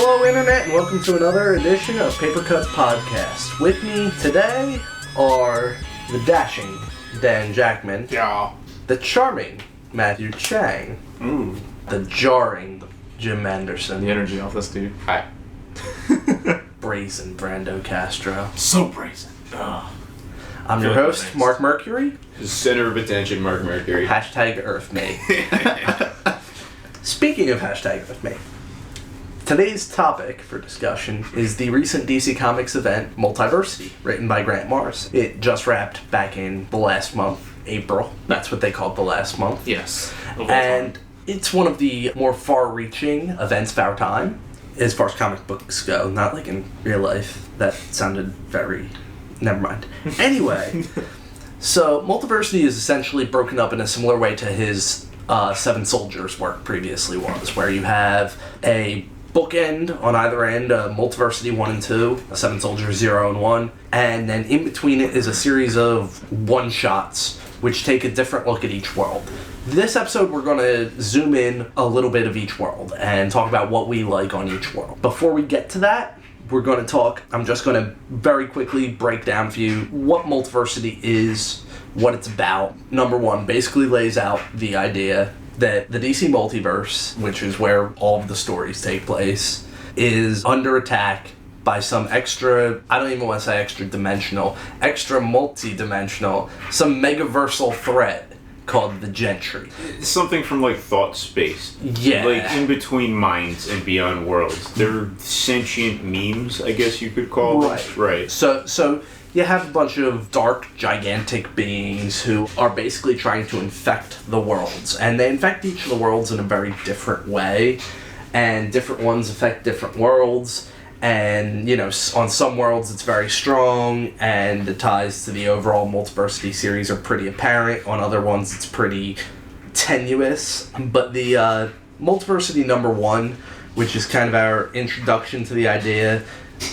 Hello, Internet, and welcome to another edition of Paper Cut Podcast. With me today are the dashing Dan Jackman, Yeah. the charming Matthew Chang, the jarring Jim Anderson, The energy off this dude. Hi. brazen Brando Castro. So brazen. I'm your Feel host, thanks. Mark Mercury, Center of attention, Mark Mercury. hashtag EarthMate. Speaking of hashtag EarthMate, today's topic for discussion is the recent DC Comics event, Multiversity, written by Grant Morrison. It just wrapped back in the last month, April. That's what they called the last month. Yes. And it's one of the more far-reaching events of our time, as far as comic books go, not like in real life. That sounded very... Never mind. Anyway, so Multiversity is essentially broken up in a similar way to his Seven Soldiers work previously was, where you have a bookend on either end, Multiversity 1 and 2, Seven Soldiers 0 and 1, and then in between it is a series of one-shots which take a different look at each world. This episode we're going to zoom in a little bit of each world and talk about what we like on each world. Before we get to that, I'm just going to very quickly break down for you what Multiversity is, what it's about. Number one, basically lays out the idea that the DC multiverse, which is where all of the stories take place, is under attack by some extra, I don't even want to say extra dimensional, extra multi-dimensional, some megaversal threat called the Gentry. Something from like thought space. Yeah. Like in between minds and beyond worlds. They're sentient memes, I guess you could call them. Right. So you have a bunch of dark, gigantic beings who are basically trying to infect the worlds. And they infect each of the worlds in a very different way. And different ones affect different worlds. And, you know, on some worlds it's very strong, and the ties to the overall Multiversity series are pretty apparent. On other ones it's pretty tenuous. But the Multiversity number 1, which is kind of our introduction to the idea,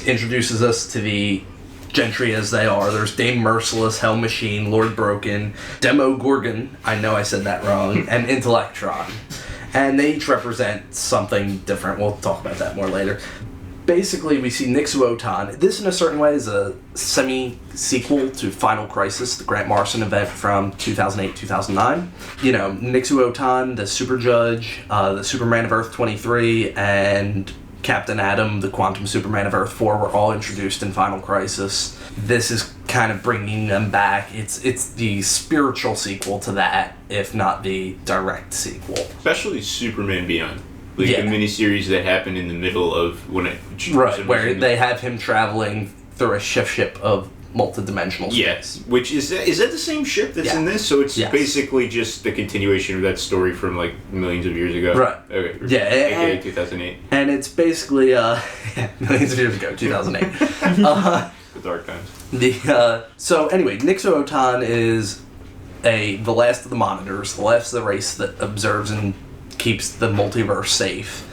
introduces us to the Gentry as they are. There's Dame Merciless, Hell Machine, Lord Broken, Demogorgon, I know I said that wrong, and Intellectron. And they each represent something different. We'll talk about that more later. Basically, we see Nixuotan. This, in a certain way, is a semi-sequel to Final Crisis, the Grant Morrison event from 2008-2009. You know, Nixuotan, the Super Judge, the Superman of Earth 23, and Captain Atom, the Quantum Superman of Earth 4, were all introduced in Final Crisis. This is kind of bringing them back. It's the spiritual sequel to that, if not the direct sequel. Especially Superman Beyond. Like Yeah. the miniseries that happened in the middle of when it... Right, where they have him traveling through a ship of multidimensional space. Yes, which is that the same ship that's in this? So it's basically just the continuation of that story from like millions of years ago. Right. Okay. Yeah, AKA 2008. And it's basically millions of years ago, 2008. The dark times. So anyway, Nixuotan is the last of the monitors, the last of the race that observes and keeps the multiverse safe.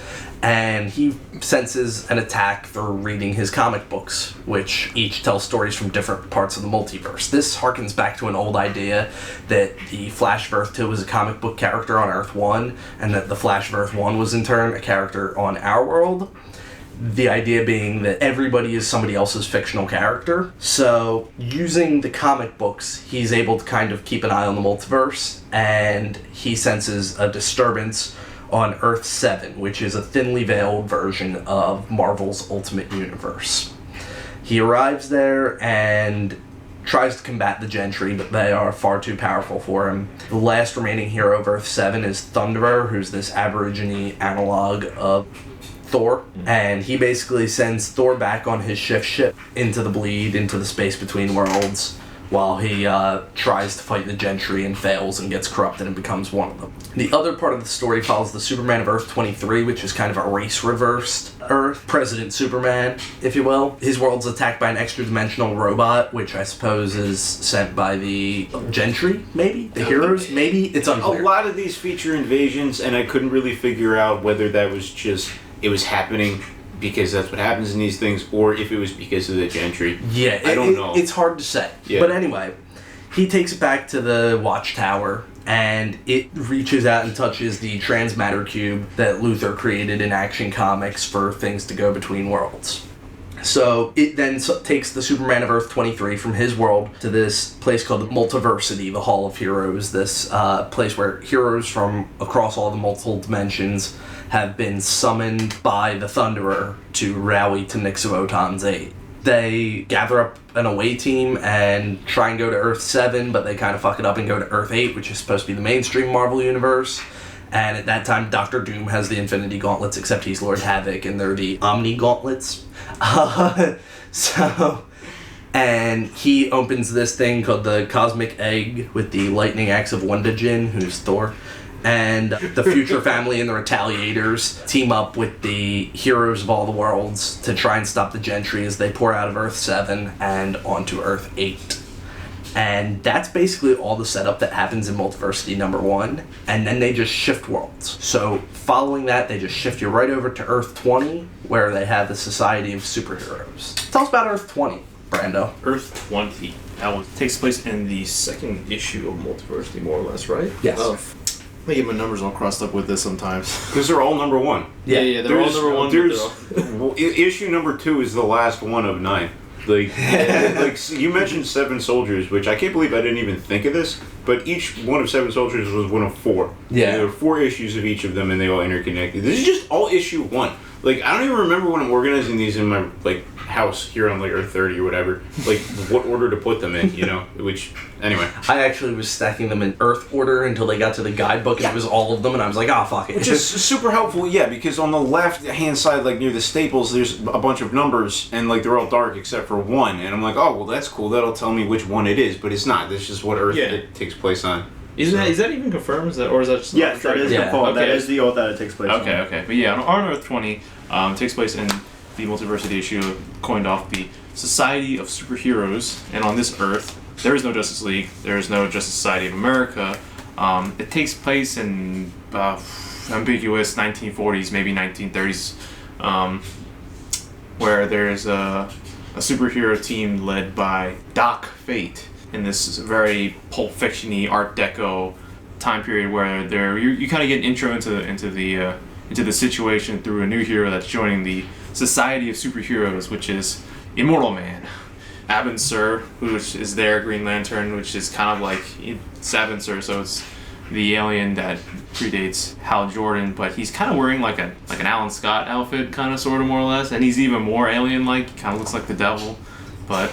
And he senses an attack through reading his comic books, which each tell stories from different parts of the multiverse. This harkens back to an old idea that the Flash of Earth 2 was a comic book character on Earth 1, and that the Flash of Earth 1 was in turn a character on our world. The idea being that everybody is somebody else's fictional character. So, using the comic books, he's able to kind of keep an eye on the multiverse, and he senses a disturbance on Earth 7, which is a thinly veiled version of Marvel's Ultimate Universe. He arrives there and tries to combat the Gentry, but they are far too powerful for him. The last remaining hero of Earth 7 is Thunderer, who's this Aborigine analog of Thor, and he basically sends Thor back on his ship into the bleed, into the space between worlds, while he tries to fight the Gentry and fails and gets corrupted and becomes one of them. The other part of the story follows the Superman of Earth 23, which is kind of a race-reversed Earth. President Superman, if you will. His world's attacked by an extra-dimensional robot, which I suppose is sent by the Gentry, maybe? The heroes? Maybe? It's unclear. A lot of these feature invasions, and I couldn't really figure out whether that was just... it was happening because that's what happens in these things, or if it was because of the Gentry. Yeah, I don't know. It's hard to say. Yeah. But anyway, he takes it back to the Watchtower, and it reaches out and touches the transmatter cube that Luthor created in Action Comics for things to go between worlds. So it then takes the Superman of Earth 23 from his world to this place called the Multiversity, the Hall of Heroes, this place where heroes from across all the multiple dimensions have been summoned by the Thunderer to rally to Nixavotan's aid. They gather up an away team and try and go to Earth 7, but they kind of fuck it up and go to Earth 8, which is supposed to be the mainstream Marvel universe. And at that time, Doctor Doom has the Infinity Gauntlets, except he's Lord Havoc, and they're the Omni Gauntlets. And he opens this thing called the Cosmic Egg with the lightning axe of Wanda Jin, who's Thor. And the Future Family and the Retaliators team up with the heroes of all the worlds to try and stop the Gentry as they pour out of Earth 7 and onto Earth 8. And that's basically all the setup that happens in Multiversity number 1. And then they just shift worlds. So following that, they just shift you right over to Earth 20, where they have the Society of Superheroes. Tell us about Earth 20, Brando. Earth 20. That one takes place in the second issue of Multiversity, more or less, right? Yes. I get my numbers all crossed up with this sometimes. Because they're all number 1. Yeah, they're all number 1. Issue number 2 is the last one of 9. Like you mentioned 7 soldiers, which I can't believe I didn't even think of this, but each one of 7 soldiers was one of 4. Yeah. There were 4 issues of each of them, and they all interconnected. This is just all issue 1. Like, I don't even remember when I'm organizing these in my, like, house here on, like, Earth 30 or whatever, like, what order to put them in, you know, which, anyway. I actually was stacking them in Earth order until they got to the guidebook, and it was all of them, and I was like, fuck it. Which is super helpful, yeah, because on the left-hand side, like, near the staples, there's a bunch of numbers, and, like, they're all dark except for 1, and I'm like, oh, well, that's cool, that'll tell me which one it is, but it's not, that's just what Earth it takes place on. Is that even confirmed? Or is that just yes, that is confirmed. Okay. That is the oath that it takes place on. Okay. But yeah, on Earth 20, takes place in the Multiversity issue, coined off the Society of Superheroes, and on this Earth, there is no Justice League, there is no Justice Society of America. It takes place in ambiguous 1940s, maybe 1930s, where there's a superhero team led by Doc Fate, in this very Pulp Fiction-y Art Deco time period where you kind of get an intro into the situation through a new hero that's joining the Society of Superheroes, which is Immortal Man, Abin Sur, which is their Green Lantern, which is kind of like it's Abin Sur, so it's the alien that predates Hal Jordan, but he's kind of wearing like an Alan Scott outfit, kind of sort of more or less, and he's even more alien-like. He kind of looks like the devil, but.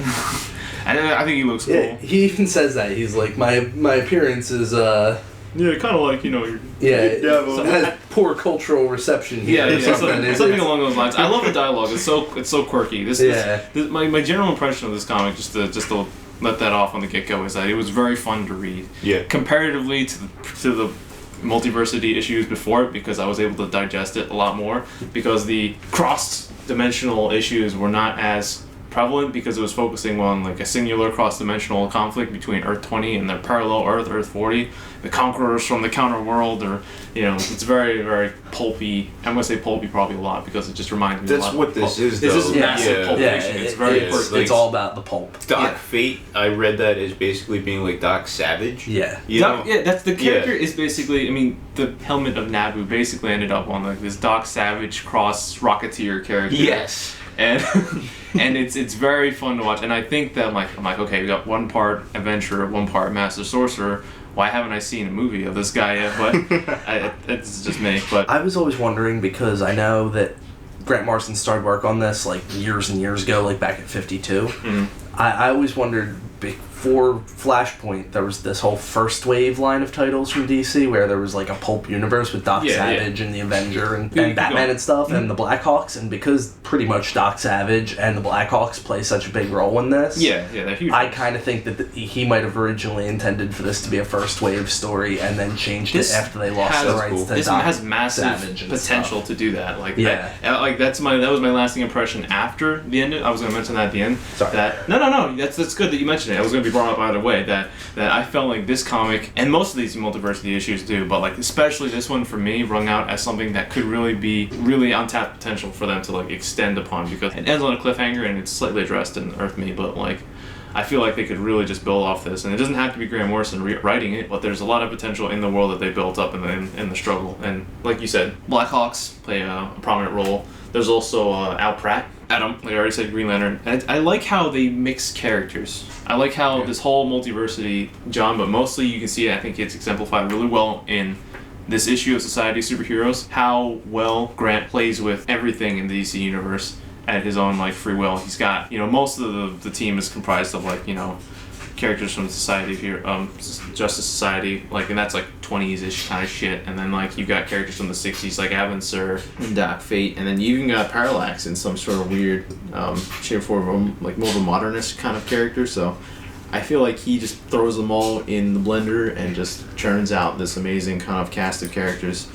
I think he looks cool. Yeah, he even says that. He's like, my appearance is, yeah, kind of like, you're... Yeah, so has poor cultural reception here. Yeah, something along those lines. I love the dialogue. It's so quirky. My general impression of this comic, just to let that off on the get-go, is that it was very fun to read. Yeah. Comparatively to the Multiversity issues before it, because I was able to digest it a lot more, because the cross-dimensional issues were not as prevalent, because it was focusing on like a singular cross-dimensional conflict between Earth 20 and their parallel Earth 40, the conquerors from the counter world, or it's very, very pulpy. I'm gonna say pulpy probably a lot because it just reminds me. That's what this is. This is massive pulp fiction. It's very it's all about the pulp. Doc Fate, I read that as basically being like Doc Savage. Yeah. That's the character is basically. I mean, the helmet of Naboo basically ended up on like this Doc Savage cross Rocketeer character. Yes. And it's very fun to watch, and I think that I'm like okay, we got one part adventurer, one part master sorcerer. Why haven't I seen a movie of this guy yet? But it's just me. But I was always wondering, because I know that Grant Morrison started work on this like years and years ago, like back at 52. Mm-hmm. I always wondered, before Flashpoint, there was this whole first wave line of titles from DC where there was like a pulp universe with Doc Savage and the Avenger and Batman and stuff, and the Blackhawks, and because pretty much Doc Savage and the Blackhawks play such a big role in this, they're huge. I kind of think that he might have originally intended for this to be a first wave story and then changed it after they lost the rights to this Doc has massive Savage potential to do that. Like that was my lasting impression after the end. I was going to mention that at the end. Sorry. No. That's good that you mentioned it. I was going to be brought up either way. That I felt like this comic, and most of these Multiversity issues do, but like especially this one for me, rung out as something that could really be untapped potential for them to like extend upon, because it ends on a cliffhanger and it's slightly addressed in Earth Me, but like I feel like they could really just build off this, and it doesn't have to be Grant Morrison writing it, but there's a lot of potential in the world that they built up in the struggle. And like you said, Blackhawks play a prominent role. There's also Al Pratt, Adam, like I already said, Green Lantern. And I like how they mix characters. I like how this whole multiversity, John, but mostly you can see, I think it's exemplified really well in this issue of Society of Superheroes, how well Grant plays with everything in the DC universe at his own like free will. He's got, most of the team is comprised of like, characters from the Society of Justice Society, like, and that's like 20s-ish kind of shit. And then like you've got characters from the 60s like Avon Sur and Doc Fate, and then you even got Parallax in some sort of weird shape or form, like more of a modernist kind of character. So I feel like he just throws them all in the blender and just churns out this amazing kind of cast of characters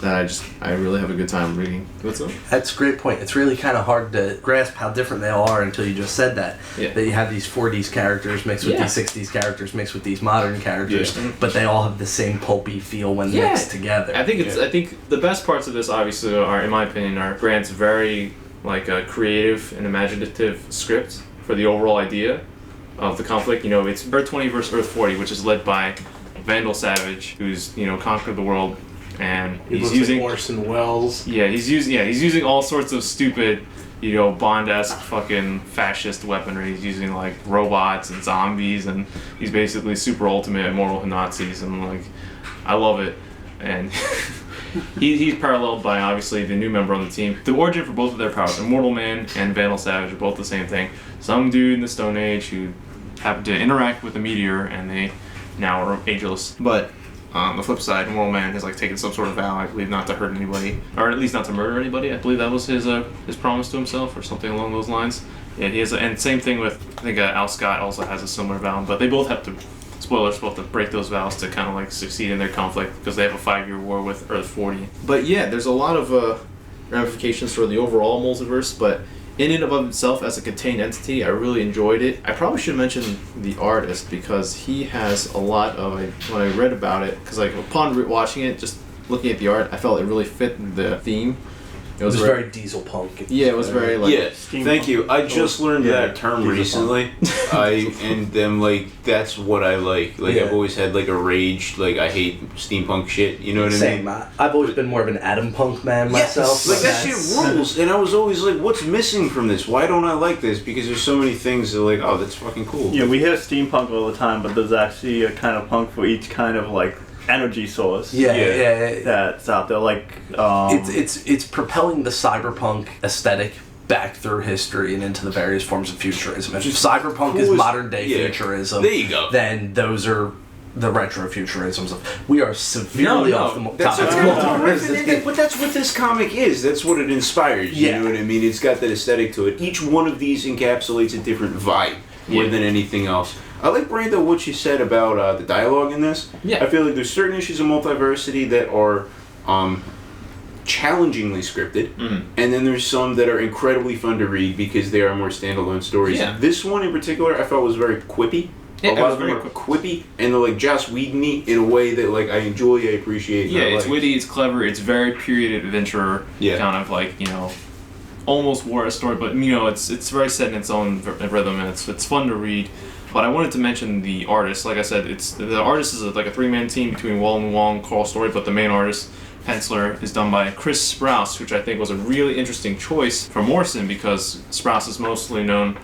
that I really have a good time reading. What's up? That's a great point. It's really kind of hard to grasp how different they all are until you just said that. Yeah. That you have these 40s characters mixed with these 60s characters mixed with these modern characters, but they all have the same pulpy feel when mixed together. I think I think the best parts of this obviously are, in my opinion, are Grant's very like a creative and imaginative script for the overall idea of the conflict. It's Earth 20 versus Earth 40, which is led by Vandal Savage, who's conquered the world. And he's using Orson Welles. Yeah, he's using all sorts of stupid, Bond-esque fucking fascist weaponry. He's using like robots and zombies, and he's basically super ultimate immortal Nazis, and like, I love it. And he's paralleled by obviously the new member on the team. The origin for both of their powers, Immortal Man and Vandal Savage, are both the same thing. Some dude in the Stone Age who happened to interact with a meteor, and they now are ageless. But on the flip side, Immortal Man has like taken some sort of vow, I believe, not to hurt anybody, or at least not to murder anybody. I believe that was his promise to himself, or something along those lines. Yeah, he has, and same thing with, I think Al Scott also has a similar vow, but they both have to, spoilers, both to break those vows to kind of like succeed in their conflict, because they have a 5-year war with Earth 40. But yeah, there's a lot of ramifications for the overall multiverse, but in and of itself as a contained entity, I really enjoyed it. I probably should mention the artist, because he has a lot of, when I read about it, because like upon watching it, just looking at the art, I felt it really fit the theme. It was very diesel punk. Yeah, it was very like... Yeah, thank you. I just learned that term recently. That's what I like. Like, I've always had like a rage, like I hate steampunk shit, you know what I mean? Same. I've always been more of an atom punk man myself. Like that shit rules, and I was always like, what's missing from this? Why don't I like this? Because there's so many things that are like, oh, that's fucking cool. Yeah, we hear steampunk all the time, but there's actually a kind of punk for each kind of like energy source. Yeah. That's out there. Like it's propelling the cyberpunk aesthetic back through history and into the various forms of futurism. If cyberpunk is modern day futurism, there you go. Then those are the retro futurisms of. We are severely off the topic. But that's what this comic is. That's what it inspires. You know what I mean? It's got that aesthetic to it. Each one of these encapsulates a different vibe more than anything else. I like, Brando, what you said about the dialogue in this. Yeah. I feel like there's certain issues of Multiversity that are challengingly scripted, and then there's some that are incredibly fun to read because they are more standalone stories. Yeah. This one in particular I felt was very quippy. A lot of them are quippy, and they're like Joss Whedon-y in a way that like I enjoy, I appreciate. Yeah, it's witty, it's clever, it's very period adventure, kind of like, almost war story, but it's very set in its own rhythm, and it's fun to read. But I wanted to mention the artist. Like I said, the artist is like a 3-man team between Wallen Wong, Carl Story, but the main artist, penciler, is done by Chris Sprouse, which I think was a really interesting choice for Morrison, because Sprouse is mostly known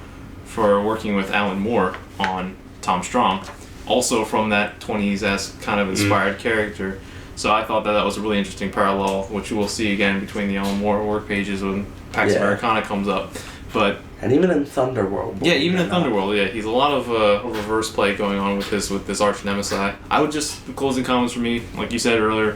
for working with Alan Moore on Tom Strong, also from that 20s-esque kind of inspired character. So I thought that was a really interesting parallel, which you will see again between the Alan Moore work pages when Pax Americana comes up. And even in Thunderworld. Yeah, even in Thunderworld, he's a lot of reverse play going on with this arch nemesis. The closing comments for me, like we said earlier,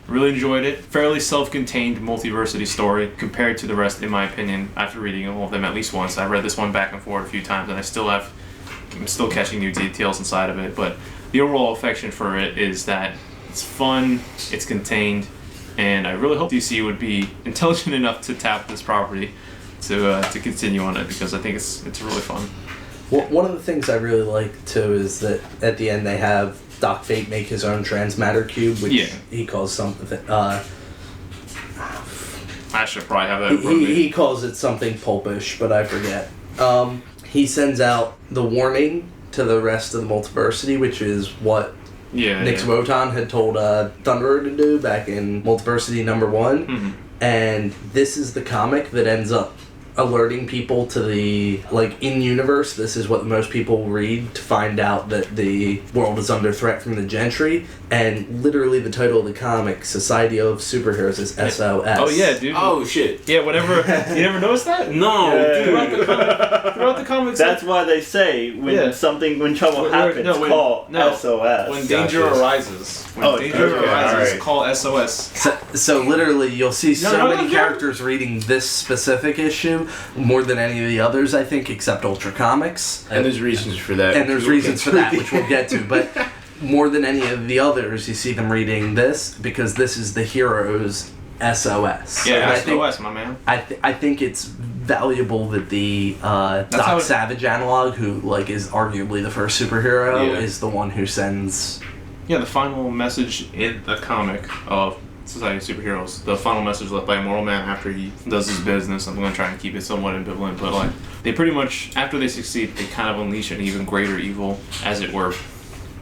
really enjoyed it. Fairly self-contained multiversity story compared to the rest, in my opinion, after reading all of them at least once. I read this one back and forth a few times, and I'm still catching new details inside of it, but the overall affection for it is that it's fun, it's contained, and I really hope DC would be intelligent enough to tap this property to continue on it, because I think it's really fun. Well, one of the things I really like too is that at the end they have Doc Fate make his own transmatter cube, which he calls something. I should probably have that. He calls it something pulpish, but I forget. he sends out the warning to the rest of the Multiversity, which is what Nick Wotan had told Thunderer to do back in Multiversity #1. Mm-hmm. And this is the comic that ends up alerting people to the, like, in-universe, this is what most people read to find out that the world is under threat from the Gentry, and literally the title of the comic, Society of Superheroes, is SOS. Oh, yeah, dude. Oh, shit. Yeah, whatever. You never noticed that? No, dude. Throughout the comics... That's why they say when trouble happens, call SOS. When danger arises. When danger arises, call SOS. So literally, you'll see many characters reading this specific issue, more than any of the others, I think, except Ultra Comics. And there's reasons for that. And there's reasons for that, which we'll get to. But more than any of the others, you see them reading this, because this is the hero's SOS. Yeah, and SOS, my man. I think it's valuable that the Doc Savage analog, who, like, is arguably the first superhero, is the one who sends... Yeah, the final message in the comic of Society of Superheroes, the final message left by Immortal Man after he does his business. I'm going to try and keep it somewhat ambivalent, but, like, they pretty much, after they succeed, they kind of unleash an even greater evil, as it were.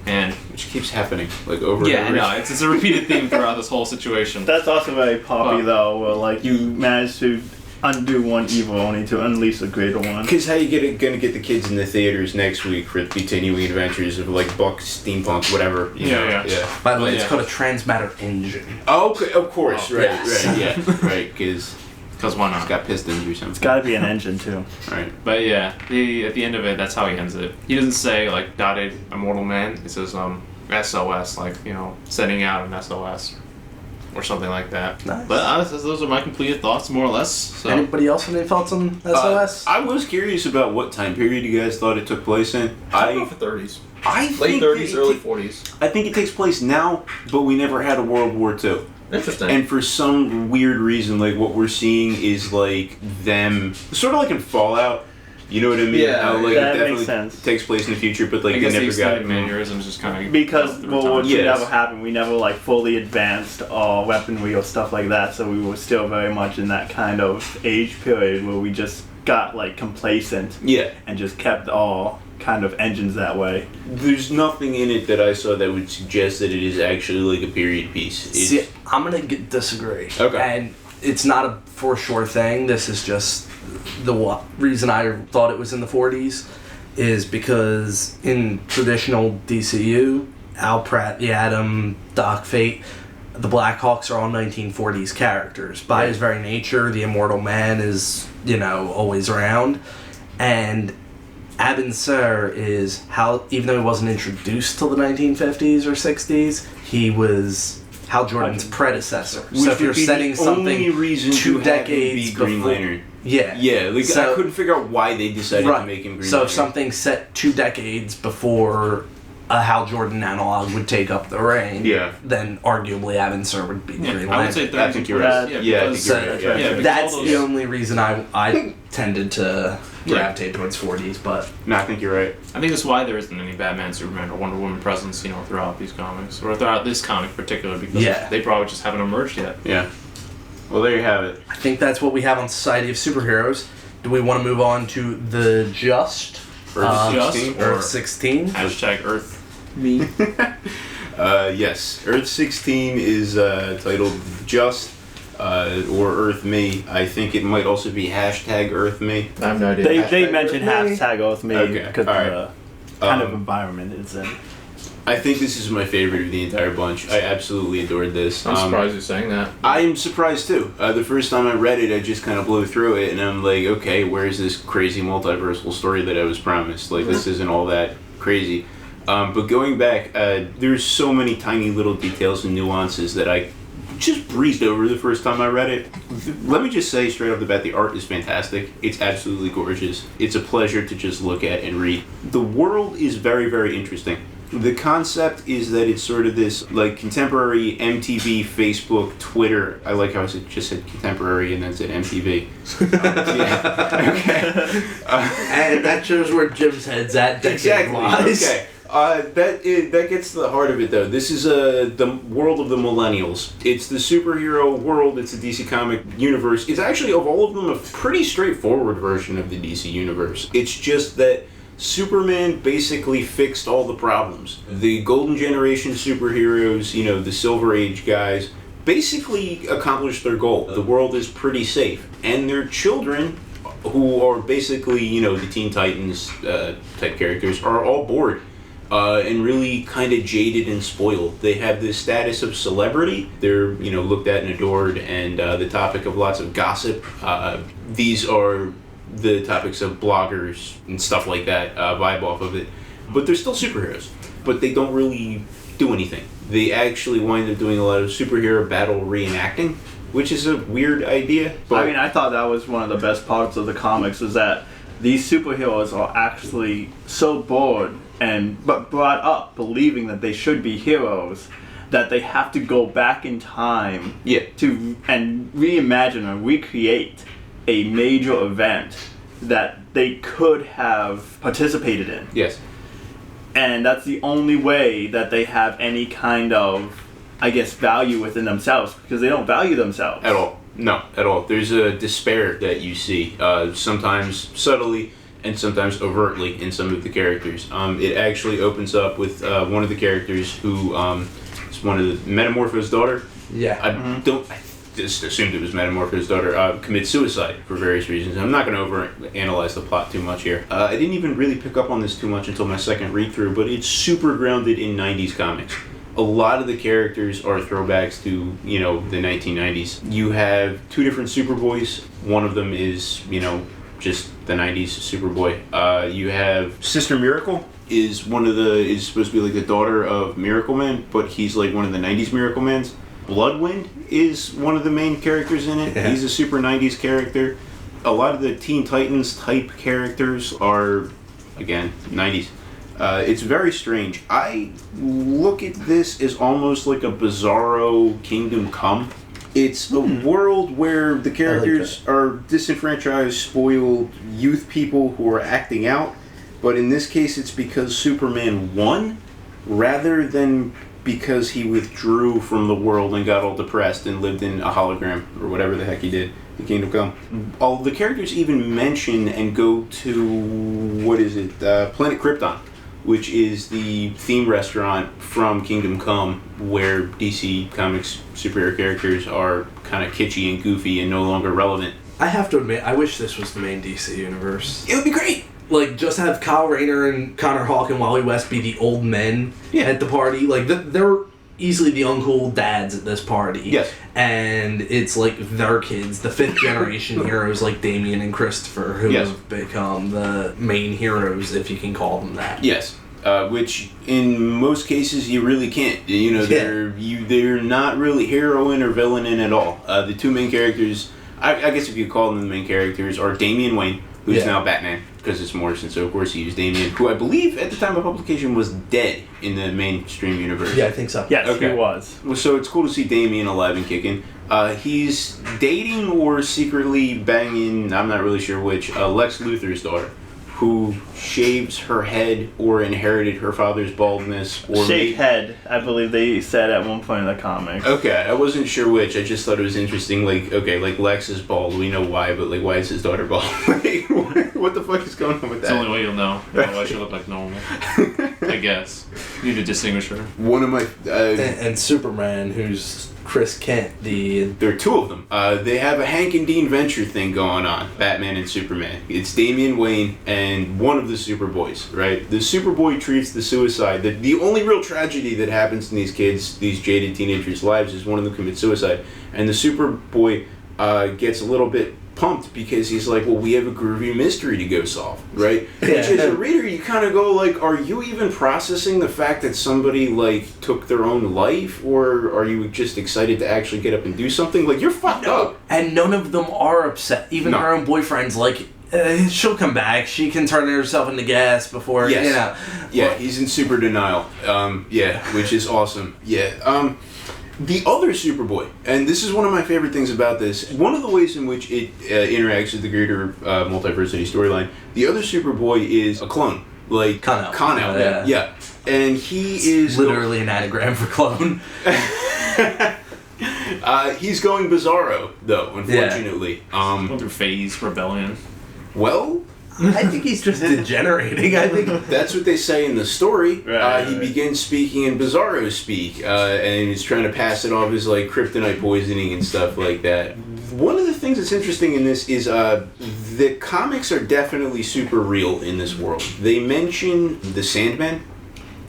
And which keeps happening, like, over and over. Yeah, no, it's a repeated theme throughout this whole situation. That's also very poppy, though, where, like, you manage to undo one evil only to unleash a greater one. Because how you gonna get the kids in the theaters next week for the continuing adventures of, like, Buck, Steampunk, whatever. You know? Yeah. By the way, it's called a transmatter engine. Oh, okay, of course, right, right, because why not? It's got pistons or something. It's got to be an engine too. Right. But yeah, at the end of it, that's how he ends it. He doesn't say, like, dotted Immortal Man. He says SOS, like, you know, sending out an SOS. Or something like that. Nice. But those are my completed thoughts, more or less. So. Anybody else have any thoughts on SOS? I was curious about what time period you guys thought it took place in. I don't know if 30s. Late 30s, early 40s. I think it takes place now, but we never had a World War II. Interesting. And for some weird reason, like, what we're seeing is, like, them... Sort of like in Fallout. You know what I mean? Yeah, how, like, that it definitely makes sense. Takes place in the future, but, like, I guess they never the got... mannerisms just kind of... Because, what never happened, we never, like, fully advanced our weaponry or stuff like that, so we were still very much in that kind of age period where we just got, like, complacent. Yeah. And just kept all kind of engines that way. There's nothing in it that I saw that would suggest that it is actually, like, a period piece. See, I'm gonna disagree. Okay. And it's not a for sure thing. This is just the reason I thought it was in the 40s is because in traditional DCU, Al Pratt, the Atom, Doc Fate, the Blackhawks are all 1940s characters. By his very nature, the Immortal Man is, you know, always around. And Abin Sur is how, even though he wasn't introduced till the 1950s or 60s, he was Hal Jordan's predecessor. So if you're setting something 2 decades before, Green Lantern. Yeah, like, so, I couldn't figure out why they decided to make him Green Lantern. So if something set 2 decades before a Hal Jordan analog would take up the reign, then arguably Abin Sur would be Green Lantern. I would say 30s. I think you're right. That's the only reason I tended to gravitate towards 40s, but... No, I think you're right. I think that's why there isn't any Batman, Superman, or Wonder Woman presence, you know, throughout these comics. Or throughout this comic in particular, because they probably just haven't emerged yet. Yeah. Well, there you have it. I think that's what we have on Society of Superheroes. Do we want to move on to the Just? Earth 16? Earth 16? Hashtag Earth. Me. Yes. Earth 16 is titled Just, or Earth Me. I think it might also be hashtag Earth Me. I have no idea. They mentioned hashtag Earth Me because of the kind of environment it's in. I think this is my favorite of the entire bunch. I absolutely adored this. I'm surprised you're saying that. I'm surprised too. The first time I read it, I just kind of blew through it, and I'm like, okay, where's this crazy multiversal story that I was promised? Like, this isn't all that crazy. But going back, there's so many tiny little details and nuances that I just breezed over the first time I read it. Let me just say straight off the bat, the art is fantastic. It's absolutely gorgeous. It's a pleasure to just look at and read. The world is very, very interesting. The concept is that it's sort of this, like, contemporary MTV, Facebook, Twitter. I like how I just said contemporary and then said MTV. Okay. And that shows where Jim's head's at. Exactly. Okay. That gets to the heart of it, though. This is the world of the millennials. It's the superhero world. It's the DC comic universe. It's actually, of all of them, a pretty straightforward version of the DC universe. It's just that Superman basically fixed all the problems. The Golden Generation superheroes, the Silver Age guys, basically accomplished their goal. The world is pretty safe. And their children, who are basically, the Teen Titans type characters, are all bored. And really kind of jaded and spoiled. They have this status of celebrity. They're, looked at and adored, and the topic of lots of gossip. These are the topics of bloggers and stuff like that, vibe off of it. But they're still superheroes. But they don't really do anything. They actually wind up doing a lot of superhero battle reenacting, which is a weird idea. But I thought that was one of the best parts of the comics, is that these superheroes are actually so bored but brought up believing that they should be heroes, that they have to go back in time and reimagine or recreate a major event that they could have participated in. Yes. And that's the only way that they have any kind of, value within themselves, because they don't value themselves. At all. No, at all. There's a despair that you see, sometimes subtly and sometimes overtly in some of the characters. It actually opens up with one of the characters who is one of the Metamorpho's daughter. Yeah. I just assumed it was Metamorpho's daughter, commits suicide for various reasons. I'm not going to overanalyze the plot too much here. I didn't even really pick up on this too much until my second read-through, but it's super grounded in 90s comics. A lot of the characters are throwbacks to, the 1990s. You have two different Superboys. One of them is, just the 90s Superboy. You have Sister Miracle is supposed to be like the daughter of Miracle Man, but he's like one of the 90s Miracle Mans. Bloodwind is one of the main characters in it. Yeah. He's a super 90s character. A lot of the Teen Titans type characters are, again, 90s. It's very strange. I look at this as almost like a bizarro Kingdom Come. It's a world where the characters are disenfranchised, spoiled youth people who are acting out, but in this case it's because Superman won, rather than because he withdrew from the world and got all depressed and lived in a hologram, or whatever the heck he did, the Kingdom Come. All the characters even mention and go to, Planet Krypton, which is the theme restaurant from Kingdom Come, where DC Comics superhero characters are kind of kitschy and goofy and no longer relevant. I have to admit, I wish this was the main DC universe. It would be great! Just have Kyle Rayner and Connor Hawke and Wally West be the old men at the party. They're easily the uncool dads at this party. Yes. And it's their kids, the fifth generation heroes like Damian and Christopher, who have become the main heroes, if you can call them that. Yes. Which in most cases you really can't. They're not really heroine or villain at all. The two main characters, I guess if you call them the main characters, are Damian Wayne, who's now Batman, because it's Morrison, so of course he used Damian, who I believe at the time of publication was dead in the mainstream universe. Yeah, I think so. Yes, he was. Well, so it's cool to see Damian alive and kicking. He's dating or secretly banging, I'm not really sure which, Lex Luthor's daughter, who shaves her head or inherited her father's baldness. Or shaved head, I believe they said at one point in the comic. Okay, I wasn't sure which. I just thought it was interesting. Lex is bald. We know why, but why is his daughter bald? What the fuck is going on with that? It's the only way you'll know. Otherwise she'll look like normal. I guess. You need to distinguish her. One of my... and Superman, who's Chris Kent, There are two of them. They have a Hank and Dean Venture thing going on, Batman and Superman. It's Damian Wayne and one of the Superboys, right? The Superboy treats the suicide. The only real tragedy that happens in these kids, these jaded teenagers' lives, is one of them commits suicide. And the Superboy gets a little bit pumped because he's like, well, we have a groovy mystery to go solve, right? Yeah. Which as a reader, you kind of go are you even processing the fact that somebody took their own life, or are you just excited to actually get up and do something? You're fucked up. And none of them are upset. Even her own boyfriend's she'll come back. She can turn herself into gas before, Yeah, he's in super denial. Which is awesome. Yeah. The other Superboy, and this is one of my favorite things about this, one of the ways in which it interacts with the greater Multiversity storyline, the other Superboy is a clone. Kano. Yeah. And he is literally an anagram for clone. He's going bizarro, though, unfortunately. Going through phase rebellion. Well, I think he's just degenerating. I think that's what they say in the story. Right. He begins speaking in bizarro speak, and he's trying to pass it off as like kryptonite poisoning and stuff like that. One of the things that's interesting in this is the comics are definitely super real in this world. They mention the Sandman.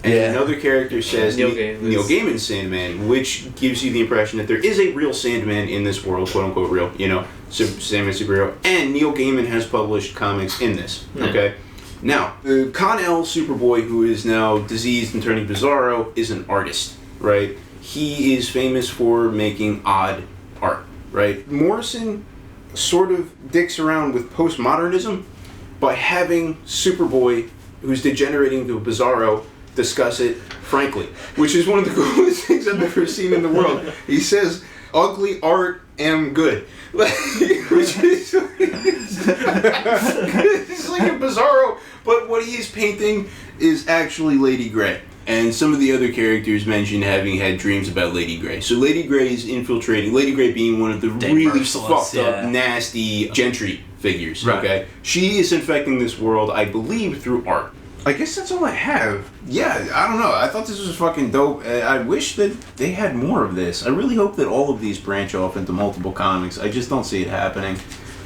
And another character says Neil Gaiman's Sandman, which gives you the impression that there is a real Sandman in this world, quote unquote real, Sandman superhero, and Neil Gaiman has published comics in this. Okay? Now, Con-El Superboy, who is now diseased and turning bizarro, is an artist, right? He is famous for making odd art, right? Morrison sort of dicks around with postmodernism by having Superboy, who's degenerating into a bizarro, discuss it frankly, which is one of the coolest things I've ever seen in the world. He says, "Ugly art am good," which is it's like a bizarro, but what he's painting is actually Lady Grey. And some of the other characters mention having had dreams about Lady Grey. So Lady Grey is infiltrating. Lady Grey being one of the really fucked up, nasty gentry figures. Right. Okay, she is infecting this world, I believe, through art. I guess that's all I have. Yeah, I don't know. I thought this was fucking dope. I wish that they had more of this. I really hope that all of these branch off into multiple comics. I just don't see it happening.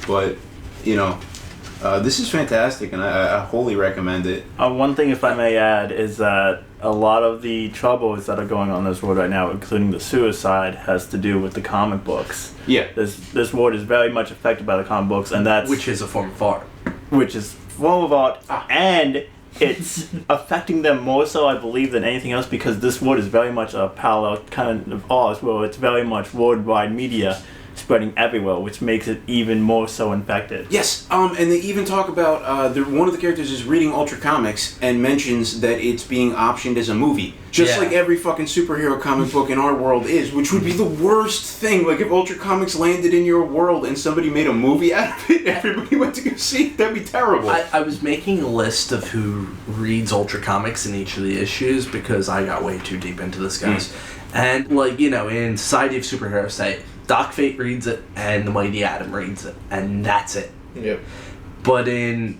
But, this is fantastic, and I wholly recommend it. One thing, if I may add, is that a lot of the troubles that are going on in this world right now, including the suicide, has to do with the comic books. Yeah. This world is very much affected by the comic books, and that's... which is a form of art. Which is a form of art, and... it's affecting them more so, I believe, than anything else, because this world is very much a parallel kind of ours, where it's very much worldwide media spreading everywhere, which makes it even more so infected. Yes, and they even talk about, one of the characters is reading Ultra Comics and mentions that it's being optioned as a movie. Just like every fucking superhero comic book in our world is, which would be the worst thing. Like, if Ultra Comics landed in your world and somebody made a movie out of it, everybody went to go see it, that'd be terrible. I was making a list of who reads Ultra Comics in each of the issues, because I got way too deep into this, guys. And, in Society of Superheroes, say, Doc Fate reads it, and the Mighty Atom reads it, and that's it. Yep. But in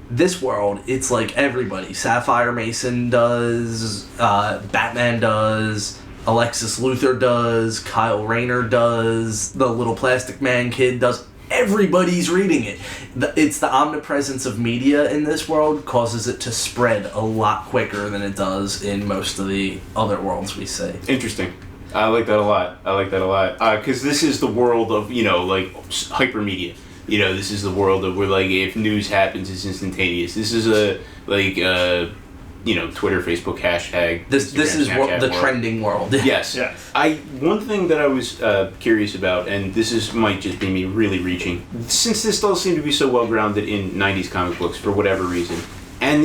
this world, it's like everybody. Sapphire Mason does, Batman does, Alexis Luthor does, Kyle Rayner does, the Little Plastic Man kid does. Everybody's reading it. It's the omnipresence of media in this world causes it to spread a lot quicker than it does in most of the other worlds we see. Interesting. I like that a lot. Because this is the world of, hypermedia. This is the world of where, if news happens, it's instantaneous. This is Twitter, Facebook, hashtag. This is the world. trending world. Yes. One thing that I was curious about, and might just be me really reaching, since this does seem to be so well grounded in 90s comic books for whatever reason, and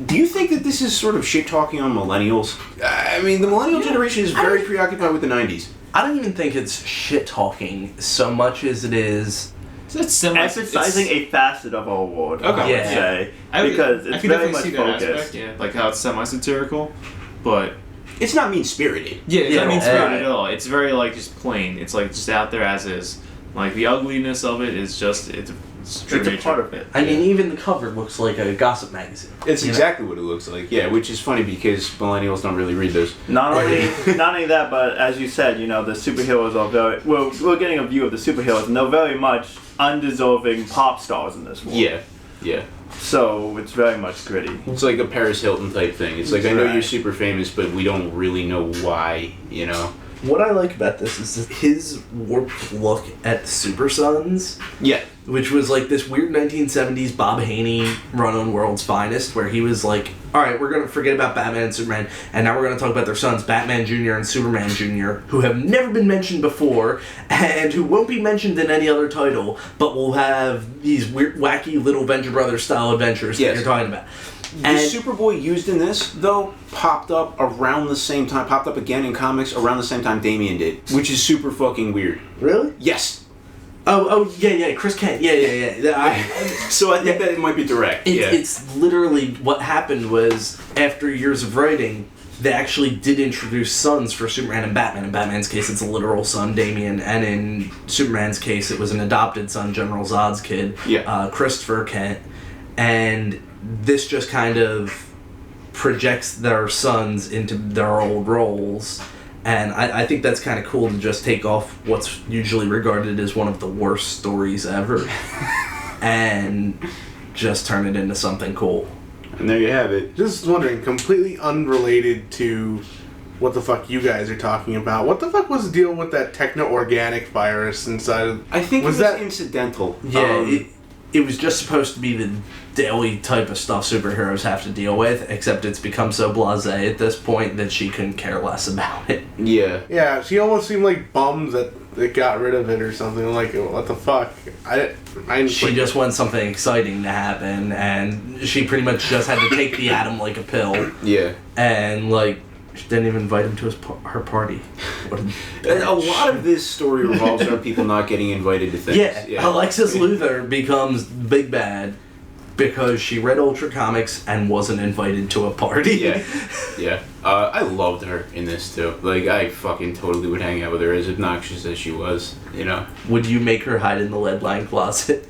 do you think that this is sort of shit talking on millennials? The millennial generation is very preoccupied with the 90s. I don't even think it's shit talking so much as it is. Emphasizing a facet of our world, okay. I would say. Because it's very much focused. Like how it's semi-satirical, but... it's not mean-spirited. Yeah, it's not mean-spirited at all. It's very, just plain. It's, just out there as is. The ugliness of it is just... It's a part of it. Even the cover looks like a gossip magazine. It's exactly what it looks like, which is funny because millennials don't really read those. Not only that, but as you said, the superheroes are very... Well, we're getting a view of the superheroes, and they're very much undeserving pop stars in this world. Yeah. So, it's very much gritty. It's like a Paris Hilton type thing. It's like, I know you're super famous, but we don't really know why, What I like about this is his warped look at the Super Sons. Yeah. Which was this weird 1970s Bob Haney run on World's Finest, where he was like, alright, we're going to forget about Batman and Superman, and now we're going to talk about their sons, Batman Jr. and Superman Jr., who have never been mentioned before, and who won't be mentioned in any other title, but will have these weird, wacky little Venture Brothers style adventures that you're talking about. The Superboy used in this, though, popped up again in comics around the same time Damian did, which is super fucking weird. Really? Yes. Yeah, Chris Kent. Yeah. So I think that it might be direct. It's literally what happened was after years of writing, they actually did introduce sons for Superman and Batman. In Batman's case, it's a literal son, Damian, and in Superman's case, it was an adopted son, General Zod's kid, Christopher Kent. And this just kind of projects their sons into their old roles. And I think that's kind of cool to just take off what's usually regarded as one of the worst stories ever and just turn it into something cool. And there you have it. Just wondering, completely unrelated to what the fuck you guys are talking about, what the fuck was the deal with that techno-organic virus inside of... I think was it was that incidental. Yeah, it was just supposed to be the daily type of stuff superheroes have to deal with, except it's become so blasé at this point that she couldn't care less about it. Yeah. Yeah, she almost seemed like bummed that they got rid of it or something. Like, what the fuck? She just wanted something exciting to happen, and she pretty much just had to take the atom like a pill. Yeah. And, like, she didn't even invite him to her party. And a lot of this story revolves around people not getting invited to things. Yeah. Alexis Luthor becomes big bad because she read Ultra Comics and wasn't invited to a party. Yeah. I loved her in this too. Like, I fucking totally would hang out with her, as obnoxious as she was, you know. Would you make her hide in the lead line closet?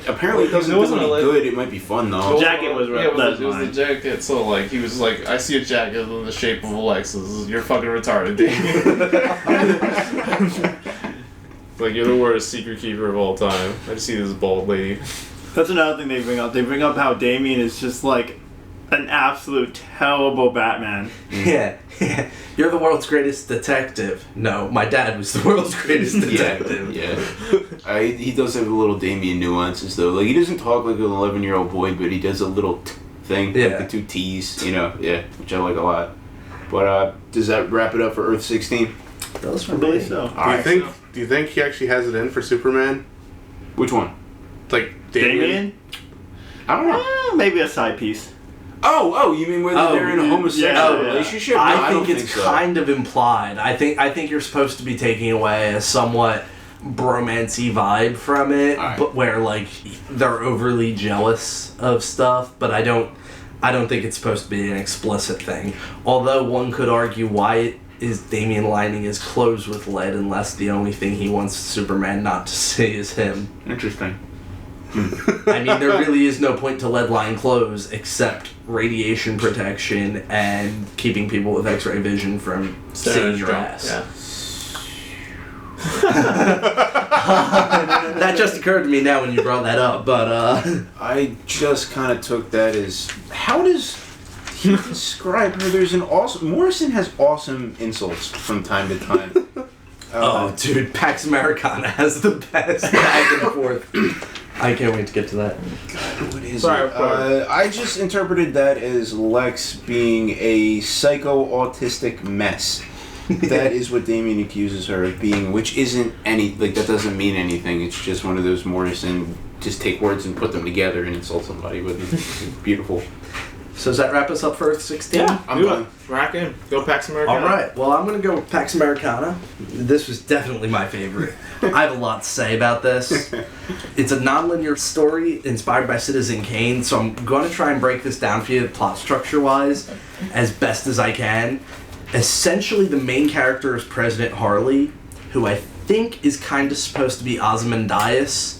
Apparently it doesn't do any good. It might be fun though. The jacket was it was the jacket. So like he was like, I see a jacket in the shape of Alexis. You're fucking retarded, Damien. Like, you're the worst secret keeper of all time. I just see this bald lady. That's another thing they bring up. They bring up how Damian is just like an absolute terrible Batman. Yeah. You're the world's greatest detective. No, my dad was the world's greatest detective. Yeah. He does have a little Damian nuances though. Like, he doesn't talk like an 11-year-old boy, but he does a little thing, like the two T's, you know. Yeah, which I like a lot. But does that wrap it up for Earth 16? Those I believe so. Do you think he actually has it in for Superman? Which one? Like, Damian? I don't know. Maybe a side piece. Oh, you mean whether they're in a homosexual relationship? No, I think don't it's so. kind of implied. I think you're supposed to be taking away a somewhat bromancy vibe from it, but where like they're overly jealous of stuff. But I don't think it's supposed to be an explicit thing. Although one could argue why is Damian lining his clothes with lead unless the only thing he wants Superman not to see is him. Interesting. I mean, there really is no point to lead-line clothes except radiation protection and keeping people with X-ray vision from seeing your ass. Yeah. That just occurred to me now when you brought that up, but I just kind of took that as, how does he describe her? There's an awesome... Morrison has awesome insults from time to time. Oh, dude, Pax Americana has the best back and forth. I can't wait to get to that. God, what is it? I just interpreted that as Lex being a psycho-autistic mess. That is what Damian accuses her of being, which isn't any... Like, that doesn't mean anything. It's just one of those Morrison, just take words and put them together and insult somebody with them. It's beautiful. So does that wrap us up for Earth 16? Yeah, I'm done. Rack in. Go Pax Americana. Alright, well I'm going to go with Pax Americana. This was definitely my favorite. I have a lot to say about this. It's a non-linear story inspired by Citizen Kane, so I'm going to try and break this down for you plot structure-wise as best as I can. Essentially, the main character is President Harley, who I think is kind of supposed to be Ozymandias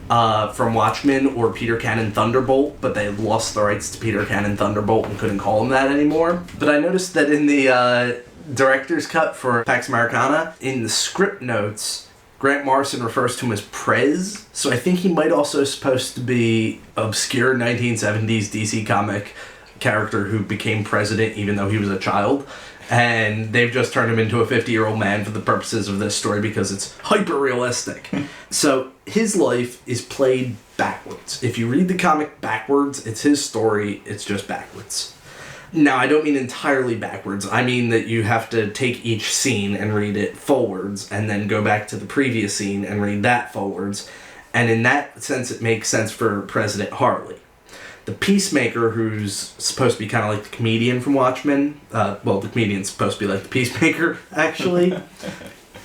from Watchmen or Peter Cannon Thunderbolt, but they lost the rights to Peter Cannon Thunderbolt and couldn't call him that anymore. But I noticed that in the director's cut for Pax Americana, in the script notes, Grant Morrison refers to him as Prez, so I think he might also supposed to be obscure 1970s DC comic character who became president even though he was a child. And they've just turned him into a 50-year-old man for the purposes of this story because it's hyper-realistic. So his life is played backwards. If you read the comic backwards, it's his story, it's just backwards. Now, I don't mean entirely backwards. I mean that you have to take each scene and read it forwards and then go back to the previous scene and read that forwards. And in that sense, it makes sense for President Harley. The Peacemaker, who's supposed to be kind of like the comedian from Watchmen, well, the comedian's supposed to be like the Peacemaker, actually.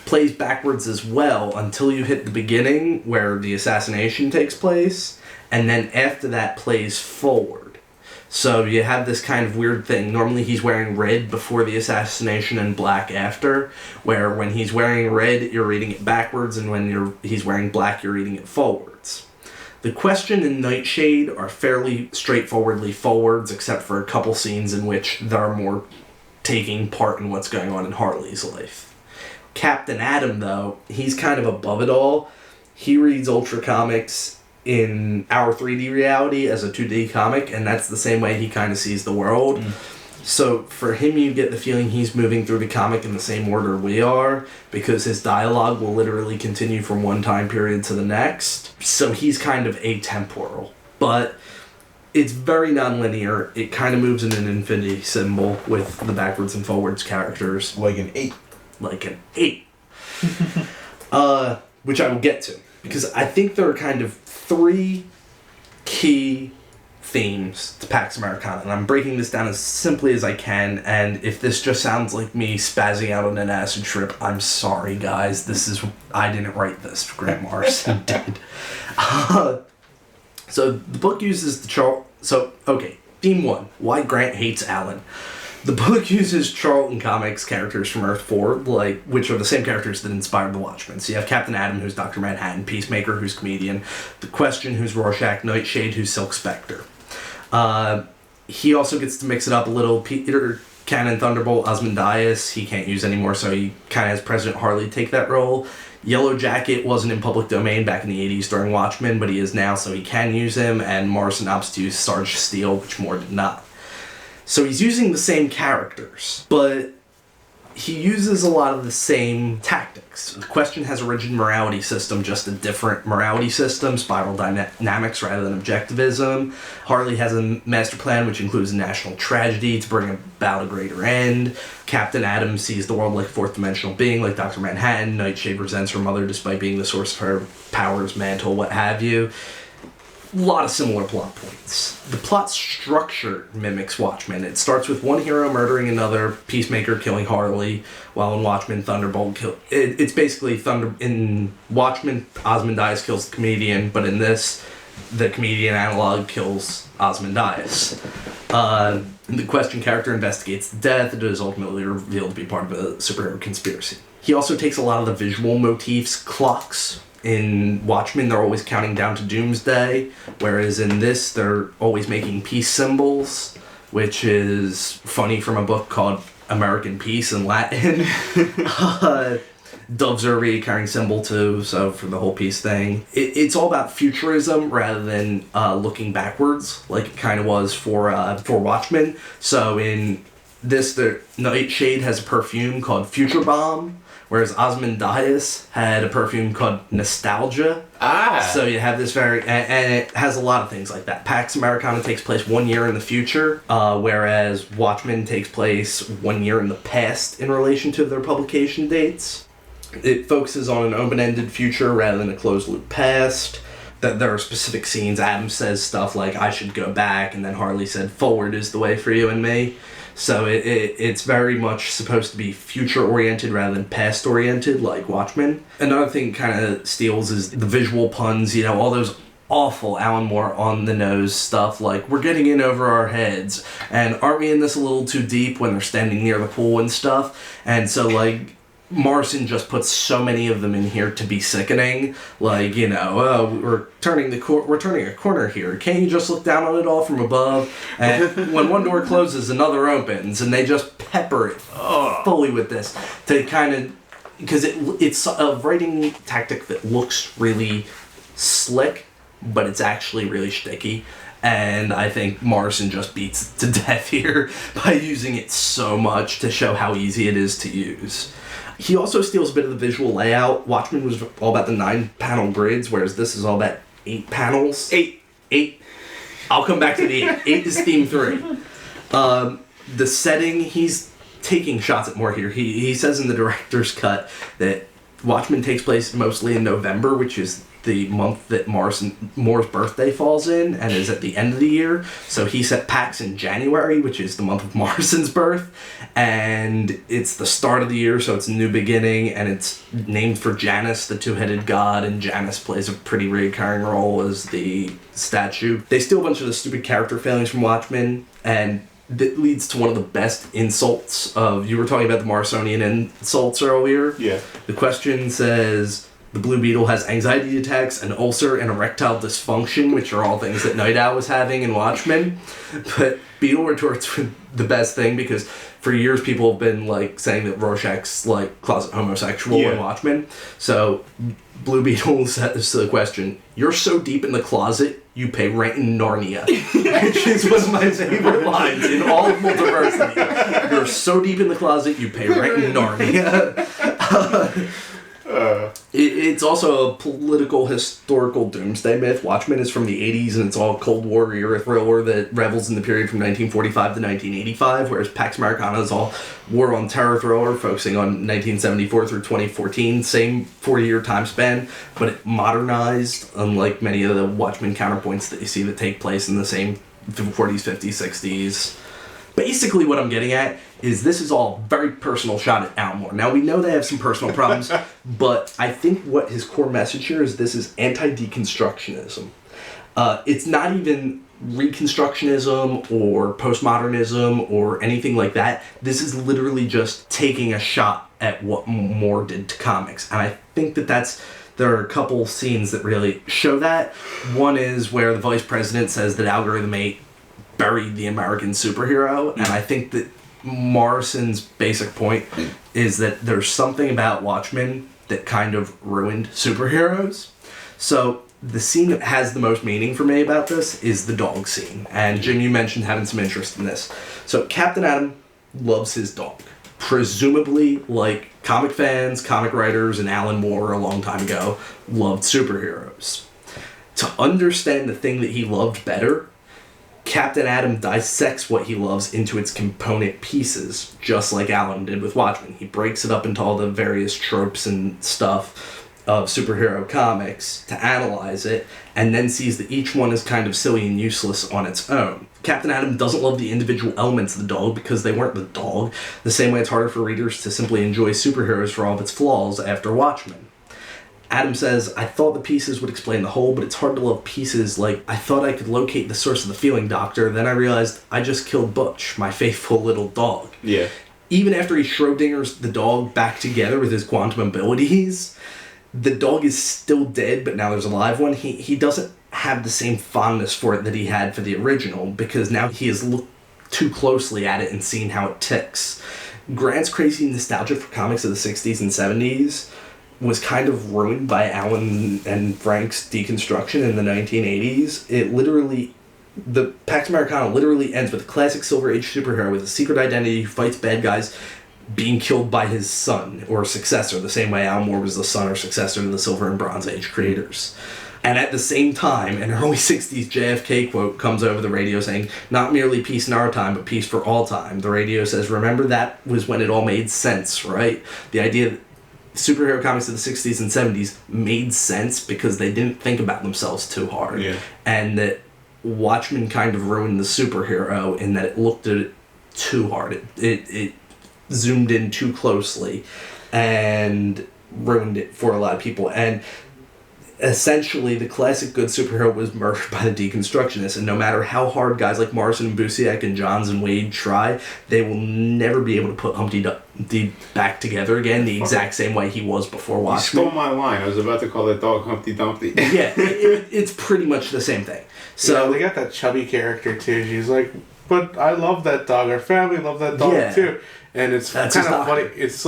plays backwards as well until you hit the beginning where the assassination takes place, and then after that plays forward. So you have this kind of weird thing. Normally he's wearing red before the assassination and black after, where when he's wearing red, you're reading it backwards, and when he's wearing black, you're reading it forwards. The Question and Nightshade are fairly straightforwardly forwards, except for a couple scenes in which they're more taking part in what's going on in Harley's life. Captain Atom, though, he's kind of above it all. He reads Ultra Comics in our 3D reality as a 2D comic, and that's the same way he kind of sees the world. So for him, you get the feeling he's moving through the comic in the same order we are, because his dialogue will literally continue from one time period to the next. So he's kind of atemporal. But it's very non-linear. It kind of moves in an infinity symbol with the backwards and forwards characters. Like an 8. Like an 8. Which I will get to. Because I think there are kind of 3 key themes to Pax Americana, and I'm breaking this down as simply as I can, and if this just sounds like me spazzing out on an acid trip, I'm sorry guys, I didn't write this, Grant Morrison did. So the book uses theme 1, why Grant hates Alan. The book uses Charlton Comics characters from Earth 4, which are the same characters that inspired The Watchmen. So you have Captain Atom, who's Dr. Manhattan, Peacemaker, who's Comedian, The Question, who's Rorschach, Nightshade, who's Silk Spectre. He also gets to mix it up a little. Peter Cannon Thunderbolt, Ozymandias, he can't use anymore, so he kind of has President Harley take that role. Yellow Jacket wasn't in public domain back in the 80s during Watchmen, but he is now, so he can use him, and Morrison opts to use Sarge Steel, which Moore did not. So he's using the same characters, but he uses a lot of the same tactics. The Question has a rigid morality system, just a different morality system, spiral dynamics rather than objectivism. Harley has a master plan which includes a national tragedy to bring about a greater end. Captain Atom sees the world like a fourth dimensional being, like Dr. Manhattan. Nightshade resents her mother despite being the source of her powers, mantle, what have you. A lot of similar plot points. The plot structure mimics Watchmen. It starts with one hero murdering another, Peacemaker killing Harley, while in Watchmen, Thunderbolt it's basically in Watchmen, Ozymandias kills the Comedian, but in this, the Comedian analog kills Ozymandias. The Question character investigates the death. It is ultimately revealed to be part of a superhero conspiracy. He also takes a lot of the visual motifs, clocks. In Watchmen, they're always counting down to Doomsday, whereas in this, they're always making peace symbols, which is funny from a book called American Peace in Latin. Doves are a recurring symbol too, so for the whole peace thing. It's all about futurism rather than looking backwards, like it kind of was for Watchmen. So in this, the Nightshade has a perfume called Future Bomb, whereas Ozymandias had a perfume called Nostalgia. So you have this and it has a lot of things like that. Pax Americana takes place 1 year in the future, whereas Watchmen takes place 1 year in the past in relation to their publication dates. It focuses on an open-ended future rather than a closed-loop past. That there are specific scenes. Adam says stuff like, I should go back, and then Harley said, forward is the way for you and me. So it's very much supposed to be future-oriented rather than past-oriented, like Watchmen. Another thing kind of steals is the visual puns, all those awful Alan Moore on-the-nose stuff, like, we're getting in over our heads, and aren't we in this a little too deep when they're standing near the pool and stuff? And so, Morrison just puts so many of them in here to be sickening. We're turning a corner here. Can't you just look down on it all from above? And when one door closes, another opens, and they just pepper it fully with this to kind of, because it's a writing tactic that looks really slick, but it's actually really shticky. And I think Morrison just beats it to death here by using it so much to show how easy it is to use. He also steals a bit of the visual layout. Watchmen was all about the 9-panel grids, whereas this is all about 8 panels. 8. I'll come back to the 8. 8 is theme 3. The setting, he's taking shots at Moore here. He says in the director's cut that Watchmen takes place mostly in November, which is the month that Moore's birthday falls in, and is at the end of the year. So he set PAX in January, which is the month of Morrison's birth, and it's the start of the year, so it's a new beginning, and it's named for Janus, the two-headed god, and Janus plays a pretty recurring role as the statue. They steal a bunch of the stupid character failings from Watchmen, and that leads to one of the best insults of... You were talking about the Morrisonian insults earlier. Yeah. The question says... The Blue Beetle has anxiety attacks, an ulcer, and erectile dysfunction, which are all things that Night Owl was having in Watchmen. But Beetle retorts with the best thing, because for years people have been like saying that Rorschach's like closet homosexual in Watchmen. So Blue Beetle says to the question, "You're so deep in the closet, you pay rent in Narnia," which is one of my favorite lines in all of Multiversity. You're so deep in the closet, you pay rent in Narnia. It's also a political, historical doomsday myth. Watchmen is from the 80s, and it's all Cold War era thriller that revels in the period from 1945 to 1985, whereas Pax Americana is all war on terror thriller, focusing on 1974 through 2014. Same 40-year time span, but it modernized, unlike many of the Watchmen counterpoints that you see that take place in the same 40s, 50s, 60s. Basically, what I'm getting at is this is all very personal shot at Alan Moore. Now, we know they have some personal problems, but I think what his core message here is this is anti-deconstructionism. It's not even reconstructionism or postmodernism or anything like that. This is literally just taking a shot at what Moore did to comics. And I think there are a couple scenes that really show that. One is where the vice president says that Algorithm 8 buried the American superhero, and I think that Morrison's basic point is that there's something about Watchmen that kind of ruined superheroes. So the scene that has the most meaning for me about this is the dog scene, and Jim, you mentioned having some interest in this. So Captain Atom loves his dog, presumably like comic fans, comic writers, and Alan Moore a long time ago loved superheroes. To understand the thing that he loved better, Captain Atom dissects what he loves into its component pieces, just like Alan did with Watchmen. He breaks it up into all the various tropes and stuff of superhero comics to analyze it, and then sees that each one is kind of silly and useless on its own. Captain Atom doesn't love the individual elements of the dog because they weren't the dog, the same way it's harder for readers to simply enjoy superheroes for all of its flaws after Watchmen. Adam says, "I thought the pieces would explain the whole, but it's hard to love pieces like, I thought I could locate the source of the feeling, Doctor, then I realized I just killed Butch, my faithful little dog." Yeah. Even after he Schrodinger's the dog back together with his quantum abilities, the dog is still dead, but now there's a live one. He doesn't have the same fondness for it that he had for the original, because now he has looked too closely at it and seen how it ticks. Grant's crazy nostalgia for comics of the 60s and 70s was kind of ruined by Alan and Frank's deconstruction in the 1980s. The Pax Americana literally ends with a classic Silver Age superhero with a secret identity who fights bad guys being killed by his son or successor, the same way Alan Moore was the son or successor to the Silver and Bronze Age creators. And at the same time, an early 60s JFK quote comes over the radio saying, "Not merely peace in our time, but peace for all time." The radio says, "Remember, that was when it all made sense, right?" The idea that superhero comics of the 60s and 70s made sense because they didn't think about themselves too hard. Yeah. And that Watchmen kind of ruined the superhero in that it looked at it too hard. It zoomed in too closely and ruined it for a lot of people. And essentially, the classic good superhero was murdered by the deconstructionists, and no matter how hard guys like Morrison and Busiek and Johns and Wade try, they will never be able to put Humpty Dumpty back together again the exact same way he was before Watchmen. You stole my line. I was about to call that dog Humpty Dumpty. Yeah, it's pretty much the same thing. So yeah, they got that chubby character too. She's like, "But I love that dog. Our family love that dog too." And it's kind of funny. It's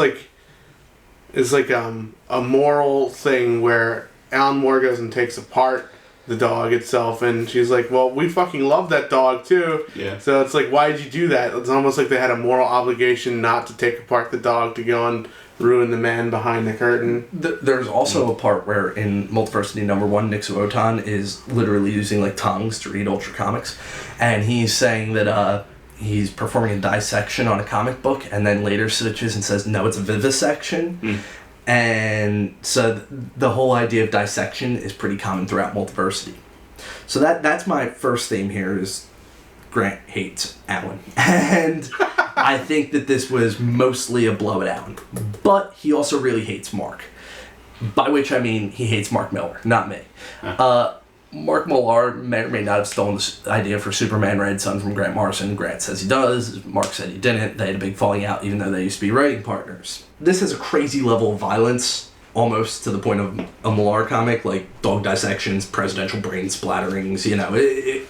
like a moral thing where Alan Moore goes and takes apart the dog itself, and she's like, "Well, we fucking love that dog too." Yeah. So it's like, why did you do that? It's almost like they had a moral obligation not to take apart the dog to go and ruin the man behind the curtain. There's also a part where in Multiversity #1, Nick Wotan is literally using like tongues to read Ultra Comics, and he's saying that he's performing a dissection on a comic book, and then later switches and says, "No, it's a vivisection." And so the whole idea of dissection is pretty common throughout Multiversity. So that's my first theme here is Grant hates Alan. And I think that this was mostly a blow at Alan. But he also really hates Mark. By which I mean he hates Mark Miller, not me. Mark Millar may or may not have stolen this idea for Superman Red Son from Grant Morrison. Grant says he does. Mark said he didn't. They had a big falling out, even though they used to be writing partners. This has a crazy level of violence, almost to the point of a Millar comic, like dog dissections, presidential brain splatterings. You know,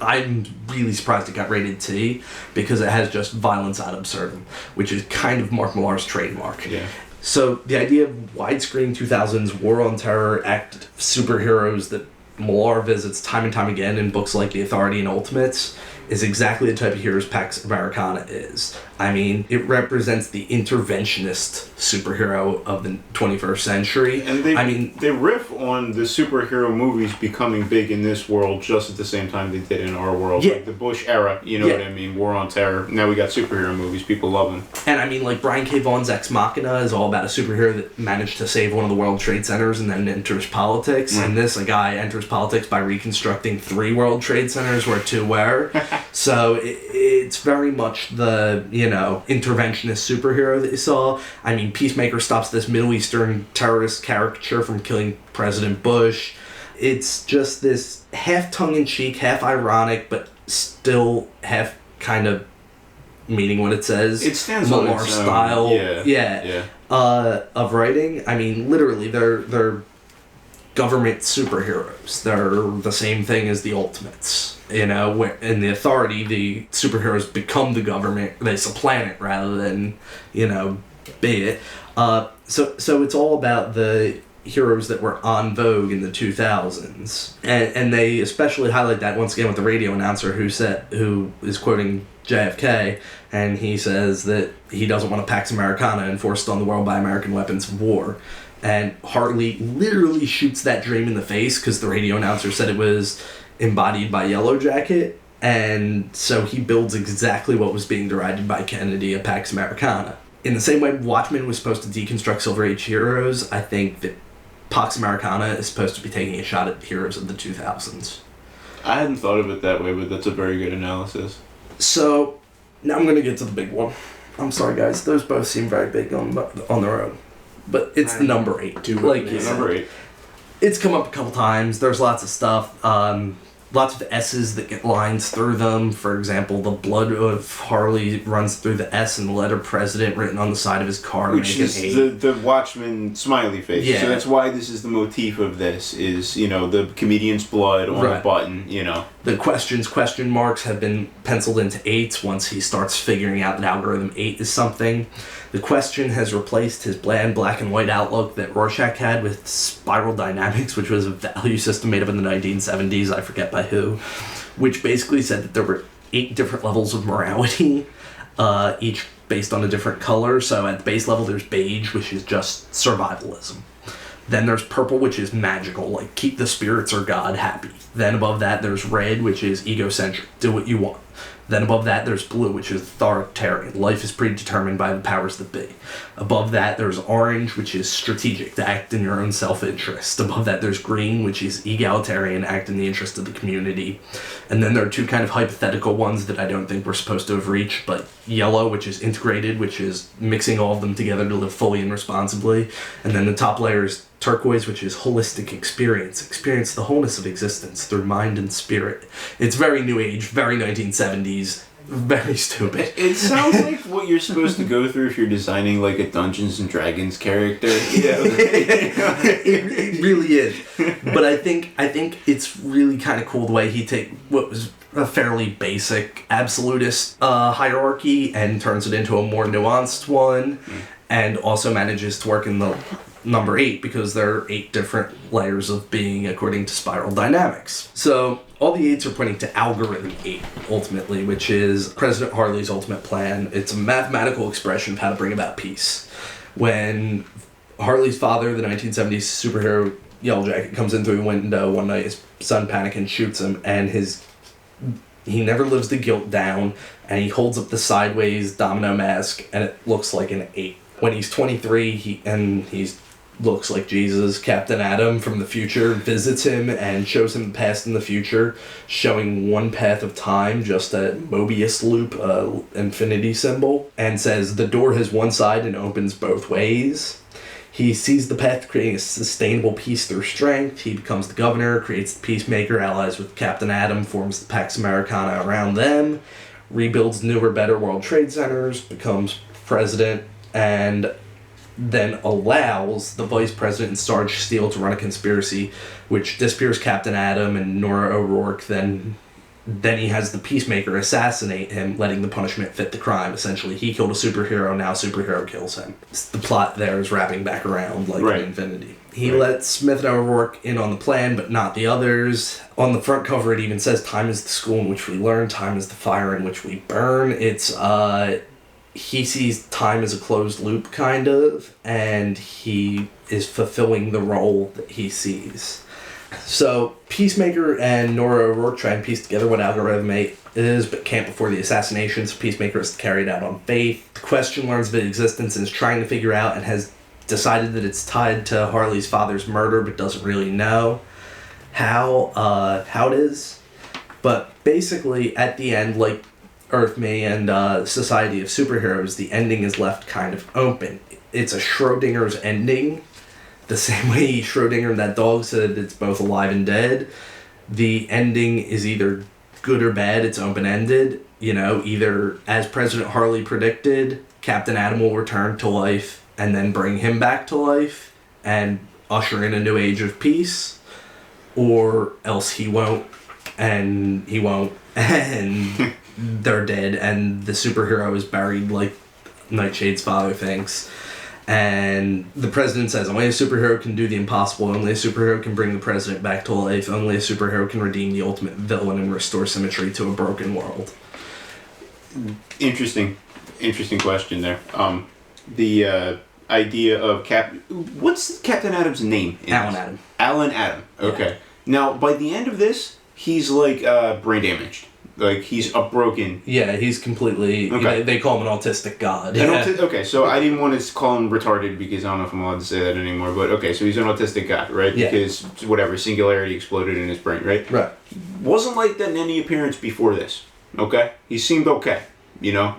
I'm really surprised it got rated T because it has just violence ad absurdum, which is kind of Mark Millar's trademark. Yeah. So the idea of widescreen 2000s war on terror act superheroes that Millar visits time and time again in books like The Authority and Ultimates is exactly the type of heroes Pax Americana is. I mean, it represents the interventionist superhero of the 21st century. And they riff on the superhero movies becoming big in this world just at the same time they did in our world. Yeah. Like the Bush era, you know what I mean? War on Terror. Now we got superhero movies. People love them. And I mean, like, Brian K. Vaughan's Ex Machina is all about a superhero that managed to save one of the World Trade Centers and then enters politics. And this, a guy enters politics by reconstructing 3 World Trade Centers where 2 were. So it's very much the, you know, interventionist superhero that you saw. I mean, Peacemaker stops this Middle Eastern terrorist caricature from killing President Bush. It's just this half tongue-in-cheek, half ironic, but still half kind of meaning what it says. It stands on Millar its style. Yeah. Of writing. I mean, literally, they're government superheroes. They're the same thing as the Ultimates. You know, where in The Authority, the superheroes become the government. They supplant it rather than, you know, be it. So it's all about the heroes that were on vogue in the 2000s. And they especially highlight that once again with the radio announcer who is quoting JFK, and he says that he doesn't want a Pax Americana enforced on the world by American weapons of war. And Hartley literally shoots that dream in the face because the radio announcer said it was embodied by Yellow Jacket, and so he builds exactly what was being derided by Kennedy, a Pax Americana. In the same way Watchmen was supposed to deconstruct Silver Age heroes, I think that Pax Americana is supposed to be taking a shot at heroes of the 2000s. I hadn't thought of it that way, but that's a very good analysis. So, now I'm going to get to the big one. I'm sorry, guys. Those both seem very big on their own. But it's the number 8. Like you said. Number 8. It's come up a couple times. There's lots of stuff. Lots of S's that get lines through them. For example, the blood of Harley runs through the S in the letter President written on the side of his car. Which is the Watchman smiley face. Yeah. So that's why this is the motif of this, is, you know, the comedian's blood on a button, you know. The question marks have been penciled into 8s once he starts figuring out that algorithm 8 is something. The question has replaced his bland black and white outlook that Rorschach had with spiral dynamics, which was a value system made up in the 1970s, I forget by who, which basically said that there were 8 different levels of morality, each based on a different color. So at the base level, there's beige, which is just survivalism. Then there's purple, which is magical, like keep the spirits or God happy. Then above that, there's red, which is egocentric, do what you want. Then above that, there's blue, which is authoritarian. Life is predetermined by the powers that be. Above that, there's orange, which is strategic, to act in your own self-interest. Above that, there's green, which is egalitarian, act in the interest of the community. And then there are 2 kind of hypothetical ones that I don't think we're supposed to have reached, but yellow, which is integrated, which is mixing all of them together to live fully and responsibly. And then the top layer is turquoise, which is holistic experience the wholeness of existence through mind and spirit. It's very new age, very 1970s, very stupid. It sounds like what you're supposed to go through if you're designing like a Dungeons and Dragons character. Yeah, it really is. But I think it's really kind of cool the way he takes what was a fairly basic absolutist hierarchy and turns it into a more nuanced one, and also manages to work in the number 8 because there are 8 different layers of being according to spiral dynamics. So all the 8s are pointing to algorithm 8 ultimately, which is President Harley's ultimate plan. It's a mathematical expression of how to bring about peace. When Harley's father, the 1970s superhero Yellow Jacket, comes in through the window one night, his son panics and shoots him, and he never lives the guilt down, and he holds up the sideways domino mask, and it looks like an 8. When he's 23, he's looks like Jesus, Captain Atom from the future, visits him and shows him the past and the future, showing one path of time, just a Mobius loop, infinity symbol, and says the door has one side and opens both ways. He sees the path to creating a sustainable peace through strength. He becomes the governor, creates the peacemaker, allies with Captain Atom, forms the Pax Americana around them, rebuilds newer, better World Trade Centers, becomes president, and then allows the vice president Sarge Steele to run a conspiracy which disappears Captain Atom and Nora O'Rourke. Then he has the Peacemaker assassinate him, letting the punishment fit the crime. Essentially, he killed a superhero, now superhero kills him. The plot there is wrapping back around like in Infinity. He lets Smith and O'Rourke in on the plan, but not the others. On the front cover, it even says, "Time is the school in which we learn, time is the fire in which we burn." It's, he sees time as a closed loop, kind of, and he is fulfilling the role that he sees. So, Peacemaker and Nora O'Rourke try and piece together what Algorithm 8 is, but can't before the assassination, so Peacemaker is carried out on faith. The Question learns of its existence and is trying to figure out, and has decided that it's tied to Harley's father's murder, but doesn't really know how it is. But basically, at the end, like Earth Me and Society of Superheroes, the ending is left kind of open. It's a Schrodinger's ending. The same way Schrodinger, that dog, said it's both alive and dead. The ending is either good or bad. It's open-ended. You know, either, as President Harley predicted, Captain Atom will return to life and then bring him back to life and usher in a new age of peace, or else he won't, and they're dead, and the superhero is buried like Nightshade's father thinks. And the president says, only a superhero can do the impossible, only a superhero can bring the president back to life, only a superhero can redeem the ultimate villain and restore symmetry to a broken world. Interesting question there. The idea of what's Captain Atom's name? Alan Atom. Alan Atom, okay. Yeah. Now, by the end of this, he's like brain damaged. Like, he's broken. Yeah, he's completely... Okay. They call him an autistic god. Okay, so I didn't want to call him retarded because I don't know if I'm allowed to say that anymore, but okay, so he's an autistic god, right? Yeah. Because, whatever, singularity exploded in his brain, right? Right. Wasn't like that in any appearance before this, okay? He seemed okay, you know?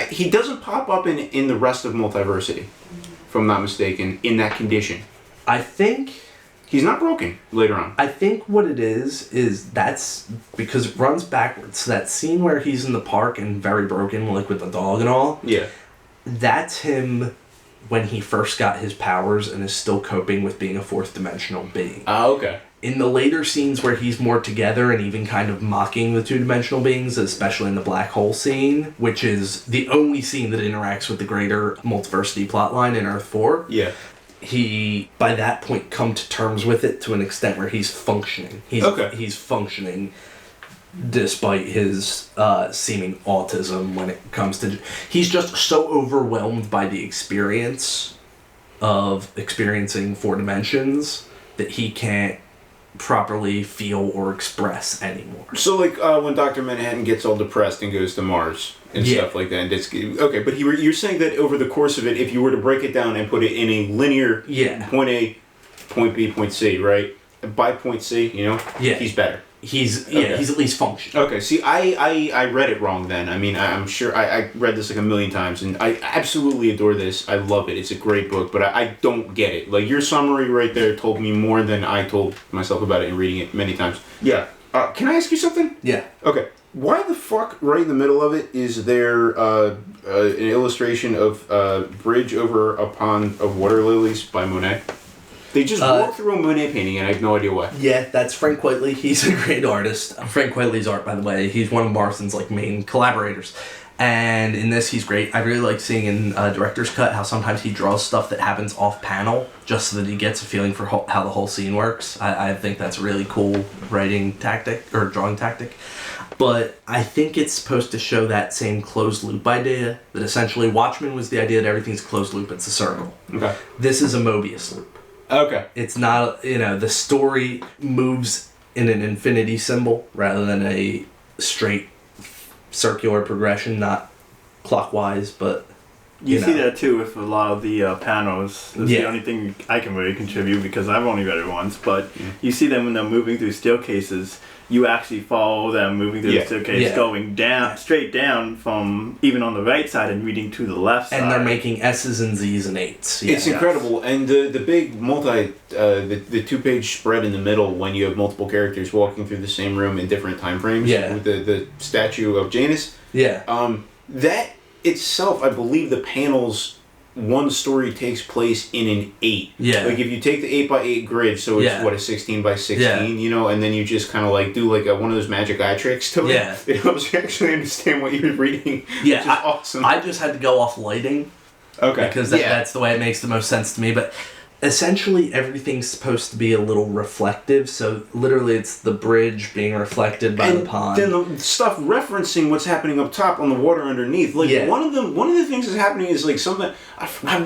He doesn't pop up in the rest of Multiversity, if I'm not mistaken, in that condition. I think... He's not broken later on. I think what it is that's because it runs backwards. So that scene where he's in the park and very broken, like with the dog and all. Yeah. That's him when he first got his powers and is still coping with being a fourth dimensional being. Okay. In the later scenes where he's more together and even kind of mocking the two-dimensional beings, especially in the black hole scene, which is the only scene that interacts with the greater Multiversity plotline in Earth 4. Yeah. He, by that point, come to terms with it to an extent where he's functioning. He's functioning despite his seeming autism when it comes to... He's just so overwhelmed by the experience of experiencing four dimensions that he can't properly feel or express anymore. So, like, when Dr. Manhattan gets all depressed and goes to Mars and stuff like that. And okay, but you're saying that over the course of it, if you were to break it down and put it in a linear point A, point B, point C, right? By point C, you know? Yeah. He's better. He's at least functioning. Okay, see, I read it wrong then. I mean, I'm sure I read this like a million times, and I absolutely adore this. I love it. It's a great book, but I don't get it. Like, your summary right there told me more than I told myself about it in reading it many times. Yeah. Can I ask you something? Yeah. Okay. Why the fuck, right in the middle of it, is there an illustration of Bridge over a Pond of Water Lilies by Monet? They just walk through a Monet painting, and I have no idea why. Yeah, that's Frank Whiteley. He's a great artist. Frank Whiteley's art, by the way, he's one of Morrison's main collaborators. And in this, he's great. I really like seeing in Director's Cut how sometimes he draws stuff that happens off-panel just so that he gets a feeling for how the whole scene works. I think that's a really cool writing tactic, or drawing tactic. But I think it's supposed to show that same closed loop idea, that essentially Watchmen was the idea that everything's closed loop, it's a circle. Okay. This is a Mobius loop. Okay. It's not, the story moves in an infinity symbol rather than a straight circular progression, not clockwise, but You see that too with a lot of the panels. That's Yeah. the only thing I can really contribute because I've only read it once. But you see them when they're moving through staircases. You actually follow them moving through the staircase, going down, straight down from even on the right side and reading to the left side. And they're making S's and Z's and 8s. Yeah. It's incredible. And the big the 2-page spread in the middle when you have multiple characters walking through the same room in different time frames. Yeah. With the statue of Janus. Yeah. That itself, I believe the panels, one story takes place in an 8. Yeah. Like if you take the 8x8 grid, so it's a 16x16, you know, and then you just kind of like do like one of those magic eye tricks to it. It helps you actually understand what you're reading. Yeah. Which is awesome. I just had to go off lighting. Okay. Because that's the way it makes the most sense to me. But essentially everything's supposed to be a little reflective, so literally it's the bridge being reflected by the pond. Then the stuff referencing what's happening up top on the water underneath. Like one of the things that's happening is like something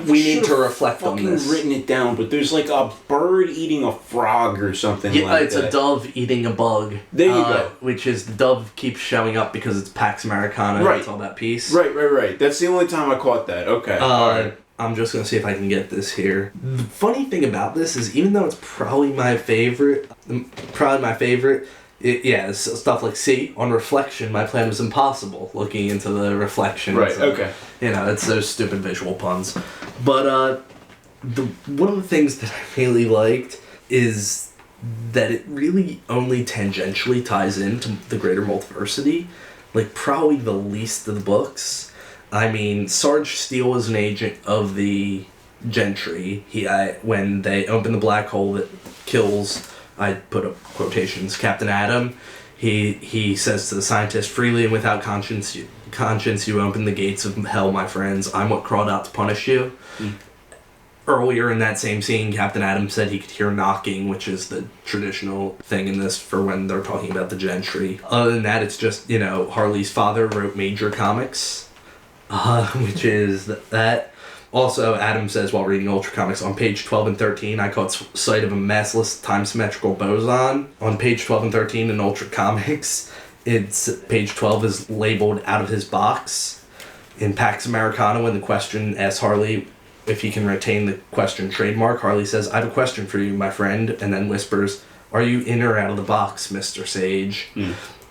we need to reflect on this. Written it down, but there's like a bird eating a frog or something like that. It's a dove eating a bug. There you go. Which is the dove keeps showing up because it's Pax Americana. Right. It's all that piece. Right. That's the only time I caught that. Okay. All right. I'm just going to see if I can get this here. The funny thing about this is even though it's probably my favorite, it's stuff like, see, on reflection, my plan was impossible, looking into the reflections. Right, okay. You know, it's those stupid visual puns. But one of the things that I really liked is that it really only tangentially ties into the greater multiversity. Like, probably the least of the books. I mean, Sarge Steele is an agent of the Gentry. When they open the black hole that kills, I put up quotations, Captain Adam, he says to the scientist, freely and without conscience you open the gates of hell, my friends. I'm what crawled out to punish you. Earlier in that same scene, Captain Adam said he could hear knocking, which is the traditional thing in this for when they're talking about the Gentry. Other than that, it's just, Harley's father wrote Major Comics. Which is that. Also, Adam says while reading Ultra Comics, on page 12 and 13, I caught sight of a massless time-symmetrical boson. On page 12 and 13 in Ultra Comics, page 12 is labeled out of his box. In Pax Americana, when the question asks Harley if he can retain the question trademark, Harley says, I have a question for you, my friend, and then whispers, are you in or out of the box, Mr. Sage?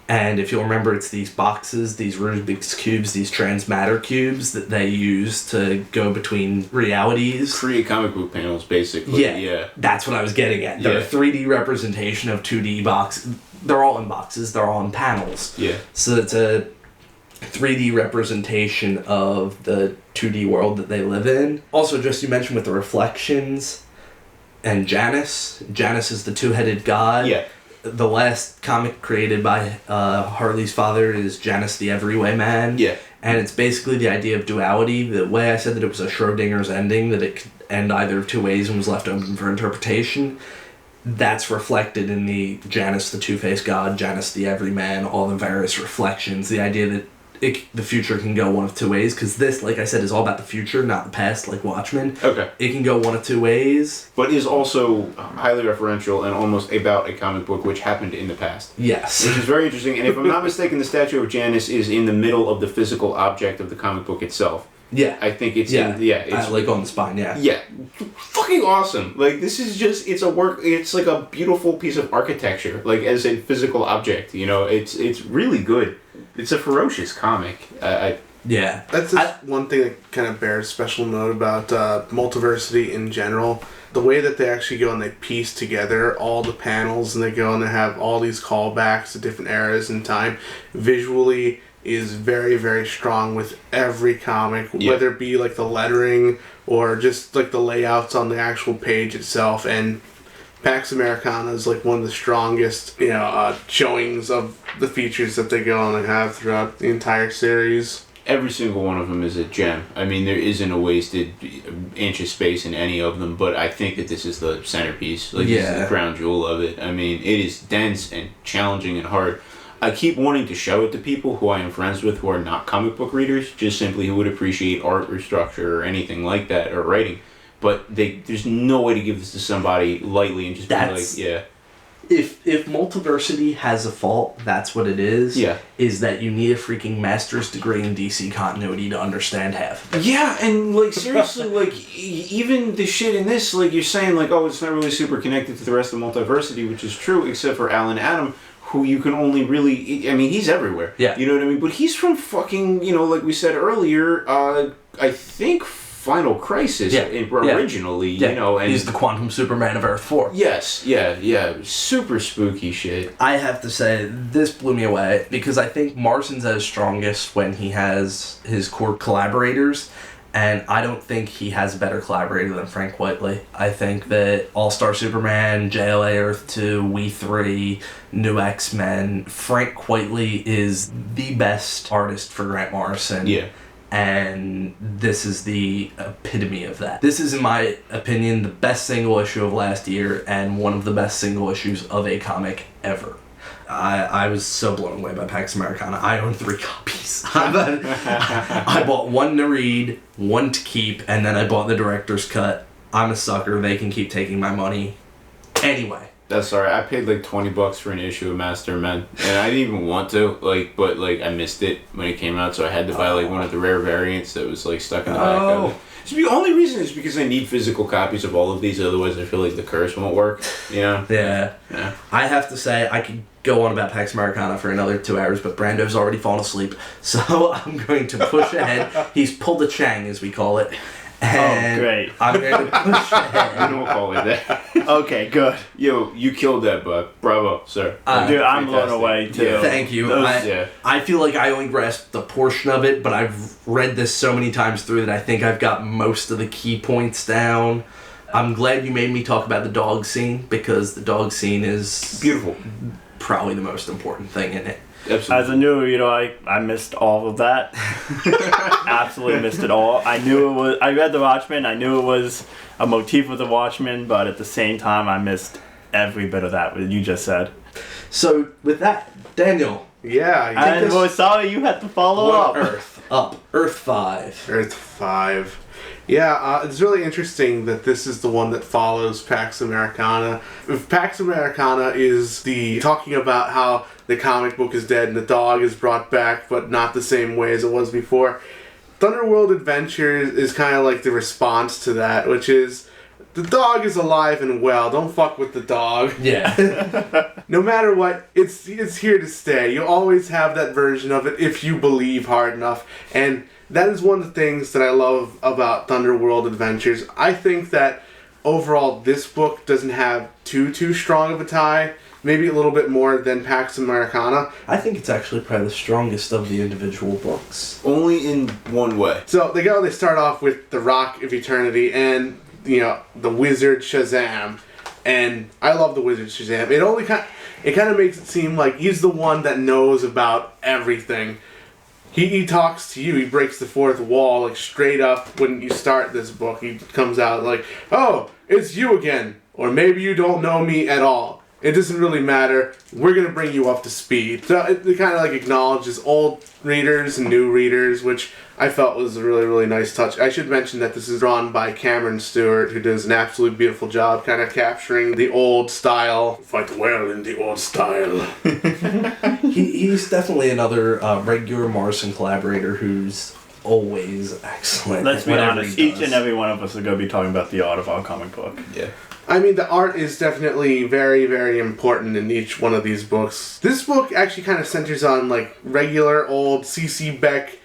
And if you'll remember, it's these boxes, these Rubik's Cubes, these transmatter cubes that they use to go between realities. Create comic book panels, basically. Yeah. That's what I was getting at. They're a 3D representation of 2D boxes. They're all in boxes. They're all in panels. Yeah. So it's a 3D representation of the 2D world that they live in. Also, just you mentioned with the reflections and Janus. Janus is the two-headed god. Yeah. The last comic created by Harley's father is Janus the Everywayman. Yeah. And it's basically the idea of duality. The way I said that it was a Schrodinger's ending, that it could end either of two ways and was left open for interpretation, that's reflected in the Janus the Two-Faced God, Janus the Everyman, all the various reflections. The idea that the future can go one of two ways, because this, like I said, is all about the future, not the past, like Watchmen. Okay. It can go one of two ways. But is also highly referential and almost about a comic book which happened in the past. Yes. Which is very interesting, and if I'm not mistaken, the statue of Janus is in the middle of the physical object of the comic book itself. Yeah. I think it's it's like on the spine, yeah. Yeah. Fucking awesome. Like, this is just, it's like a beautiful piece of architecture, like, as a physical object, it's really good. It's a ferocious comic. Yeah. That's just one thing that kind of bears special note about Multiversity in general. The way that they actually go and they piece together all the panels and they go and they have all these callbacks to different eras in time visually is very, very strong with every comic, whether it be like the lettering or just like the layouts on the actual page itself. And Pax Americana is like one of the strongest, showings of the features that they go on and have throughout the entire series. Every single one of them is a gem. I mean, there isn't a wasted inch of space in any of them, but I think that this is the centerpiece. Like, this is the crown jewel of it. I mean, it is dense and challenging and hard. I keep wanting to show it to people who I am friends with who are not comic book readers, just simply who would appreciate art or structure or anything like that, or writing. But there's no way to give this to somebody lightly and just be like, yeah. If Multiversity has a fault, that's what it is. Yeah. Is that you need a freaking master's degree in DC continuity to understand half of it. Yeah, and like seriously, like even the shit in this, like you're saying, like, oh, it's not really super connected to the rest of Multiversity, which is true, except for Alan Adam, who you can only really, I mean, he's everywhere. Yeah. You know what I mean? But he's from fucking, you know, like we said earlier, I think Final Crisis originally, you know, and he's the Quantum Superman of Earth 4. Yes, yeah, super spooky shit. I have to say, this blew me away, because I think Morrison's at his strongest when he has his core collaborators, and I don't think he has a better collaborator than Frank Whiteley. I think that All-Star Superman, JLA Earth 2, We 3, New X-Men, Frank Whiteley is the best artist for Grant Morrison. Yeah. And this is the epitome of that. This is, in my opinion, the best single issue of last year and one of the best single issues of a comic ever. I was so blown away by Pax Americana. I own 3 copies. I bought one to read, one to keep, and then I bought the director's cut. I'm a sucker. They can keep taking my money. Anyway. That's alright. I paid like $20 for an issue of Master of Men, and I didn't even want to, like, but like I missed it when it came out, so I had to buy like one of the rare variants that was like stuck in the back of it. So the only reason is because I need physical copies of all of these, otherwise I feel like the curse won't work. You know? Yeah. I have to say, I could go on about Pax Americana for another 2 hours, but Brando's already fallen asleep, so I'm going to push ahead. He's pulled a Chang, as we call it. And great. I'm going to push ahead. I don't call it that. Okay, good. Yo, you killed that, bud. Bravo, sir. Dude, I'm blown away, too. Yeah. Thank you. I feel like I only grasped a portion of it, but I've read this so many times through that I think I've got most of the key points down. I'm glad you made me talk about the dog scene, because the dog scene is beautiful. Probably the most important thing in it. Absolutely. As a new, you know, I missed all of that. Absolutely missed it all. I read The Watchmen, I knew it was a motif of The Watchmen, but at the same time, I missed every bit of that you just said. So, with that, Daniel. Yeah. And we're sorry you had to follow up. Earth 5. Earth 5. Yeah, it's really interesting that this is the one that follows Pax Americana. If Pax Americana is the talking about how the comic book is dead and the dog is brought back, but not the same way as it was before, Thunderworld Adventures is kind of like the response to that, which is, the dog is alive and well, don't fuck with the dog. Yeah. No matter what, it's here to stay. You'll always have that version of it if you believe hard enough, and that is one of the things that I love about Thunderworld Adventures. I think that overall this book doesn't have too strong of a tie. Maybe a little bit more than Pax Americana. I think it's actually probably the strongest of the individual books. Only in one way. So they start off with the Rock of Eternity and, you know, the Wizard Shazam. And I love the Wizard Shazam. It kind of makes it seem like he's the one that knows about everything. He talks to you, he breaks the fourth wall, like, straight up when you start this book. He comes out like, oh, it's you again. Or maybe you don't know me at all. It doesn't really matter. We're going to bring you up to speed. So it kind of, like, acknowledges old readers and new readers, which I felt was a really, really nice touch. I should mention that this is drawn by Cameron Stewart, who does an absolutely beautiful job kind of capturing the old style. Fight well in the old style. He's definitely another regular Morrison collaborator who's always excellent. Let's be honest, each and every one of us are going to be talking about the art of our comic book. Yeah. I mean, the art is definitely very, very important in each one of these books. This book actually kind of centers on, like, regular old C.C. Beck,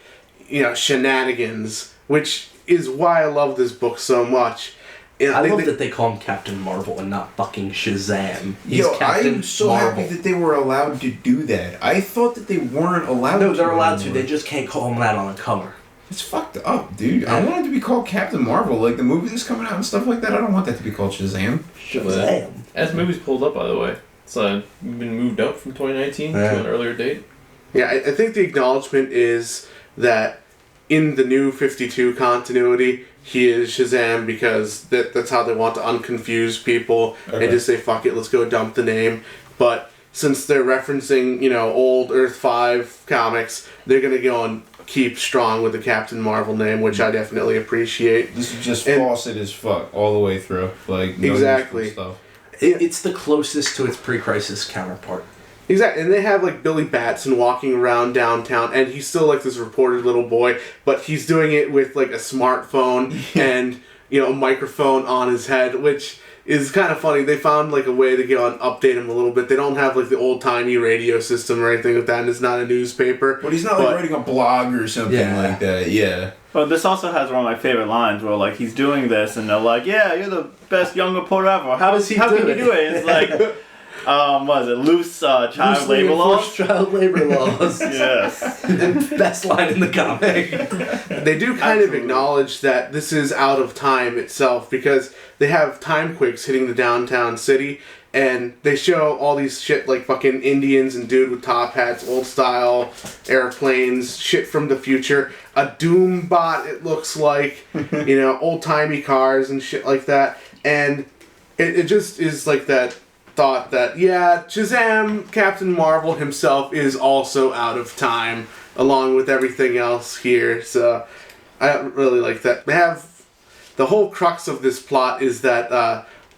you know, shenanigans, which is why I love this book so much. I love that they call him Captain Marvel and not fucking Shazam. He's Captain I'm so Marvel. Happy that they were allowed to do that. I thought that they weren't allowed to. No, they're allowed to. They just can't call him that on the cover. It's fucked up, dude. Yeah. I want it to be called Captain Marvel. Like, the movie that's coming out and stuff like that, I don't want that to be called Shazam. Shazam. As the movie's pulled up, by the way. It's been moved up from 2019 to an earlier date. Yeah, I think the acknowledgement is that in the new 52 continuity, he is Shazam because that's how they want to unconfuse people and just say, fuck it, let's go dump the name. But since they're referencing, you know, old Earth 5 comics, they're going to go and keep strong with the Captain Marvel name, which I definitely appreciate. This is just faucet as fuck all the way through. Like, no exactly. stuff. It's the closest to its pre-crisis counterpart. Exactly, and they have like Billy Batson walking around downtown, and he's still like this reported little boy, but he's doing it with like a smartphone and a microphone on his head, which is kind of funny. They found like a way to go and update him a little bit. They don't have like the old timey radio system or anything like that, and it's not a newspaper. But he's not like writing a blog or something like that. Yeah. But this also has one of my favorite lines where like he's doing this, and they're like, "Yeah, you're the best young reporter ever. How can you do it?" It's like. What is it? Loose child labor laws? Child labor laws. Yes. Best line in the comic. They do kind of acknowledge that this is out of time itself because they have time quakes hitting the downtown city, and they show all these shit like fucking Indians and dude with top hats, old style airplanes, shit from the future, a Doom bot it looks like, old timey cars and shit like that, and it just is like that thought that, Shazam, Captain Marvel himself is also out of time, along with everything else here, so I really like that. They have, the whole crux of this plot is that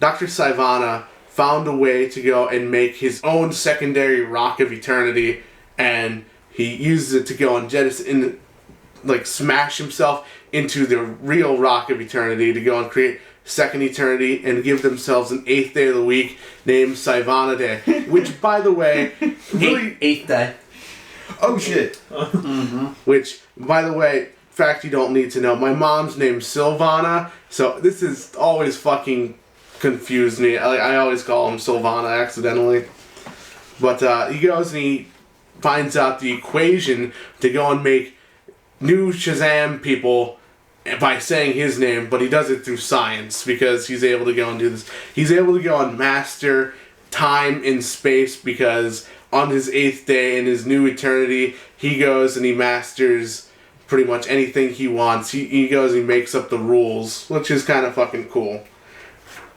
Dr. Sivana found a way to go and make his own secondary Rock of Eternity, and he uses it to go and jettison, smash himself into the real Rock of Eternity to go and create Second Eternity and give themselves an 8th day of the week named Sivana Day, which, by the way, really... Eighth day. Oh, shit. Which, by the way, fact you don't need to know, my mom's name's Sylvana, so this has always fucking confused me. I always call him Sylvana accidentally. But he goes and he finds out the equation to go and make new Shazam people by saying his name, but he does it through science because he's able to go and do this. He's able to go and master time and space because on his 8th day in his new eternity, he goes and he masters pretty much anything he wants. He goes and he makes up the rules, which is kind of fucking cool.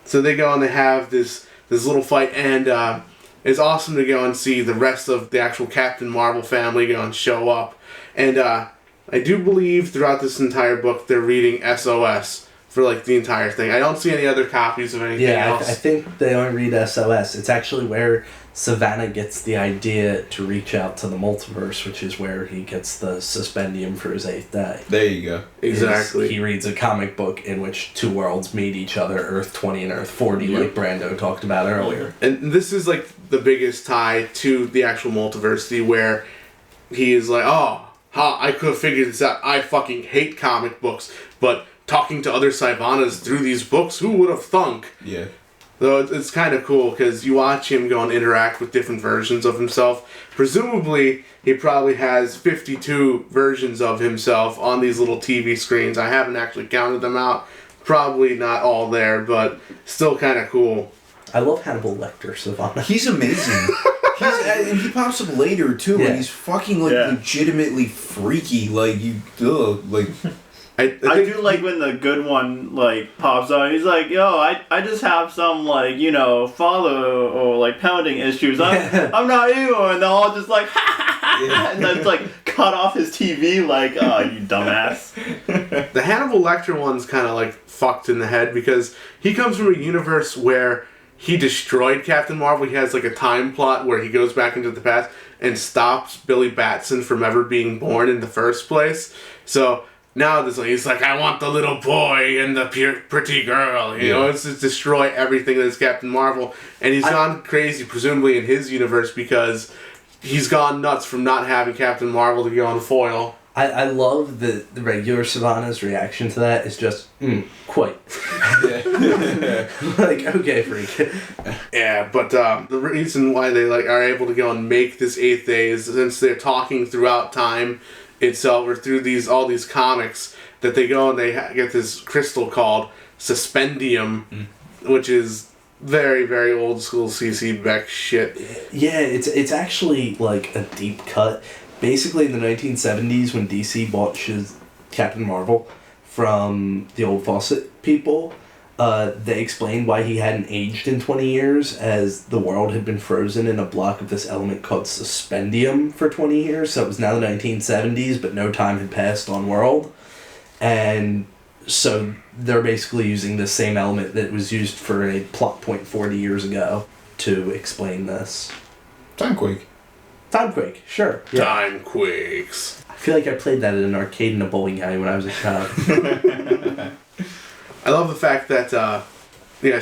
So they go and they have this little fight, and it's awesome to go and see the rest of the actual Captain Marvel family go and show up. And I do believe throughout this entire book they're reading SOS for the entire thing. I don't see any other copies of anything else. I think they only read SOS. It's actually where Savannah gets the idea to reach out to the multiverse, which is where he gets the suspendium for his 8th day. There you go. Exactly. He reads a comic book in which two worlds meet each other, Earth 20 and Earth 40, like Brando talked about earlier. And this is the biggest tie to the actual Multiversity, where he is like, I could have figured this out. I fucking hate comic books, but talking to other Sivanas through these books, who would have thunk? Yeah. Though it's kind of cool because you watch him go and interact with different versions of himself. Presumably, he probably has 52 versions of himself on these little TV screens. I haven't actually counted them out. Probably not all there, but still kind of cool. I love Hannibal Lecter, Savannah. He's amazing. And he pops up later too, and he's fucking legitimately freaky. I do like when the good one pops out. He's like, "Yo, I just have some father or parenting issues. I'm not evil," and they're all just like, and then cut off his TV oh, you dumbass. The Hannibal Lecter one's kind of fucked in the head because he comes from a universe where he destroyed Captain Marvel. He has a time plot where he goes back into the past and stops Billy Batson from ever being born in the first place. So now he's like, I want the little boy and the pretty girl. It's just destroy everything that is Captain Marvel. And he's gone crazy, presumably in his universe, because he's gone nuts from not having Captain Marvel to go on foil. I love the regular Savannah's reaction to that is just, quite. Okay, freak. Yeah, but the reason why they are able to go and make this 8th day is since they're talking throughout time itself, or through all these comics, that they go and they get this crystal called Suspendium, which is very, very old school C.C. Beck shit. Yeah, it's actually a deep cut. Basically, in the 1970s, when DC bought Captain Marvel from the old Fawcett people, they explained why he hadn't aged in 20 years, as the world had been frozen in a block of this element called suspendium for 20 years. So it was now the 1970s, but no time had passed on world. And So they're basically using the same element that was used for a plot point 40 years ago to explain this. Timequake. Timequake, sure. Yeah. Timequakes. I feel like I played that in an arcade in a bowling alley when I was a child. I love the fact that,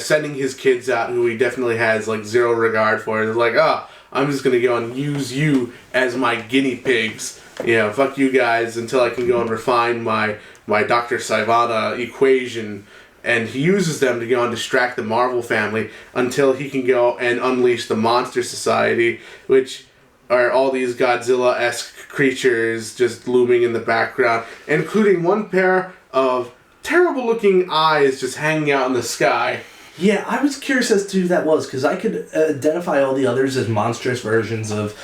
sending his kids out, who he definitely has, like, zero regard for, is like, I'm just gonna go and use you as my guinea pigs. Fuck you guys until I can go and refine my Dr. Sivana equation. And he uses them to go and distract the Marvel family until he can go and unleash the Monster Society, which are all these Godzilla-esque creatures just looming in the background, including one pair of terrible-looking eyes just hanging out in the sky. Yeah, I was curious as to who that was, because I could identify all the others as monstrous versions of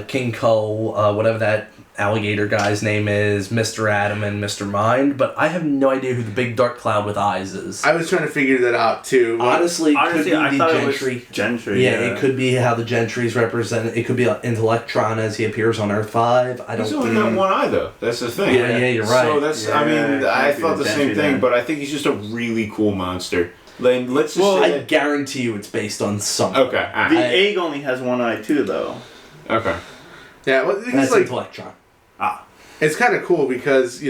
King Ko, whatever that alligator guy's name is, Mr. Atom and Mr. Mind, but I have no idea who the big dark cloud with eyes is. I was trying to figure that out, too. Honestly, it could be I the thought Gentry. It was Gentry. Yeah, it could be how the Gentry's represented. It could be Intellectron as he appears on Earth 5. I don't He's only got one eye, though. That's the thing. Yeah, you're right. So that's, I thought the same thing, but I think he's just a really cool monster. Like, let's just say I guarantee you it's based on something. Okay. The egg only has one eye too, though. Okay. Yeah, well, That's like, Intellectron. it's kind of cool because,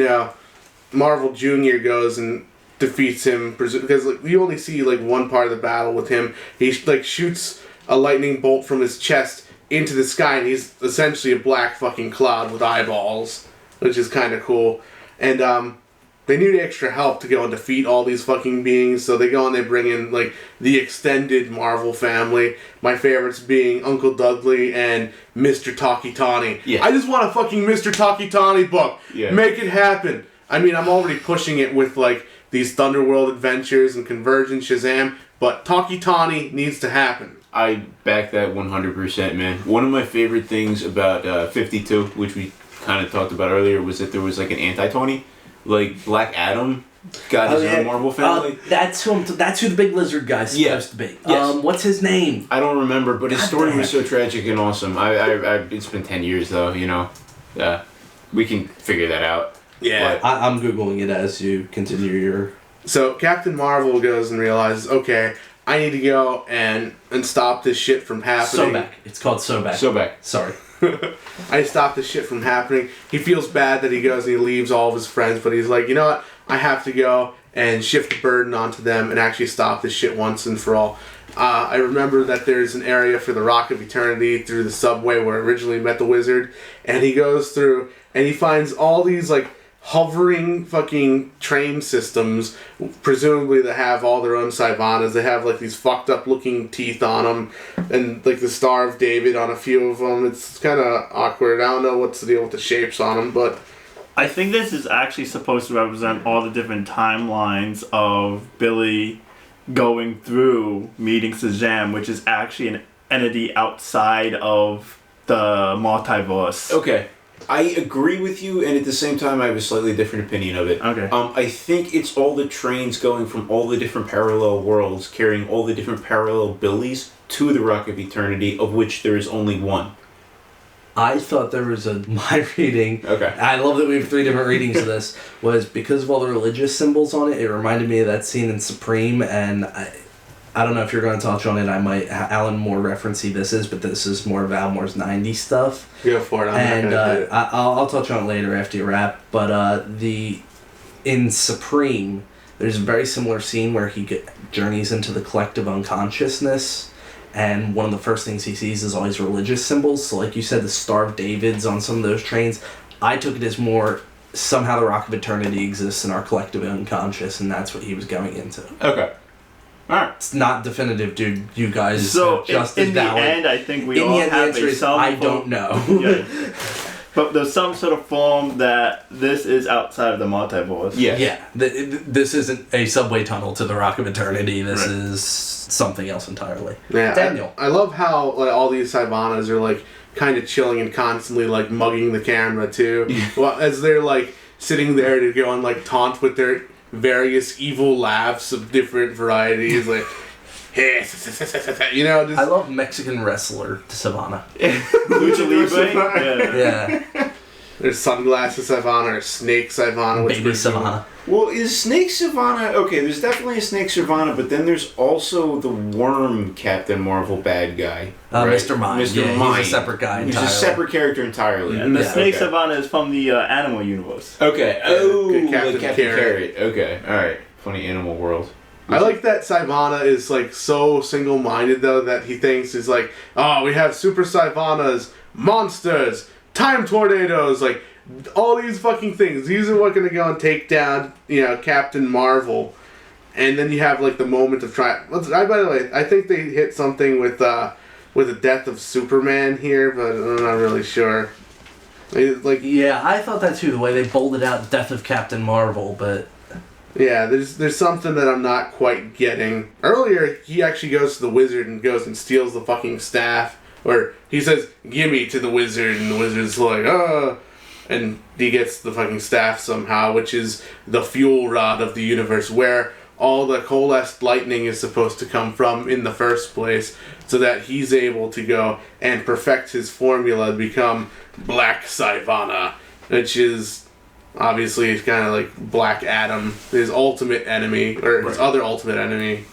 Marvel Jr. goes and defeats him, because you only see, one part of the battle with him. He, shoots a lightning bolt from his chest into the sky, and he's essentially a black fucking cloud with eyeballs, which is kind of cool. And, they need extra help to go and defeat all these fucking beings, so they go and they bring in, the extended Marvel family. My favorites being Uncle Dudley and Mr. Takitani. Yeah. I just want a fucking Mr. Takitani book. Yeah. Make it happen. I mean, I'm already pushing it with, these Thunderworld adventures and Convergence Shazam, but Takitani needs to happen. I back that 100%, man. One of my favorite things about 52, which we kind of talked about earlier, was that there was, an anti-Tony. Black Adam got his own Marvel family. That's who the big lizard guy's supposed to be. Yes. What's his name? I don't remember, but his story was so tragic and awesome. It's been 10 years though, we can figure that out. Yeah. I'm Googling it as you continue your... So Captain Marvel goes and realizes, okay, I need to go and stop this shit from happening. Sobek. It's called Sobek. Sobek. Sorry. I stop this shit from happening. He feels bad that he goes and he leaves all of his friends, but he's like, you know what? I have to go and shift the burden onto them and actually stop this shit once and for all. I remember that there's an area for the Rock of Eternity through the subway where I originally met the wizard, and he goes through and he finds all these hovering fucking train systems, presumably that have all their own Sivanas. They have these fucked up looking teeth on them, and the Star of David on a few of them. It's kind of awkward. I don't know what's the deal with the shapes on them, but I think this is actually supposed to represent all the different timelines of Billy going through meeting Shazam, which is actually an entity outside of the multiverse. Okay. I agree with you, and at the same time, I have a slightly different opinion of it. Okay. I think it's all the trains going from all the different parallel worlds, carrying all the different parallel Billies to the Rock of Eternity, of which there is only one. I thought there was my reading. Okay. I love that we have 3 different readings of this. Was because of all the religious symbols on it. It reminded me of that scene in Supreme, and I don't know if you're going to touch on it. I might. Alan Moore referencey this is, but this is more of Alan Moore's 90s stuff. go for it. I'll touch on it later after you wrap. But in Supreme, there's a very similar scene where he journeys into the collective unconsciousness, and one of the first things he sees is all these religious symbols. So, like you said, the Star of David's on some of those trains. I took it as more somehow the Rock of Eternity exists in our collective unconscious, and that's what he was going into. Okay. Alright. It's not definitive, dude. You guys So, have just in as the valid. end, I think we In all the end, the have answer a is some I form- don't know. Yeah. But there's some sort of form that this is outside of the multiverse. Yeah. Yeah. This isn't a subway tunnel to the Rock of Eternity. This Right. is something else entirely. Yeah, Daniel. I love how all these Sivanas are kind of chilling and constantly mugging the camera too. Well, as they're sitting there to go and taunt with their various evil laughs of different varieties, just I love Mexican wrestler Savannah. Lucha Libre. Yeah. Yeah. There's Sunglasses Savannah or Snake Savannah. Baby Savannah. Well, is Snake Savannah... Okay, there's definitely a Snake Savannah, but then there's also the Worm Captain Marvel bad guy. Right? Mr. Mind. Mr. Mind. He's a separate guy entirely. He's a separate character entirely. And the Snake okay. Savannah is from the animal universe. Okay. Oh, Captain Carrot. Okay. All right. Funny animal world. I like that Sivana is like so single-minded though that he thinks is like, oh, we have super Sivanas, monsters, time tornadoes, like all these fucking things. These are what gonna go and take down, Captain Marvel. And then you have like the moment of trying. By the way, I think they hit something with the death of Superman here, but I'm not really sure. Yeah, I thought that too. The way they bolted out Death of Captain Marvel, but. Yeah, there's something that I'm not quite getting. Earlier, he actually goes to the wizard and goes and steals the fucking staff. Or he says, gimme to the wizard, and the wizard's like, and he gets the fucking staff somehow, which is the fuel rod of the universe, where all the coalesced lightning is supposed to come from in the first place, so that he's able to go and perfect his formula to become Black Sivana, which is... Obviously, he's kind of like Black Adam, his ultimate enemy, or his other ultimate enemy,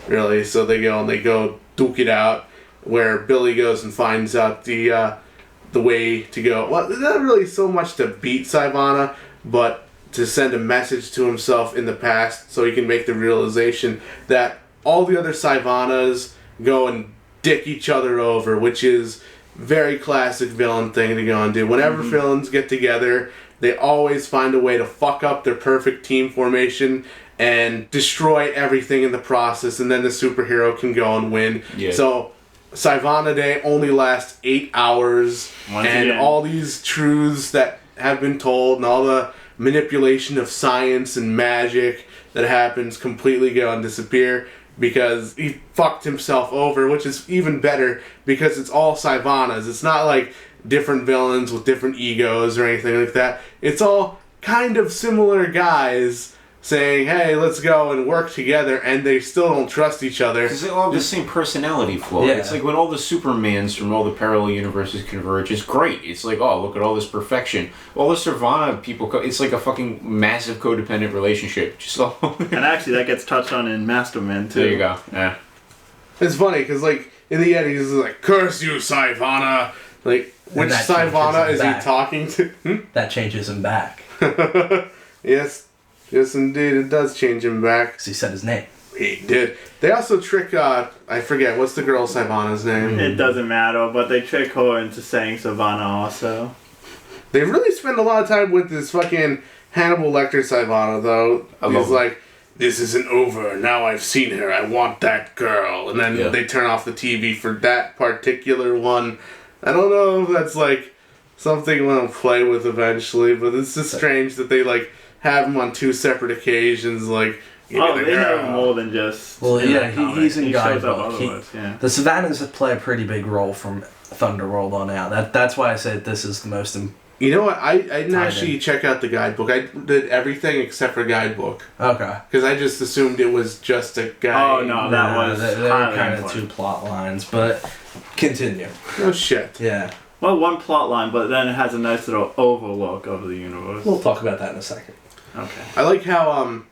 really. So they go duke it out, where Billy goes and finds out the way to go. Well, not really so much to beat Sivana, but to send a message to himself in the past, so he can make the realization that all the other Sivanas go and dick each other over, which is very classic villain thing to go and do. Whenever villains get together, they always find a way to fuck up their perfect team formation and destroy everything in the process, and then the superhero can go and win. Yeah. So, Sivana Day only lasts 8 hours, and all these truths that have been told, and all the manipulation of science and magic that happens completely go and disappear, because he fucked himself over, which is even better, because it's all Sivanas. It's not like different villains with different egos or anything like that. It's all kind of similar guys saying, hey, let's go and work together, and they still don't trust each other. Because they all have the same personality flaw. Yeah. It's like when all the Supermans from all the parallel universes converge, it's great. It's like, oh, look at all this perfection. All the Sivana people, it's like a fucking massive codependent relationship. Just all and actually, that gets touched on in Masterman, too. There you go. Yeah. It's funny, because, like, in the end, he's like, curse you, Sivana! Like, which Sivana is he talking to? That changes him back. Yes, indeed, it does change him back. Because he said his name. He did. They also trick, I forget, what's the girl Sivana's name? It doesn't matter, but they trick her into saying Sivana also. They really spend a lot of time with this fucking Hannibal Lecter Sivana, though. He's like, this isn't over, now I've seen her, I want that girl. And then they turn off the TV for that particular one. I don't know if that's, like, something we'll play with eventually, but it's just strange that they, like, have him on two separate occasions, like... they have more than just... Well, yeah, he's in Guidebook. The Savannahs play a pretty big role from Thunderworld on out. That's why I said this is the most... You know what? I didn't actually check out the Guidebook. I did everything except for Guidebook. Okay. Because I just assumed it was just a guy. Oh, no, that was... They were kind of two plot lines, but... Continue. No shit. Yeah. Well, one plot line, but then it has a nice little overlook of the universe. We'll talk about that in a second. Okay. I like how,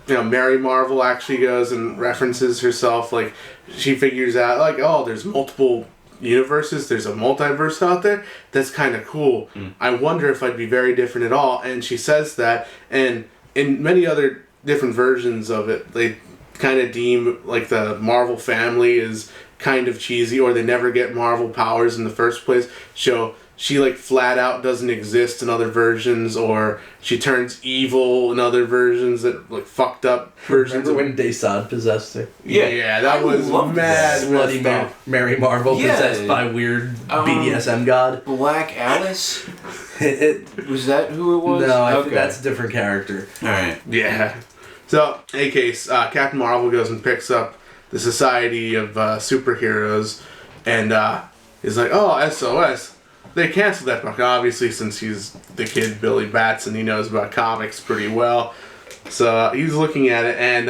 Mary Marvel actually goes and references herself. Like, she figures out, like, oh, there's multiple universes, there's a multiverse out there. That's kind of cool. I wonder if I'd be very different at all. And she says that, and in many other different versions of it, they kind of deem, like, the Marvel family is kind of cheesy, or they never get Marvel powers in the first place. So she, like, flat out doesn't exist in other versions, or she turns evil in other versions that, like, fucked up versions. Remember when Desad possessed her? Yeah, that was mad. Bloody Mary Marvel possessed by weird BDSM god. Black Alice? Was that who it was? No, I think that's a different character. Alright. Yeah. So, in any case, Captain Marvel goes and picks up the Society of Superheroes, and is like, oh, SOS. They canceled that book, obviously, since he's the kid Billy Bats and he knows about comics pretty well. So he's looking at it, and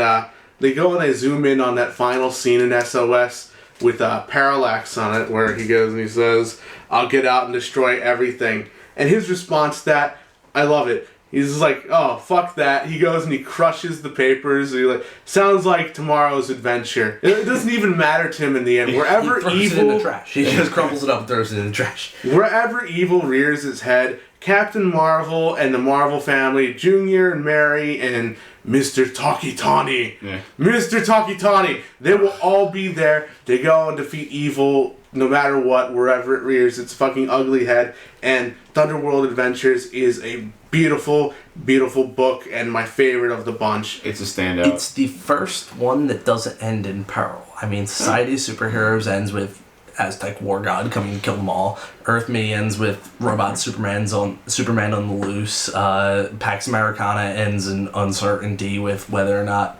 they go and they zoom in on that final scene in SOS with Parallax on it, where he goes and he says, I'll get out and destroy everything. And his response to that, I love it. He's like, oh, fuck that. He goes and he crushes the papers. He like, sounds like tomorrow's adventure. It doesn't even matter to him in the end. Wherever he throws evil... it in the trash. He just crumbles it up and throws it in the trash. Wherever evil rears its head, Captain Marvel and the Marvel family, Junior and Mary and Mr. Takitani. Yeah. Mr. Takitani. They will all be there. They go and defeat evil no matter what, wherever it rears its fucking ugly head. And Thunderworld Adventures is a beautiful, beautiful book and my favorite of the bunch. It's a standout. It's the first one that doesn't end in peril. I mean, Society of Superheroes ends with Aztec War God coming to kill them all. Earth Me ends with Robot Superman on the loose. Pax Americana ends in uncertainty with whether or not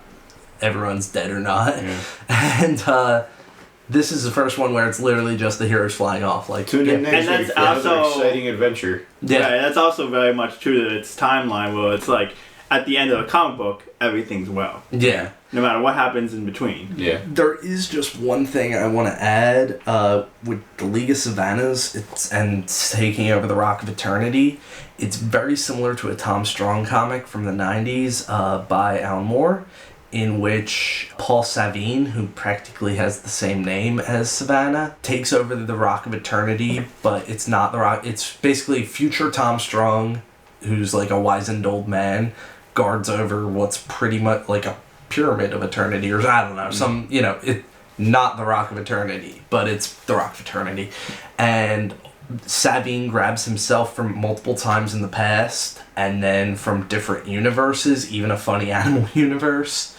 everyone's dead or not. Yeah. And this is the first one where it's literally just the heroes flying off. Like, tune in next week for another exciting adventure. Yeah, that's also very much true to its timeline where it's like at the end of the comic book, everything's well. Yeah. No matter what happens in between. Yeah. There is just one thing I want to add with the League of Savannahs and taking over the Rock of Eternity. It's very similar to a Tom Strong comic from the 90s by Alan Moore, in which Paul Savine, who practically has the same name as Savannah, takes over the Rock of Eternity, but it's not the Rock. It's basically future Tom Strong, who's like a wizened old man, guards over what's pretty much like a pyramid of eternity, or I don't know, not the Rock of Eternity, but it's the Rock of Eternity. And Savine grabs himself from multiple times in the past, and then from different universes, even a funny animal universe,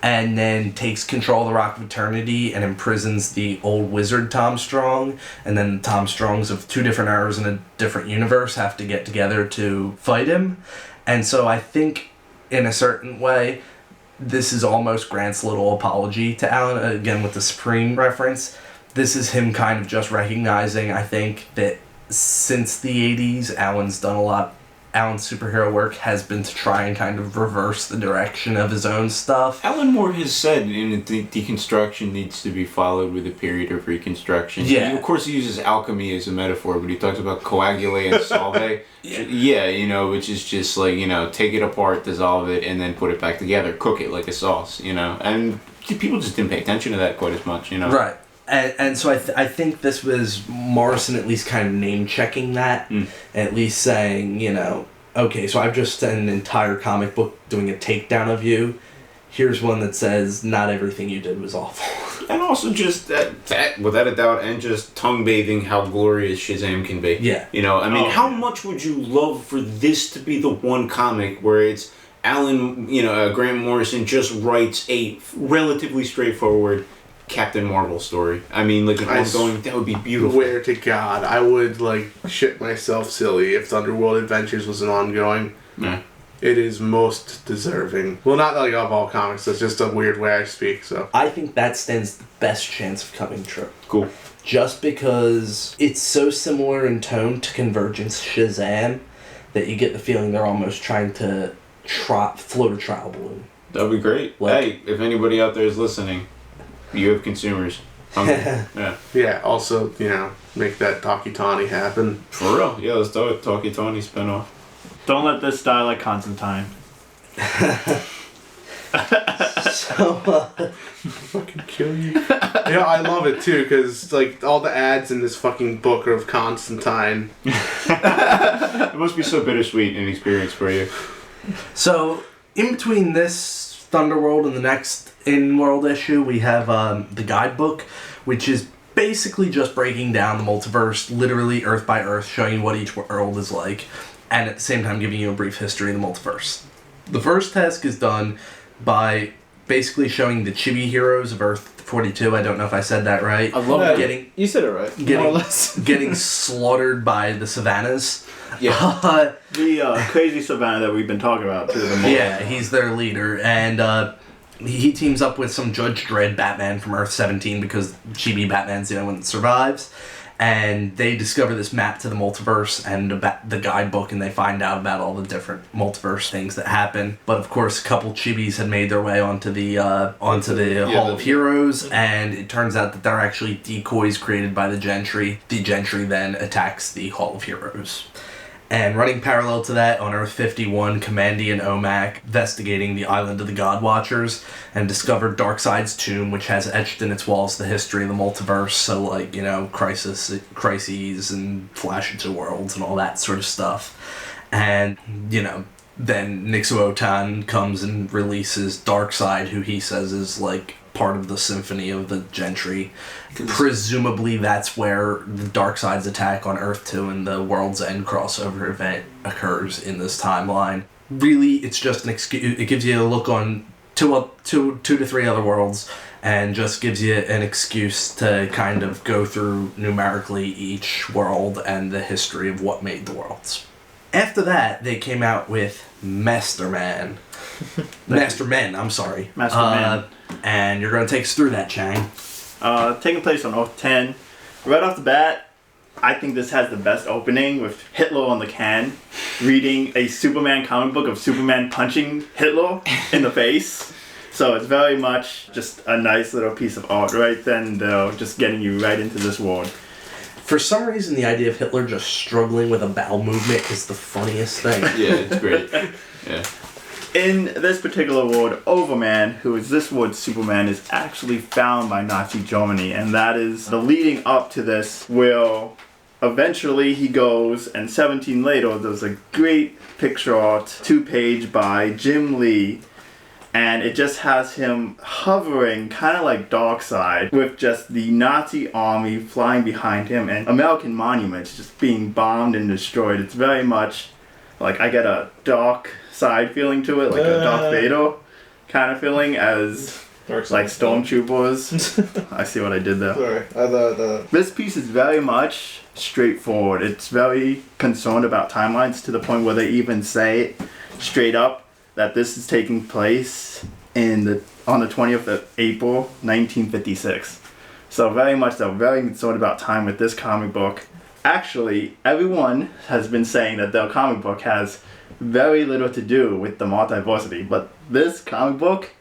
and then takes control of the Rock of Eternity and imprisons the old wizard Tom Strong, and then the Tom Strongs of two different eras in a different universe have to get together to fight him. And so I think, in a certain way, this is almost Grant's little apology to Alan, again with the Supreme reference. This is him kind of just recognizing, I think, that since the 80s, Alan's superhero work has been to try and kind of reverse the direction of his own stuff. Alan Moore has said deconstruction needs to be followed with a period of reconstruction. Yeah. Of course, he uses alchemy as a metaphor, but he talks about coagulate and solve. Yeah, which is just like, take it apart, dissolve it, and then put it back together, cook it like a sauce, And people just didn't pay attention to that quite as much, Right. And so I think this was Morrison at least kind of name-checking that, at least saying, okay, so I've just spent an entire comic book doing a takedown of you. Here's one that says, not everything you did was awful. And also just that without a doubt, and just tongue-bathing how glorious Shazam can be. Yeah. How much would you love for this to be the one comic where it's Alan, Grant Morrison just writes a relatively straightforward Captain Marvel story. An ongoing, that would be beautiful. Swear to God, I would shit myself silly if Thunderworld Adventures was an ongoing. Yeah. It is most deserving. Well, not of all comics, that's just a weird way I speak, so. I think that stands the best chance of coming true. Cool. Just because it's so similar in tone to Convergence Shazam that you get the feeling they're almost trying to float a trial balloon. That would be great. Hey, if anybody out there is listening, you have consumers. Yeah. Yeah, also, make that Takitani happen. For real. Yeah, let's do it. Takitani spinoff. Don't let this die like Constantine. Fucking kill you. Yeah, I love it too, because all the ads in this fucking book are of Constantine. It must be so bittersweet an experience for you. So, in between this Thunderworld and the next in-world issue, we have the guidebook, which is basically just breaking down the multiverse, literally Earth by Earth, showing you what each world is like, and at the same time giving you a brief history of the multiverse. The first task is done by basically showing the chibi heroes of Earth 42. I don't know if I said that right. I love that. You said it right. More or less. Getting slaughtered by the Savannahs. Yeah. The crazy Savannah that we've been talking about too. Yeah, he's their leader, and he teams up with some Judge Dredd Batman from Earth 17 because Chibi Batman's the only one that survives. And they discover this map to the multiverse and the guidebook, and they find out about all the different multiverse things that happen. But of course, a couple Chibis had made their way onto the Hall of Heroes, and it turns out that they're actually decoys created by the Gentry. The Gentry then attacks the Hall of Heroes. And running parallel to that, on Earth 51, Kamandi and Omak investigating the Island of the God Watchers and discovered Darkseid's tomb, which has etched in its walls the history of the multiverse. So, like, you know, crises and flash into worlds and all that sort of stuff. And, you know, then Nixuotan comes and releases Darkseid, who he says is, like, part of the symphony of the Gentry. Presumably that's where the Darkseid's attack on Earth 2 and the World's End crossover event occurs in this timeline. Really, it's just an excuse. It gives you a look on two to three other worlds and just gives you an excuse to kind of go through numerically each world and the history of what made the worlds. After that, they came out with Mastermen, I'm sorry. Mastermen. And you're going to take us through that, Chang. Taking place on Earth 10. Right off the bat, I think this has the best opening with Hitler on the can, reading a Superman comic book of Superman punching Hitler in the face. So it's very much just a nice little piece of art right then, though, just getting you right into this world. For some reason, the idea of Hitler just struggling with a bowel movement is the funniest thing. Yeah, it's great. Yeah. In this particular world, Overman, who is this world's Superman, is actually found by Nazi Germany, and that is the leading up to this where eventually he goes, and 17 later, there's a great picture art, 2-page by Jim Lee, and it just has him hovering, kind of like Darkseid, with just the Nazi army flying behind him, and American monuments just being bombed and destroyed. It's very much like, I get a dark side feeling to it, like a Darth Vader kind of feeling as like stormtroopers. I see what I did there. Sorry. This piece is very much straightforward. It's very concerned about timelines to the point where they even say straight up that this is taking place on the 20th of April 1956. So very much they're very concerned about time with this comic book. Actually, everyone has been saying that their comic book has very little to do with the multiversity, but this comic book,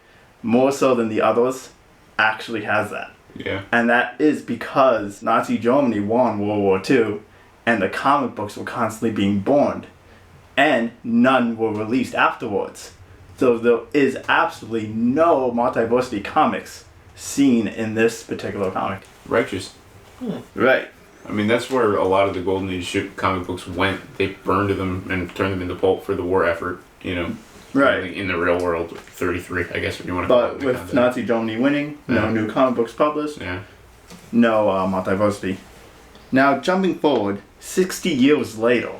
more so than the others, actually has that. Yeah. And that is because Nazi Germany won World War II, and the comic books were constantly being burned, and none were released afterwards. So there is absolutely no multiversity comics seen in this particular comic. Righteous. Right. I mean, that's where a lot of the Golden Age comic books went. They burned them and turned them into pulp for the war effort, you know. Right. In the real world, 33, I guess, if you want to call it. But with Nazi Germany winning, no new comic books published, Yeah. no multiversity. Now, jumping forward, 60 years later,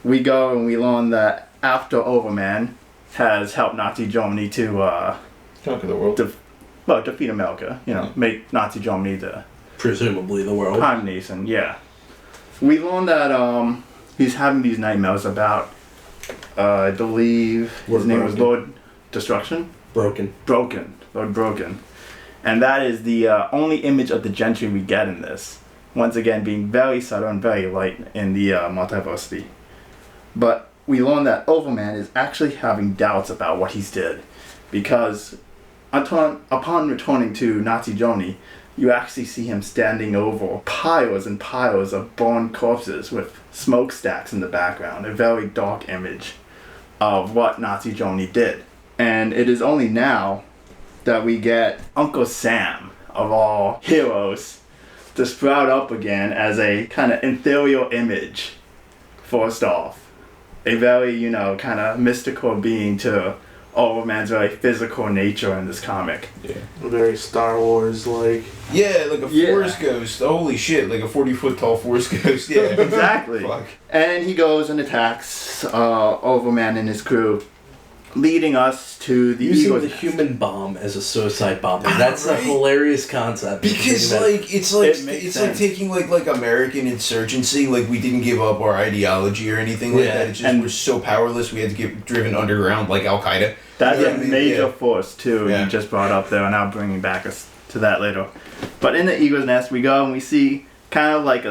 we go and we learn that after Overman has helped Nazi Germany to Conquer the world. defeat America, you know, make Nazi Germany the Presumably the world. prime nation, yeah. We learn that he's having these nightmares about, I believe his name was Lord Destruction? Broken. Lord Broken. And that is the only image of the Gentry we get in this. Once again, being very subtle and very light in the multiversity. But we learn that Overman is actually having doubts about what he's did. Because upon returning to Nazi Germany, you actually see him standing over piles and piles of burned corpses with smokestacks in the background. A very dark image of what Nazi Germany did. And it is only now that we get Uncle Sam, of all heroes, to sprout up again as a kind of ethereal image, first off. A very, kind of mystical being to Overman's very physical nature in this comic. Yeah. Very Star Wars like. Yeah, like a forest ghost. Holy shit, like a 40-foot tall forest ghost. Yeah. Exactly. Fuck. And he goes and attacks Overman and his crew, leading us to the Using Eagle's the Nest. human bomb as a suicide bomber. That's a hilarious concept. Because it's like taking like American insurgency, like we didn't give up our ideology or anything like that. It's just we're so powerless we had to get driven underground like Al Qaeda. That's a major force too. Yeah. You just brought up there, and I'll bring back us to that later. But in the Eagle's Nest, we go and we see kind of like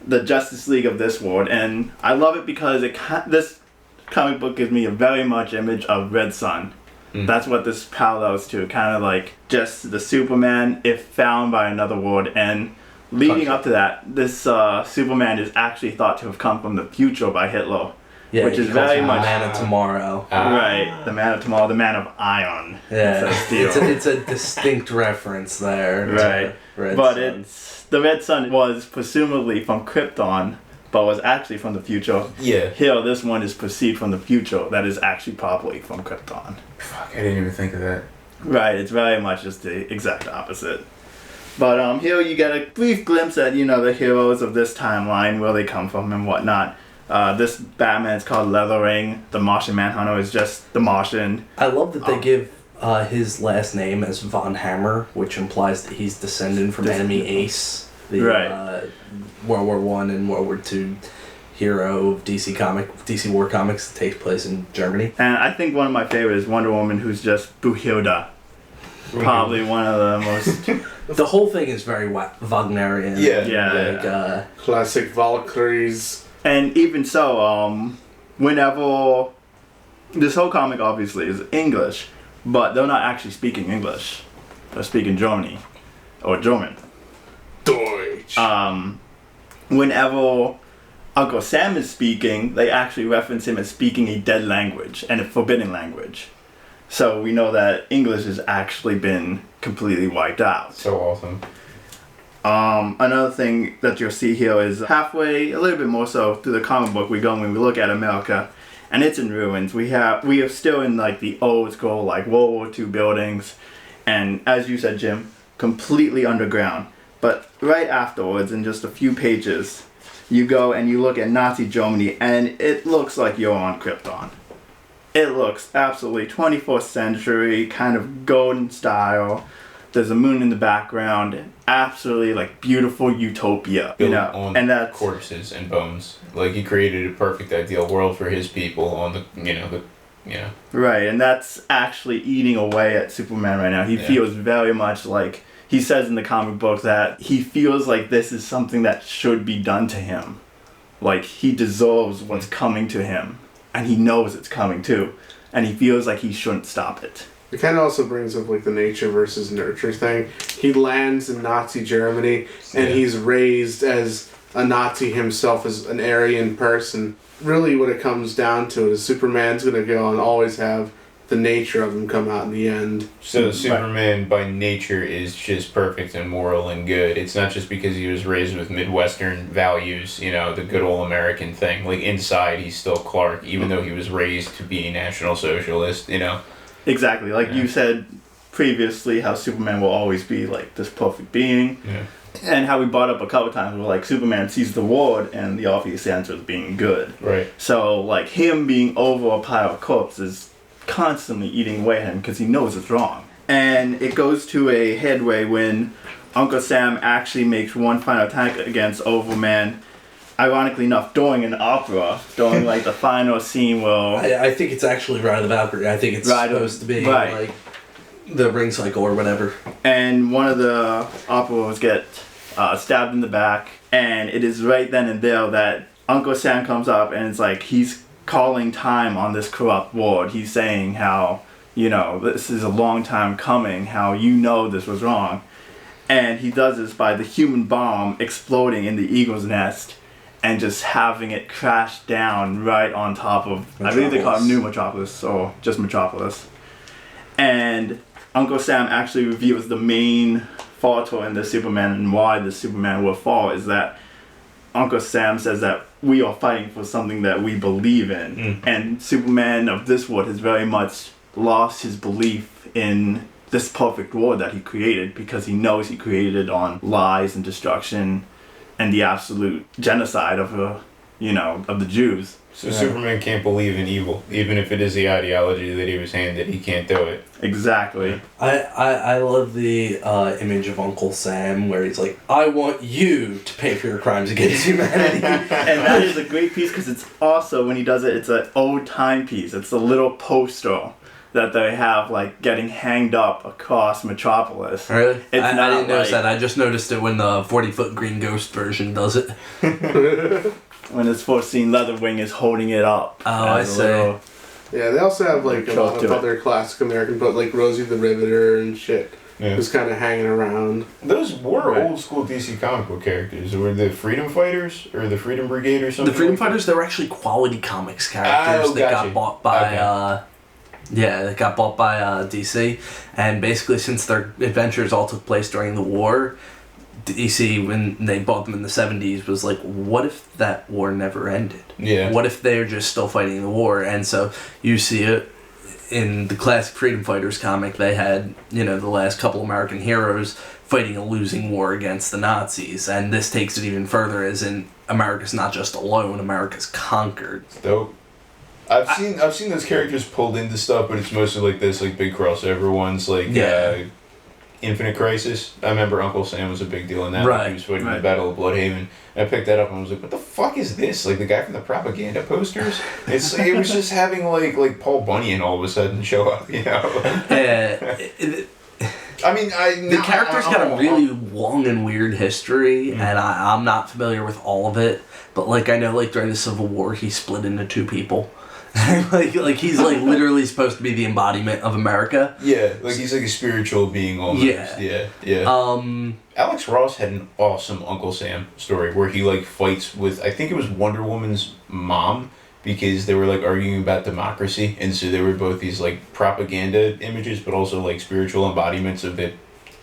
the Justice League of this world, and I love it because this comic book gives me a very much image of Red Sun. That's what this parallels to, kind of like just the Superman if found by another world, and leading up to that, this Superman is actually thought to have come from the future by Hitler. Yeah, which is very much Man of Tomorrow. Right, the Man of Tomorrow, the Man of Iron. Yeah, it's a distinct reference there. Right, but it's the Red Sun was presumably from Krypton, but was actually from the future. Yeah. Here, this one is perceived from the future that is actually probably from Krypton. Fuck, I didn't even think of that. Right, it's very much just the exact opposite. But here you get a brief glimpse at, the heroes of this timeline, where they come from and whatnot. This Batman's called Leathering. The Martian Manhunter is just the Martian. I love that they give his last name as Von Hammer, which implies that he's descended from enemy Ace, the World War I and World War II hero of DC War Comics that takes place in Germany. And I think one of my favorites is Wonder Woman, who's just Brunhilde. Probably one of the most... The whole thing is very Wagnerian. Yeah. Classic Valkyries. And even so, whenever... This whole comic obviously is English, but they're not actually speaking English. They're speaking German. Deutsch. Whenever Uncle Sam is speaking, they actually reference him as speaking a dead language and a forbidden language. So we know that English has actually been completely wiped out. So awesome. Another thing that you'll see here is halfway, a little bit more so, through the comic book we go when we look at America, and it's in ruins. We are still in like the old school, like World War II buildings, and as you said, Jim, completely underground. But right afterwards, in just a few pages, you go and you look at Nazi Germany, and it looks like you're on Krypton. It looks absolutely 24th century, kind of golden style. There's a moon in the background. Absolutely like beautiful utopia, Built on and that's corpses and bones. Like he created a perfect ideal world for his people on the right, and that's actually eating away at Superman right now. He feels very much like, he says in the comic book that he feels like this is something that should be done to him. Like he deserves what's coming to him, and he knows it's coming too, and he feels like he shouldn't stop it. It kind of also brings up like the nature versus nurture thing. He lands in Nazi Germany, and he's raised as a Nazi himself, as an Aryan person. Really what it comes down to is Superman's going to go and always have the nature of him come out in the end. So Superman by nature is just perfect and moral and good. It's not just because he was raised with Midwestern values, the good old American thing. Like inside he's still Clark, even though he was raised to be a National Socialist, Exactly, like you said previously, how Superman will always be like this perfect being, and how we brought up a couple times where like Superman sees the world and the obvious answer is being good. Right. So like him being over a pile of corpses is constantly eating away at him because he knows it's wrong. And it goes to a headway when Uncle Sam actually makes one final attack against Overman. Ironically enough, during an opera, during like the final scene where... I think it's actually Ride of the Valkyrie. I think it's supposed to be like the ring cycle or whatever. And one of the operas get stabbed in the back, and it is right then and there that Uncle Sam comes up, and it's like he's calling time on this corrupt world. He's saying how, this is a long time coming, how this was wrong. And he does this by the human bomb exploding in the eagle's nest, and just having it crash down right on top of, Metropolis. I believe they call it New Metropolis, or just Metropolis. And Uncle Sam actually reveals the main fault in the Superman, and why the Superman will fall is that Uncle Sam says that we are fighting for something that we believe in. And Superman of this world has very much lost his belief in this perfect world that he created, because he knows he created it on lies and destruction and the absolute genocide of the Jews. So Superman can't believe in evil, even if it is the ideology that he was handed. He can't do it. Exactly. I love the image of Uncle Sam where he's like, I want you to pay for your crimes against humanity. And that is a great piece, because it's also, when he does it, it's an old time piece. It's a little poster that they have like getting hanged up across Metropolis. Really? It's I didn't notice that. I just noticed it when the 40-foot Green Ghost version does it. When it's first seen, Leatherwing is holding it up. Oh, I see. Yeah, they also have like a lot of other classic American, but like Rosie the Riveter and shit. who's kind of hanging around. Those were old school DC comic book characters. Were the Freedom Fighters or the Freedom Brigade or something? The Freedom Fighters, they were actually Quality Comics characters that got bought by they got bought by DC, and basically since their adventures all took place during the war, DC, when they bought them in the 70s, was like, what if that war never ended? Yeah. What if they're just still fighting the war? And so you see it in the classic Freedom Fighters comic. They had, the last couple American heroes fighting a losing war against the Nazis, and this takes it even further, as in America's not just alone, America's conquered. Dope. I've seen those characters pulled into stuff, but it's mostly like this, like big crossover ones, like Infinite Crisis. I remember Uncle Sam was a big deal in that. Right. He was fighting the Battle of Bloodhaven. And I picked that up and I was like, what the fuck is this? Like the guy from the propaganda posters? It was just having like Paul Bunyan all of a sudden show up, The character's got a really long and weird history, and I'm not familiar with all of it, but I know during the Civil War he split into two people. He's literally supposed to be the embodiment of America. Yeah, he's a spiritual being almost. Yeah. Alex Ross had an awesome Uncle Sam story where he fights with, I think it was Wonder Woman's mom, because they were arguing about democracy, and so they were both these propaganda images but also spiritual embodiments of the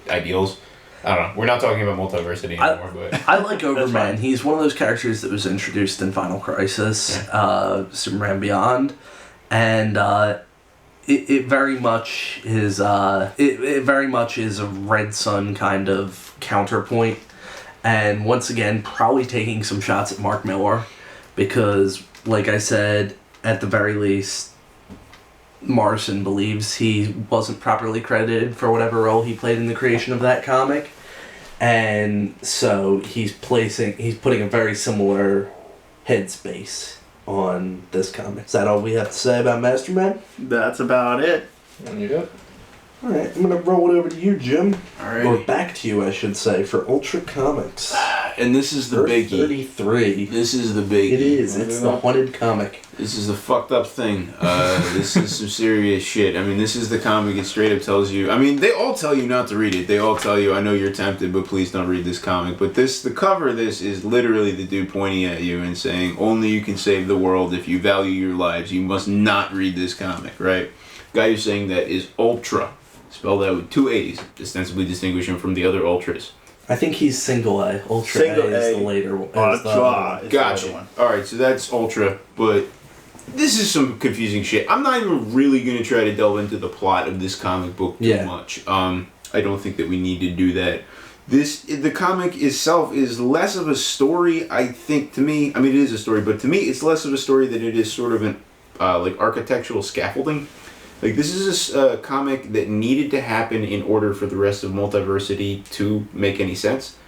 ideals. I don't know. We're not talking about Multiversity anymore, but I like Overman. He's one of those characters that was introduced in Final Crisis, Superman Beyond, and it very much is it very much is a Red Sun kind of counterpoint, and once again probably taking some shots at Mark Millar, because like I said, at the very least, Morrison believes he wasn't properly credited for whatever role he played in the creation of that comic, and so he's putting a very similar headspace on this comic. Is that all we have to say about Masterman? That's about it. and you're good. Alright, I'm gonna roll it over to you, Jim. Alright. Or back to you, I should say, for Ultra Comics. And this is the Earth biggie. 33. This is the biggie. It is. It's the haunted comic. This is the fucked up thing. This is some serious shit. I mean, this is the comic. It straight up tells you. I mean, they all tell you not to read it. They all tell you, I know you're tempted, but please don't read this comic. But the cover of this is literally the dude pointing at you and saying, only you can save the world if you value your lives. You must not read this comic, right? Guy who's saying that is Ultra. Spelled out with two A's, ostensibly distinguish him from the other Ultras. I think he's single A. Ultra Single A is A. the later one. Ultra. Gotcha. Alright, so that's Ultra, but this is some confusing shit. I'm not even really going to try to delve into the plot of this comic book too much. I don't think that we need to do that. The comic itself is less of a story, I think, to me. I mean, it is a story, but to me, it's less of a story than it is sort of an architectural scaffolding. Like, this is a comic that needed to happen in order for the rest of Multiversity to make any sense.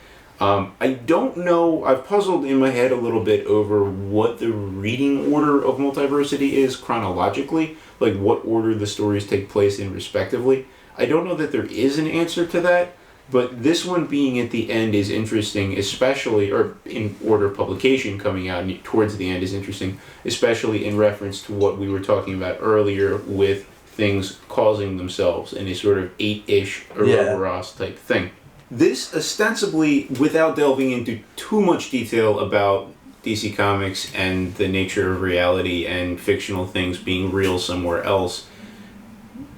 I don't know, I've puzzled in my head a little bit over what the reading order of Multiversity is chronologically, like what order the stories take place in respectively. I don't know that there is an answer to that, but this one being at the end is interesting, especially, or in order of publication coming out towards the end is interesting, especially in reference to what we were talking about earlier with things causing themselves in a sort of 8-ish Ouroboros type thing. This ostensibly, without delving into too much detail about DC Comics and the nature of reality and fictional things being real somewhere else,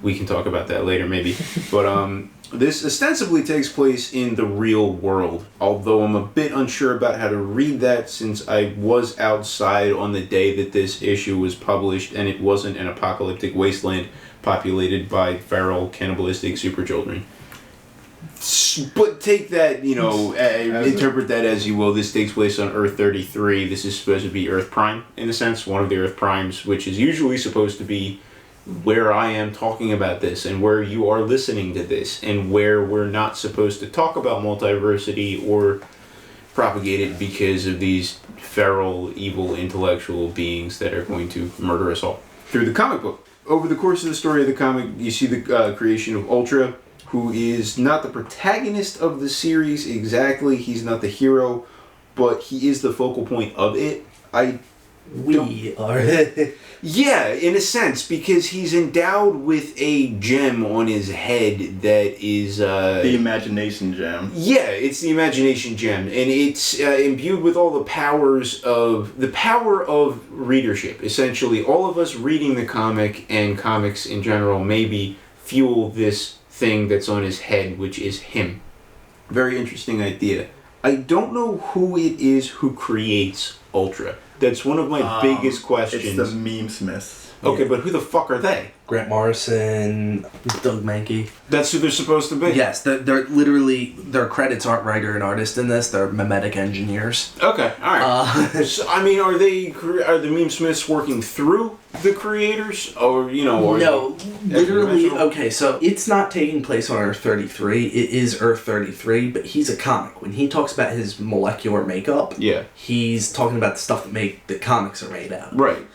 we can talk about that later maybe, but this ostensibly takes place in the real world, although I'm a bit unsure about how to read that since I was outside on the day that this issue was published and it wasn't an apocalyptic wasteland populated by feral, cannibalistic super children. But take that, interpret that as you will. This takes place on Earth 33. This is supposed to be Earth Prime, in a sense, one of the Earth Primes, which is usually supposed to be where I am talking about this and where you are listening to this and where we're not supposed to talk about multiversity or propagate it because of these feral, evil, intellectual beings that are going to murder us all. Through the comic book. Over the course of the story of the comic, you see the creation of Ultra, who is not the protagonist of the series exactly. He's not the hero, but he is the focal point of it. I We are. Yeah, in a sense, because he's endowed with a gem on his head that is... the imagination gem. Yeah, it's the imagination gem, and it's imbued with all the powers of... The power of readership. Essentially, all of us reading the comic, and comics in general, maybe fuel this thing that's on his head, which is him. Very interesting idea. I don't know who it is who creates Ultra. That's one of my biggest questions. It's the meme smiths. Okay, but who the fuck are they? Grant Morrison, Doug Mankey. That's who they're supposed to be? Yes, they're literally, their credits aren't writer and artist in this, they're mimetic engineers. Okay, alright. So, I mean, are the meme smiths working through the creators? Or, you know... Or no, literally, okay, so it's not taking place on Earth 33, it is Earth 33, but he's a comic. When he talks about his molecular makeup, yeah, he's talking about the stuff that comics are made out of. Right.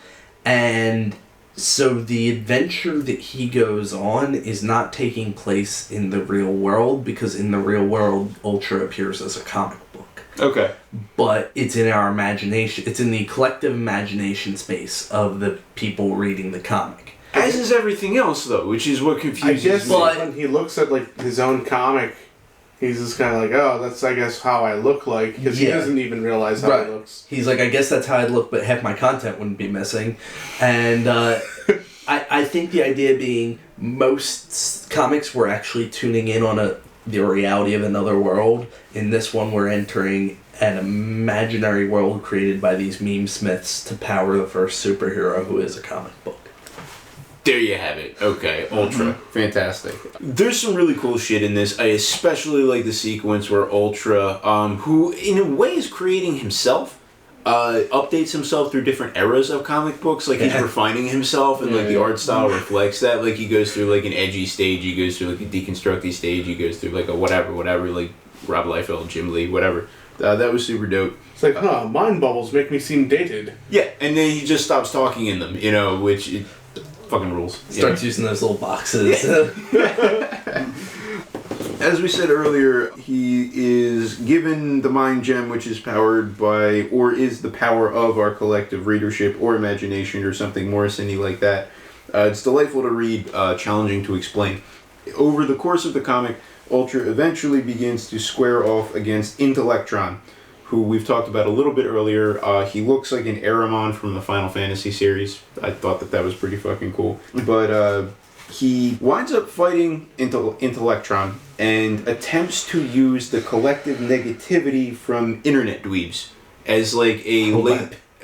And... So the adventure that he goes on is not taking place in the real world, because in the real world, Ultra appears as a comic book. Okay. But it's in our imagination. It's in the collective imagination space of the people reading the comic. As is everything else, though, which is what confuses I guess me. when he looks at like his own comic, he's just kind of like, oh, that's, I guess, how I look like, because he doesn't even realize how he looks. He's like, I guess that's how I'd look, but half my content wouldn't be missing. And I think the idea being most comics were actually tuning in on the reality of another world. In this one, we're entering an imaginary world created by these meme smiths to power the first superhero who is a comic book. There you have it. Okay, Ultra. Fantastic. There's some really cool shit in this. I especially like the sequence where Ultra, who in a way is creating himself, updates himself through different eras of comic books. Like he's refining himself, and like the art style reflects that. Like he goes through like an edgy stage, he goes through like a deconstructy stage, he goes through like a whatever, like Rob Liefeld, Jim Lee, whatever. That was super dope. It's like, mind bubbles make me seem dated. Yeah, and then he just stops talking in them, you know, which... fucking rules. Starts using those little boxes. Yeah. As we said earlier, he is given the mind gem, which is powered by, or is the power of our collective readership or imagination or something Morrison-y like that. It's delightful to read, challenging to explain. Over the course of the comic, Ultra eventually begins to square off against Intellectron, who we've talked about a little bit earlier. He looks like an Aramon from the Final Fantasy series. I thought that was pretty fucking cool. But he winds up fighting Intellectron and attempts to use the collective negativity from internet dweebs as like a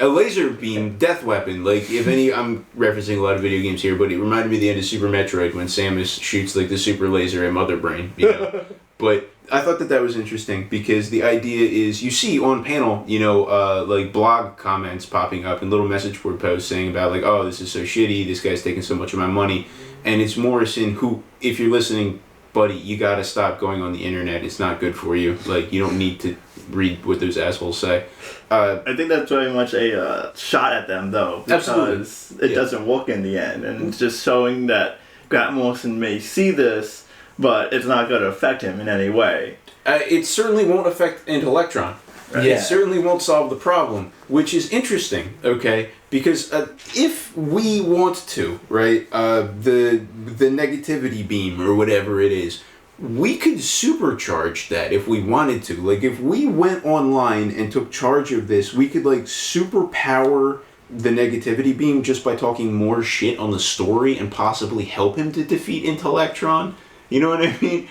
laser beam death weapon. Like if any, I'm referencing a lot of video games here, but it reminded me of the end of Super Metroid when Samus shoots like the super laser at Mother Brain, you know. But I thought that was interesting because the idea is you see on panel, you know, like blog comments popping up and little message board posts saying about like, oh, this is so shitty, this guy's taking so much of my money. And it's Morrison who, if you're listening, buddy, you gotta stop going on the internet. It's not good for you. Like, you don't need to read what those assholes say. I think that's very much a shot at them, though. Because it doesn't work in the end. And it's just showing that Grant Morrison may see this, but it's not going to affect him in any way. It certainly won't affect Intellectron. Right? Yeah. It certainly won't solve the problem, which is interesting, okay? Because if we want to, right, the negativity beam or whatever it is, we could supercharge that if we wanted to. Like, if we went online and took charge of this, we could, like, superpower the negativity beam just by talking more shit on the story and possibly help him to defeat Intellectron. You know what I mean?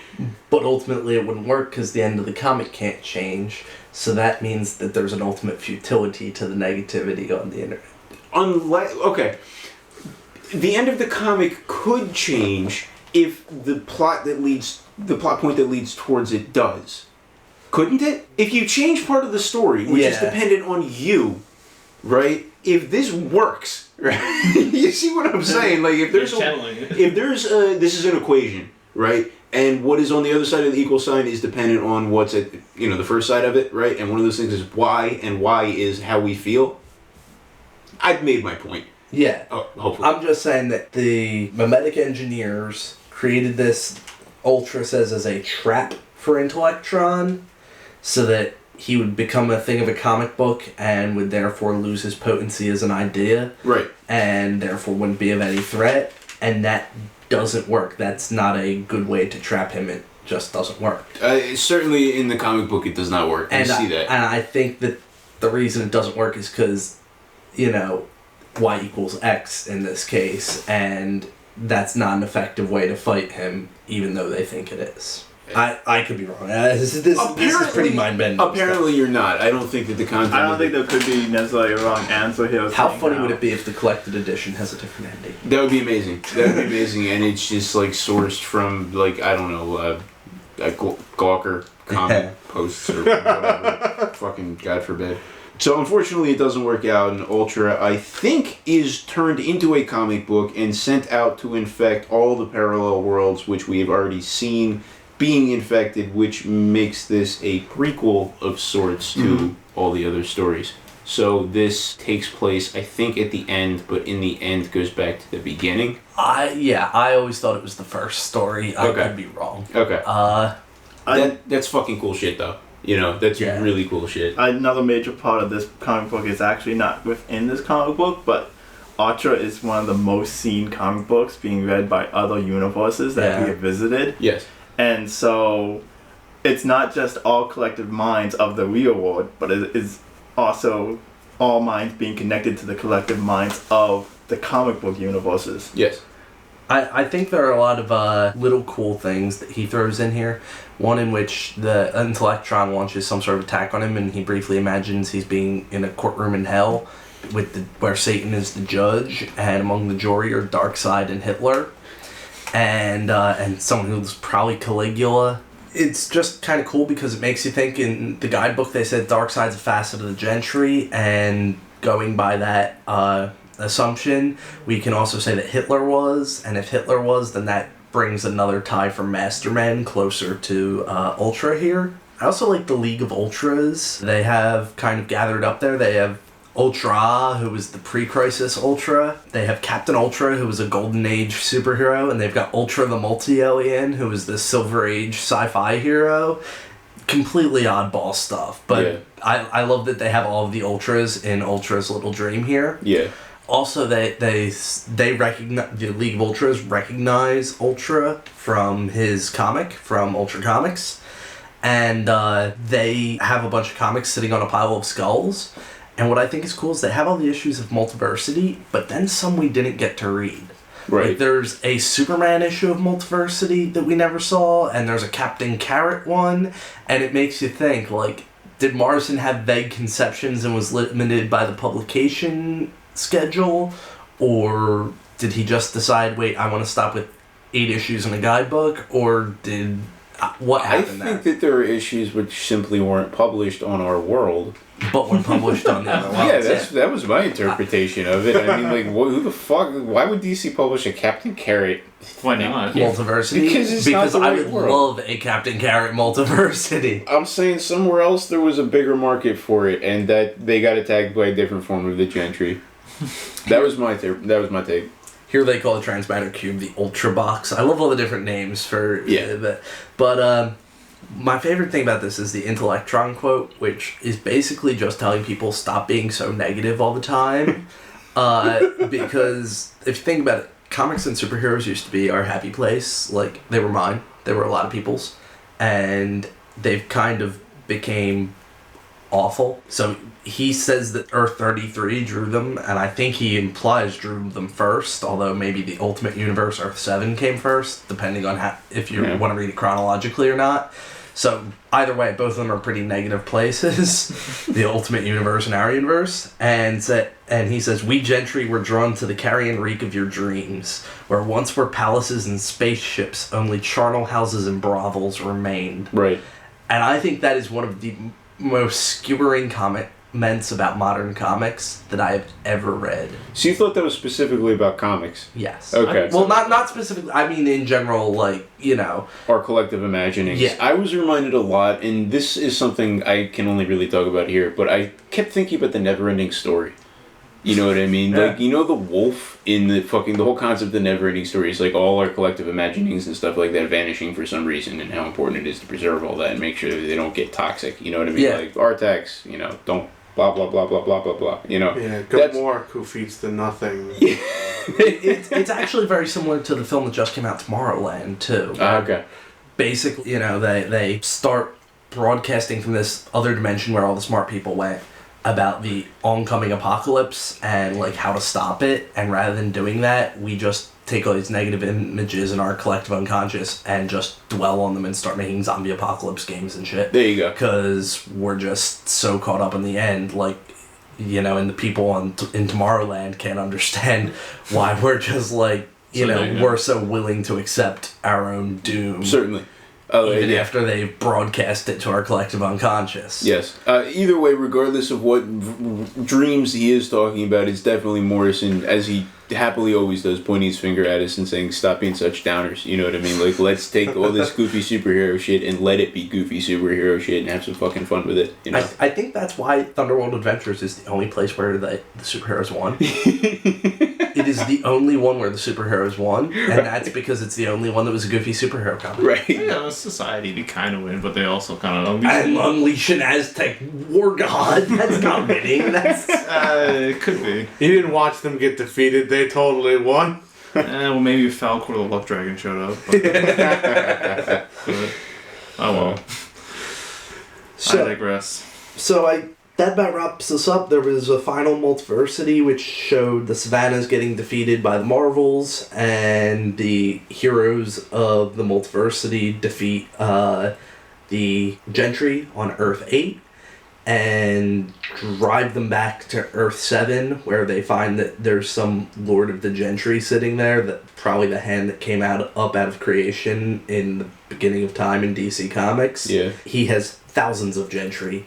But ultimately it wouldn't work because the end of the comic can't change. So that means that there's an ultimate futility to the negativity on the internet. Okay. The end of the comic could change if the plot point that leads towards it does. Couldn't it? If you change part of the story, which is dependent on you, right? If this works, right? You see what I'm saying? Like if there's this is an equation, right? And what is on the other side of the equal sign is dependent on what's at, you know, the first side of it, right? And one of those things is y, and y is how we feel. I've made my point. Yeah. Oh, hopefully. I'm just saying that the mimetic engineers created this Ultra says as a trap for Intellectron, so that he would become a thing of a comic book and would therefore lose his potency as an idea. Right. And therefore wouldn't be of any threat. And that doesn't work. That's not a good way to trap him. It just doesn't work. Certainly in the comic book it does not work. I see that. And I think that the reason it doesn't work is because, Y equals X in this case. And that's not an effective way to fight him, even though they think it is. I could be wrong. This is pretty mind-bending. Apparently you're not. I don't think that the content... I don't think there could be necessarily a wrong answer here. How funny would it be if the collected edition has a different ending? That would be amazing. And it's just like sourced from, like, I don't know, Gawker comic posts or whatever. Fucking God forbid. So unfortunately it doesn't work out, and Ultra, I think, is turned into a comic book and sent out to infect all the parallel worlds which we have already seen being infected, which makes this a prequel of sorts to all the other stories. So this takes place, I think, at the end, but in the end goes back to the beginning. I always thought it was the first story. I could be wrong. Okay. That's fucking cool shit, though. That's really cool shit. Another major part of this comic book is actually not within this comic book, but Ultra is one of the most seen comic books being read by other universes that we have visited. Yes. And so it's not just all collective minds of the real world, but it is also all minds being connected to the collective minds of the comic book universes. Yes. I think there are a lot of little cool things that he throws in here. One in which the Intellectron launches some sort of attack on him, and he briefly imagines he's being in a courtroom in hell where Satan is the judge, and among the jury are Darkseid and Hitler. And someone who's probably Caligula. It's just kind of cool because it makes you think. In the guidebook they said Darkseid's a facet of the gentry, and going by that assumption, we can also say that Hitler was, and if Hitler was, then that brings another tie from Mastermen closer to Ultra here. I also like the League of Ultras. They have kind of gathered up there. They have Ultra, who was the pre-crisis Ultra. They have Captain Ultra, who was a Golden Age superhero, and they've got Ultra the Multi-Alien, who was the Silver Age sci-fi hero. Completely oddball stuff, but I love that they have all of the Ultras in Ultra's Little Dream here. Yeah. Also, they recognize, the League of Ultras recognize Ultra from his comic, from Ultra Comics, and they have a bunch of comics sitting on a pile of skulls. And what I think is cool is they have all the issues of Multiversity, but then some we didn't get to read. Right. Like there's a Superman issue of Multiversity that we never saw, and there's a Captain Carrot one, and it makes you think, like, did Morrison have vague conceptions and was limited by the publication schedule, or did he just decide, wait, I want to stop with 8 issues in a guidebook, or did... what happened there? I think that there are issues which simply weren't published on our world. But were published on the other ones. Yeah, that was my interpretation of it. I mean, like, who the fuck? Why would DC publish a Captain Carrot? Why not? Multiversity? Because it's not the I right would world. love a Captain Carrot Multiversity. I'm saying somewhere else there was a bigger market for it, and that they got attacked by a different form of the Gentry. That was my take. Here they call the Transmatter Cube the Ultra Box. I love all the different names for but my favorite thing about this is the Intellectron quote, which is basically just telling people stop being so negative all the time. Because if you think about it, comics and superheroes used to be our happy place. Like, they were mine. They were a lot of people's. And they've kind of became awful. So he says that Earth 33 drew them, and I think he implies drew them first, although maybe the Ultimate Universe Earth 7 came first, depending on if you want to read it chronologically or not. So either way, both of them are pretty negative places, the Ultimate Universe and our universe. And he says, we gentry were drawn to the carrion reek of your dreams, where once were palaces and spaceships, only charnel houses and brothels remained. Right. And I think that is one of the most skewering comments about modern comics that I have ever read. So you thought that was specifically about comics? Yes. Okay. Well, not specifically. I mean, in general, like, our collective imaginings. Yeah. I was reminded a lot, and this is something I can only really talk about here, but I kept thinking about the never-ending story. You know what I mean? Yeah. Like, the wolf in the whole concept of the never-ending story is like all our collective imaginings and stuff like that vanishing for some reason, and how important it is to preserve all that and make sure that they don't get toxic. You know what I mean? Yeah. Like, Artax, don't blah, blah, blah, blah, blah, blah, blah, Yeah, go more Kufits than nothing. It's actually very similar to the film that just came out, Tomorrowland, too. Okay. Basically, they start broadcasting from this other dimension where all the smart people went about the oncoming apocalypse and like how to stop it, and rather than doing that, we just take all these negative images in our collective unconscious and just dwell on them and start making zombie apocalypse games and shit. There you go. Because we're just so caught up in the end, like, and the people in Tomorrowland can't understand why we're just like, we're so willing to accept our own doom. Certainly. Even after they've broadcast it to our collective unconscious. Yes. Either way, regardless of what dreams he is talking about, it's definitely Morrison, as he happily always does, pointing his finger at us and saying, stop being such downers. You know what I mean? Like, let's take all this goofy superhero shit and let it be goofy superhero shit and have some fucking fun with it. I think that's why Thunderworld Adventures is the only place where the superheroes won. It is the only one where the superheroes won, and that's because it's the only one that was a goofy superhero comic. Right. Yeah, society, they kind of win, but they also kind of unleash an Aztec war god. That's not winning. That's it could be. You didn't watch them get defeated. They totally won. Well, maybe if Falcor the Luck Dragon showed up. But, oh well. I digress. So that about wraps us up. There was a final Multiversity which showed the Savannas getting defeated by the Marvels, and the heroes of the Multiversity defeat the Gentry on Earth 8 and drive them back to Earth 7, where they find that there's some Lord of the Gentry sitting there, that probably the hand that came up out of creation in the beginning of time in DC Comics. Yeah. He has thousands of Gentry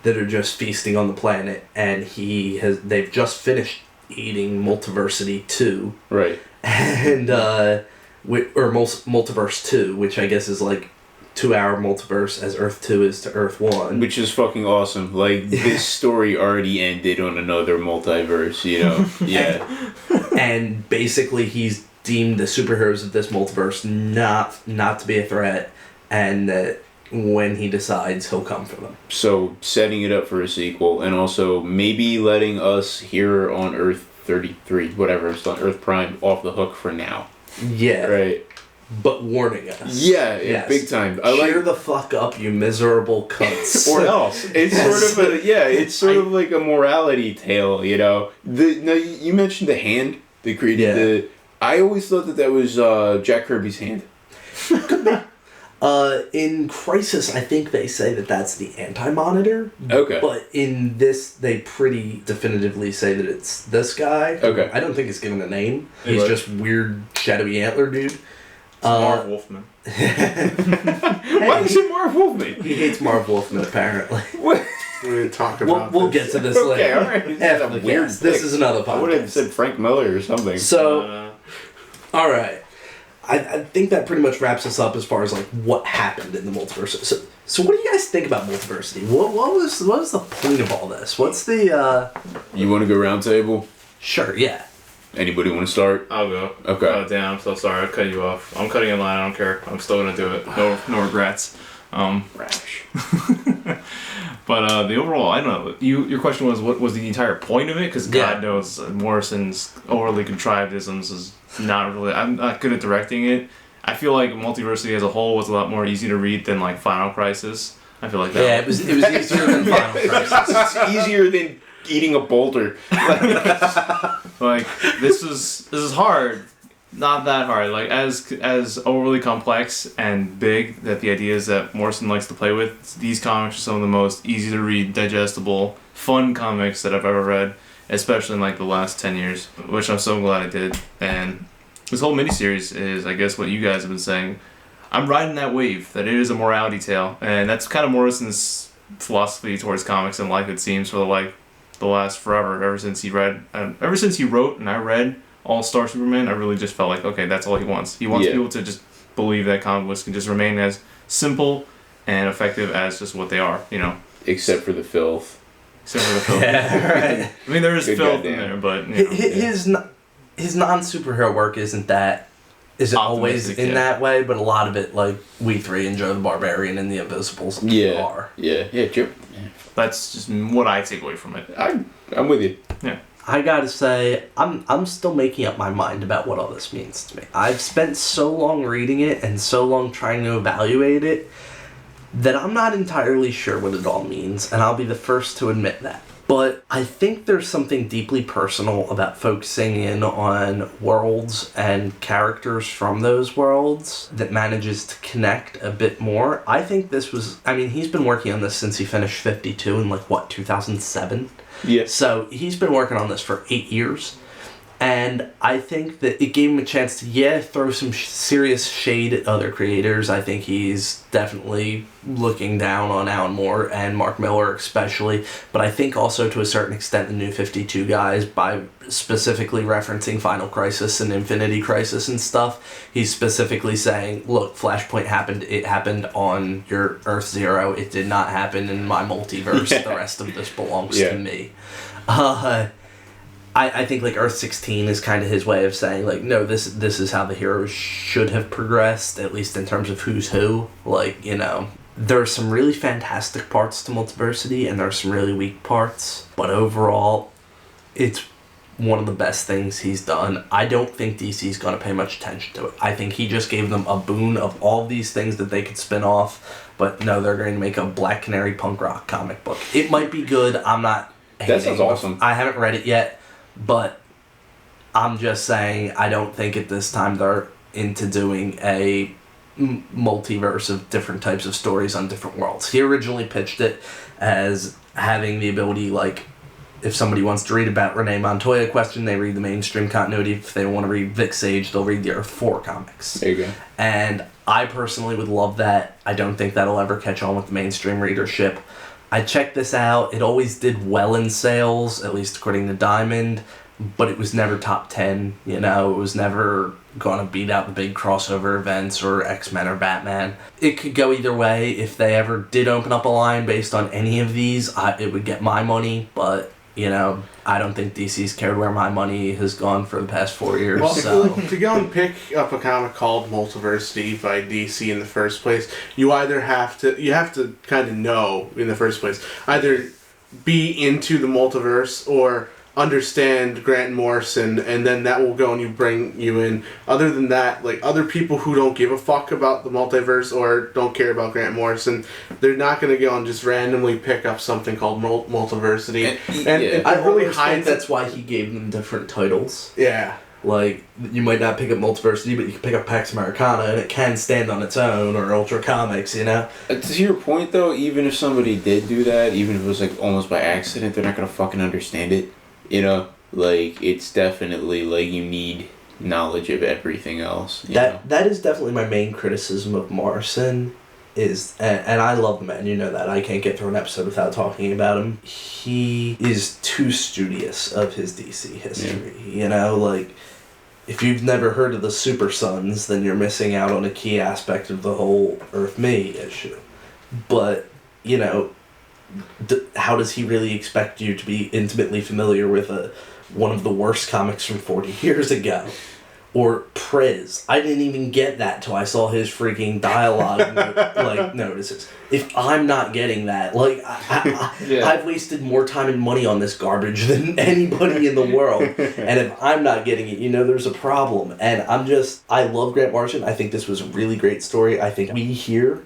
that are just feasting on the planet, and they've just finished eating Multiversity 2. Right. And Multiverse 2, which I guess is like 2-hour multiverse as Earth 2 is to Earth 1. Which is fucking awesome. Like, this story already ended on another multiverse, Yeah. And basically he's deemed the superheroes of this multiverse not to be a threat, and that when he decides, he'll come for them. So, setting it up for a sequel, and also maybe letting us here on Earth 33, whatever it's on Earth Prime, off the hook for now. Yeah. Right. But warning us. Yeah, yes. Big time. Cheer the fuck up, you miserable cunts. Or else. It's sort of like a morality tale, You mentioned the hand that created I always thought that was Jack Kirby's hand. In Crisis, I think they say that that's the Anti-Monitor. Okay. But in this, they pretty definitively say that it's this guy. Okay. I don't think he's given a name. He's just weird, shadowy antler dude. Marv Wolfman. Why is it Marv Wolfman? He hates Marv Wolfman, apparently. What? We're going to talk about We'll get to this later. Okay, alright. After the weird cast. This is another podcast. I would have said Frank Miller or something. So, alright. I think that pretty much wraps us up as far as like what happened in the multiverse. So what do you guys think about Multiversity? What was the point of all this? What's the You want to go round table? Sure, yeah. Anybody want to start? I'll go. Okay. Oh damn! I'm so sorry. I cut you off. I'm cutting in line. I don't care. I'm still gonna do it. No regrets. Rash. But the overall, I don't know. Your question was what was the entire point of it? Because God knows Morrison's overly contrivedisms is not really. I'm not good at directing it. I feel like Multiversity as a whole was a lot more easy to read than like Final Crisis. I feel like that. Yeah, it was easier than Final Crisis. It's easier than eating a boulder. Like this is hard. Not that hard. Like as overly complex and big that the ideas that Morrison likes to play with, these comics are some of the most easy to read, digestible, fun comics that I've ever read, especially in like the last 10 years, which I'm so glad I did. And this whole miniseries is, I guess, what you guys have been saying. I'm riding that wave, that it is a morality tale, and that's kind of Morrison's philosophy towards comics and life, it seems, for the last forever, ever since he wrote and I read All-Star Superman. I really just felt like, okay, that's all he wants. He wants people to just believe that comic books can just remain as simple and effective as just what they are, Except for the filth. except for the film. Yeah, right. I mean, there is Good filth in goddamn. there, but you know. His non-superhero work isn't always Optimistic, in yeah. that way, but a lot of it, like we three and Joe the Barbarian and the Invisibles are. Yeah, Chip. That's just what I take away from it. I'm with you. Yeah. I gotta say, I'm still making up my mind about what all this means to me. I've spent so long reading it and so long trying to evaluate it that I'm not entirely sure what it all means, and I'll be the first to admit that. But I think there's something deeply personal about focusing in on worlds and characters from those worlds that manages to connect a bit more. I think this was, I mean, he's been working on this since he finished 52 in 2007? Yeah. So he's been working on this for 8 years. And I think that it gave him a chance to, throw some serious shade at other creators. I think he's definitely looking down on Alan Moore and Mark Miller especially. But I think also to a certain extent the New 52 guys, by specifically referencing Final Crisis and Infinity Crisis and stuff, he's specifically saying, look, Flashpoint happened. It happened on your Earth Zero. It did not happen in my multiverse. Yeah. The rest of this belongs Yeah. to me. I think Earth 16 is kind of his way of saying no, this is how the heroes should have progressed, at least in terms of who's who. There are some really fantastic parts to Multiversity and there are some really weak parts, but overall it's one of the best things he's done. I don't think DC's going to pay much attention to it. I think he just gave them a boon of all these things that they could spin off, but no, they're going to make a Black Canary punk rock comic book. It might be good. I'm not hating. That sounds awesome. I haven't read it yet. But I'm just saying, I don't think at this time they're into doing a multiverse of different types of stories on different worlds. He originally pitched it as having the ability, if somebody wants to read about Renee Montoya Question, they read the mainstream continuity. If they want to read Vic Sage, they'll read the Earth 4 comics. There you go. And I personally would love that. I don't think that'll ever catch on with the mainstream readership. I checked this out. It always did well in sales, at least according to Diamond, but it was never top 10. It was never going to beat out the big crossover events or X-Men or Batman. It could go either way. If they ever did open up a line based on any of these, it would get my money, but I don't think DC's cared where my money has gone for the past 4 years. Well, So to go and pick up a comic called Multiversity by DC in the first place, you have to kind of know in the first place, either be into the multiverse or understand Grant Morrison, and then that will go and bring you in. Other than that, other people who don't give a fuck about the multiverse or don't care about Grant Morrison, they're not going to go and just randomly pick up something called Multiversity. And it I really almost think hides. that's why he gave them different titles. Yeah. You might not pick up Multiversity, but you can pick up Pax Americana, and it can stand on its own, or Ultra Comics, To your point, though, even if somebody did do that, even if it was almost by accident, they're not going to fucking understand it. It's definitely you need knowledge of everything else. That is definitely my main criticism of Morrison, and I love the man, that. I can't get through an episode without talking about him. He is too studious of his DC history, if you've never heard of the Super Sons, then you're missing out on a key aspect of the whole Earth Me issue. But, how does he really expect you to be intimately familiar with one of the worst comics from 40 years ago? Or Prez. I didn't even get that till I saw his freaking dialogue notices. If I'm not getting that, I've wasted more time and money on this garbage than anybody in the world. And if I'm not getting it, there's a problem. And I love Grant Morrison. I think this was a really great story. I think we here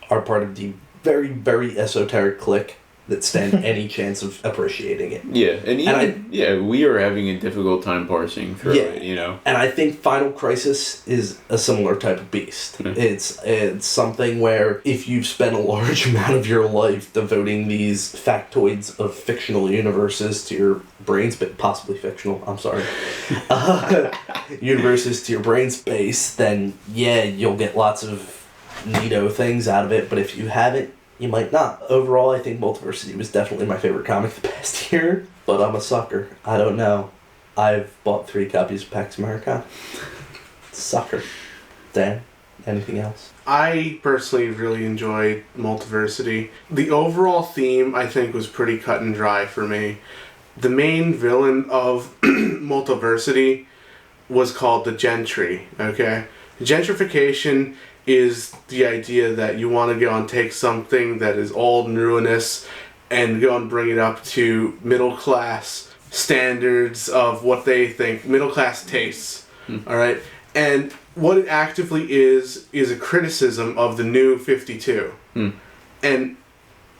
are part of the very, very esoteric clique that stand any chance of appreciating it. Yeah, and we are having a difficult time parsing through it, And I think Final Crisis is a similar type of beast. Mm-hmm. It's something where if you've spent a large amount of your life devoting these factoids of fictional universes to your brains, but possibly fictional, I'm sorry, universes to your brain space, then you'll get lots of neato things out of it, but if you haven't, you might not. Overall, I think Multiversity was definitely my favorite comic the past year, but I'm a sucker. I don't know. I've bought 3 copies of Pax Americana. Sucker. Dan? Anything else? I personally really enjoyed Multiversity. The overall theme, I think, was pretty cut and dry for me. The main villain of Multiversity was called the Gentry, okay? Gentrification is the idea that you want to go and take something that is old and ruinous and go and bring it up to middle class standards of what they think, middle class tastes, alright? And what it actively is a criticism of the new 52. And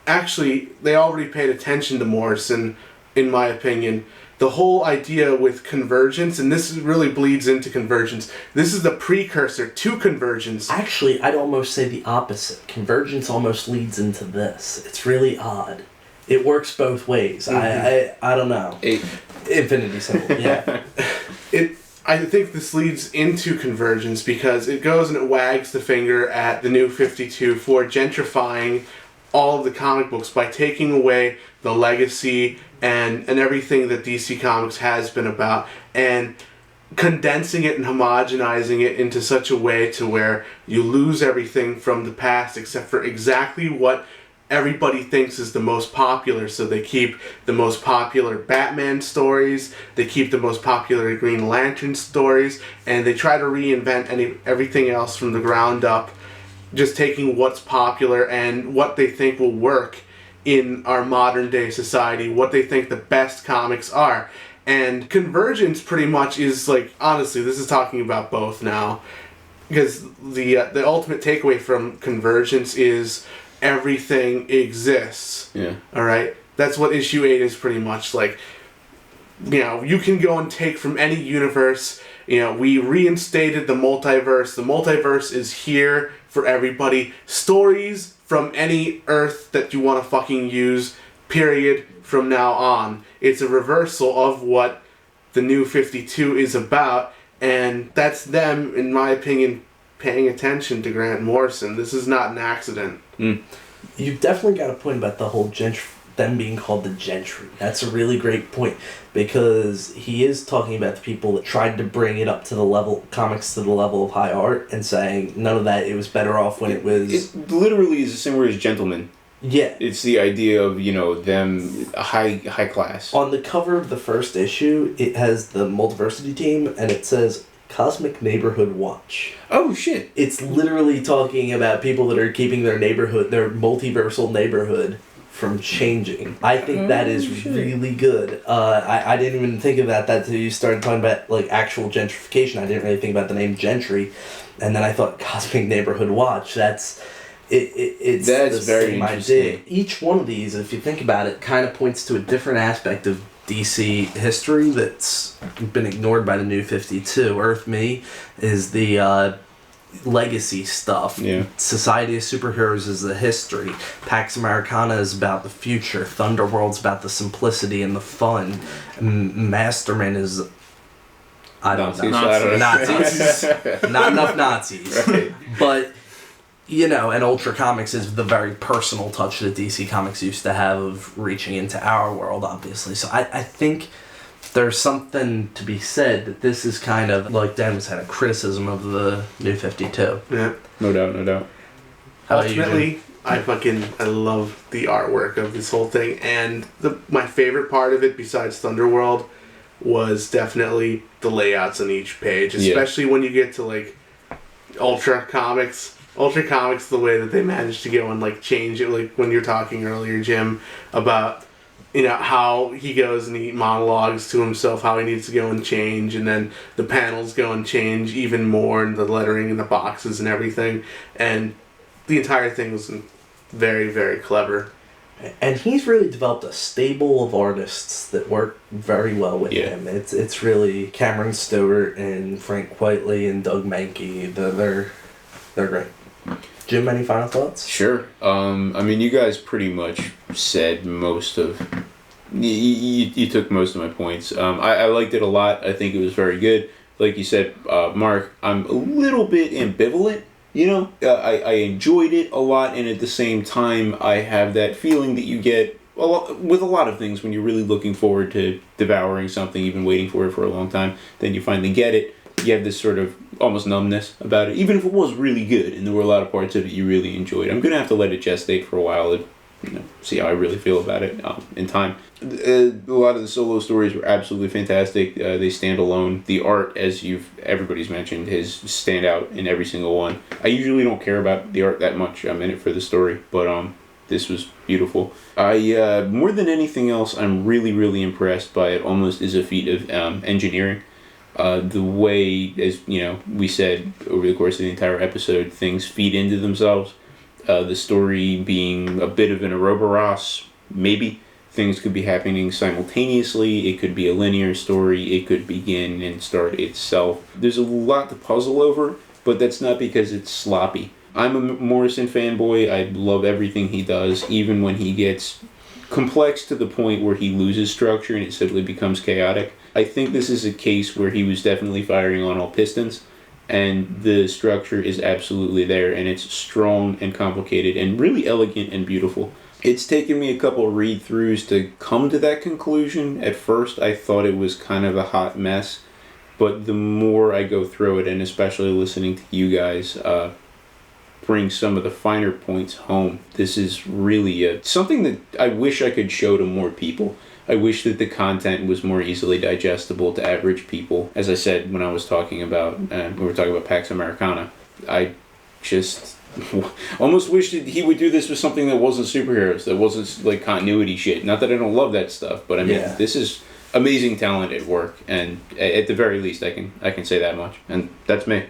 actually, they already paid attention to Morrison, in my opinion. The whole idea with convergence, and this really bleeds into convergence, this is the precursor to convergence. Actually, I'd almost say the opposite. Convergence almost leads into this. It's really odd. It works both ways. I don't know. Infinity symbol, yeah. I think this leads into convergence because it goes and it wags the finger at the new 52 for gentrifying all of the comic books by taking away the legacy and everything that DC Comics has been about and condensing it and homogenizing it into such a way to where you lose everything from the past except for exactly what everybody thinks is the most popular. So they keep the most popular Batman stories, they keep the most popular Green Lantern stories, and they try to reinvent everything else from the ground up, just taking what's popular and what they think will work in our modern day society, what they think the best comics are. And convergence pretty much is like, honestly, this is talking about both now, because the ultimate takeaway from convergence is everything exists. Yeah. All right. That's what issue 8 is pretty much like. You know, you can go and take from any universe. You know, we reinstated the multiverse. The multiverse is here for everybody. Stories from any Earth that you want to fucking use, period, from now on. It's a reversal of what the new 52 is about, and that's them, in my opinion, paying attention to Grant Morrison. This is not an accident. You've definitely got a point about the whole them being called the Gentry. That's a really great point, because he is talking about the people that tried to bring it up to the level, comics to the level of high art, and saying none of that, it was better off when it was... It literally is the same word as gentlemen. Yeah. It's the idea of, you know, them high class. On the cover of the first issue, it has the Multiversity team, and it says Cosmic Neighborhood Watch. Oh, shit. It's literally talking about people that are keeping their neighborhood, their multiversal neighborhood, from changing. I think that is really good. I didn't even think of that until you started talking about like actual gentrification. I didn't really think about the name Gentry, and then I thought Cosmic Neighborhood Watch. That's very interesting. Each one of these, if you think about it, kind of points to a different aspect of DC history that's been ignored by the New 52. Earth Me is the legacy stuff. Yeah. Society of Superheroes is the history. Pax Americana is about the future. Thunderworld's about the simplicity and the fun. Masterman is... I don't know. Nazis. Not enough Nazis. Right. But... You know, and Ultra Comics is the very personal touch that DC Comics used to have of reaching into our world, obviously. So I think there's something to be said that this is kind of, like Dan was saying, a criticism of the New 52. Yeah. No doubt. Ultimately, I love the artwork of this whole thing, and my favorite part of it, besides Thunderworld, was definitely the layouts on each page, especially when you get to, like, Ultra Comics, the way that they managed to go and like change it, like when you're talking earlier, Jim, about, you know, how he goes and he monologues to himself how he needs to go and change, and then the panels go and change even more, and the lettering and the boxes and everything, and the entire thing was very, very clever. And he's really developed a stable of artists that work very well with him. It's really Cameron Stewart and Frank Whiteley and Doug Mahnke. They're great. Jim, any final thoughts? Sure. I mean, you guys pretty much said most of... You took most of my points. I liked it a lot. I think it was very good. Like you said, Mark, I'm a little bit ambivalent. You know, I enjoyed it a lot, and at the same time, I have that feeling that you get with a lot of things when you're really looking forward to devouring something, even waiting for it for a long time, then you finally get it. You have this sort of almost numbness about it, even if it was really good and there were a lot of parts of it you really enjoyed. I'm gonna have to let it gestate for a while and see how I really feel about it in time. A lot of the solo stories were absolutely fantastic. They stand alone. The art, as everybody's mentioned, has stand out in every single one. I usually don't care about the art that much. I'm in it for the story, but this was beautiful. I more than anything else, I'm really, really impressed by it. Almost as a feat of engineering. The way, as we said over the course of the entire episode, things feed into themselves. The story being a bit of an Ouroboros, maybe. Things could be happening simultaneously. It could be a linear story. It could begin and start itself. There's a lot to puzzle over, but that's not because it's sloppy. I'm a Morrison fanboy. I love everything he does, even when he gets complex to the point where he loses structure and it simply becomes chaotic. I think this is a case where he was definitely firing on all pistons, and the structure is absolutely there, and it's strong and complicated and really elegant and beautiful. It's taken me a couple of read-throughs to come to that conclusion. At first, I thought it was kind of a hot mess, but the more I go through it, and especially listening to you guys bring some of the finer points home, this is really something that I wish I could show to more people. I wish that the content was more easily digestible to average people. As I said when I was talking about, we were talking about Pax Americana, I just almost wish that he would do this with something that wasn't superheroes, that wasn't like continuity shit. Not that I don't love that stuff, but I mean, This is amazing talent at work, and at the very least, I can say that much, and that's me.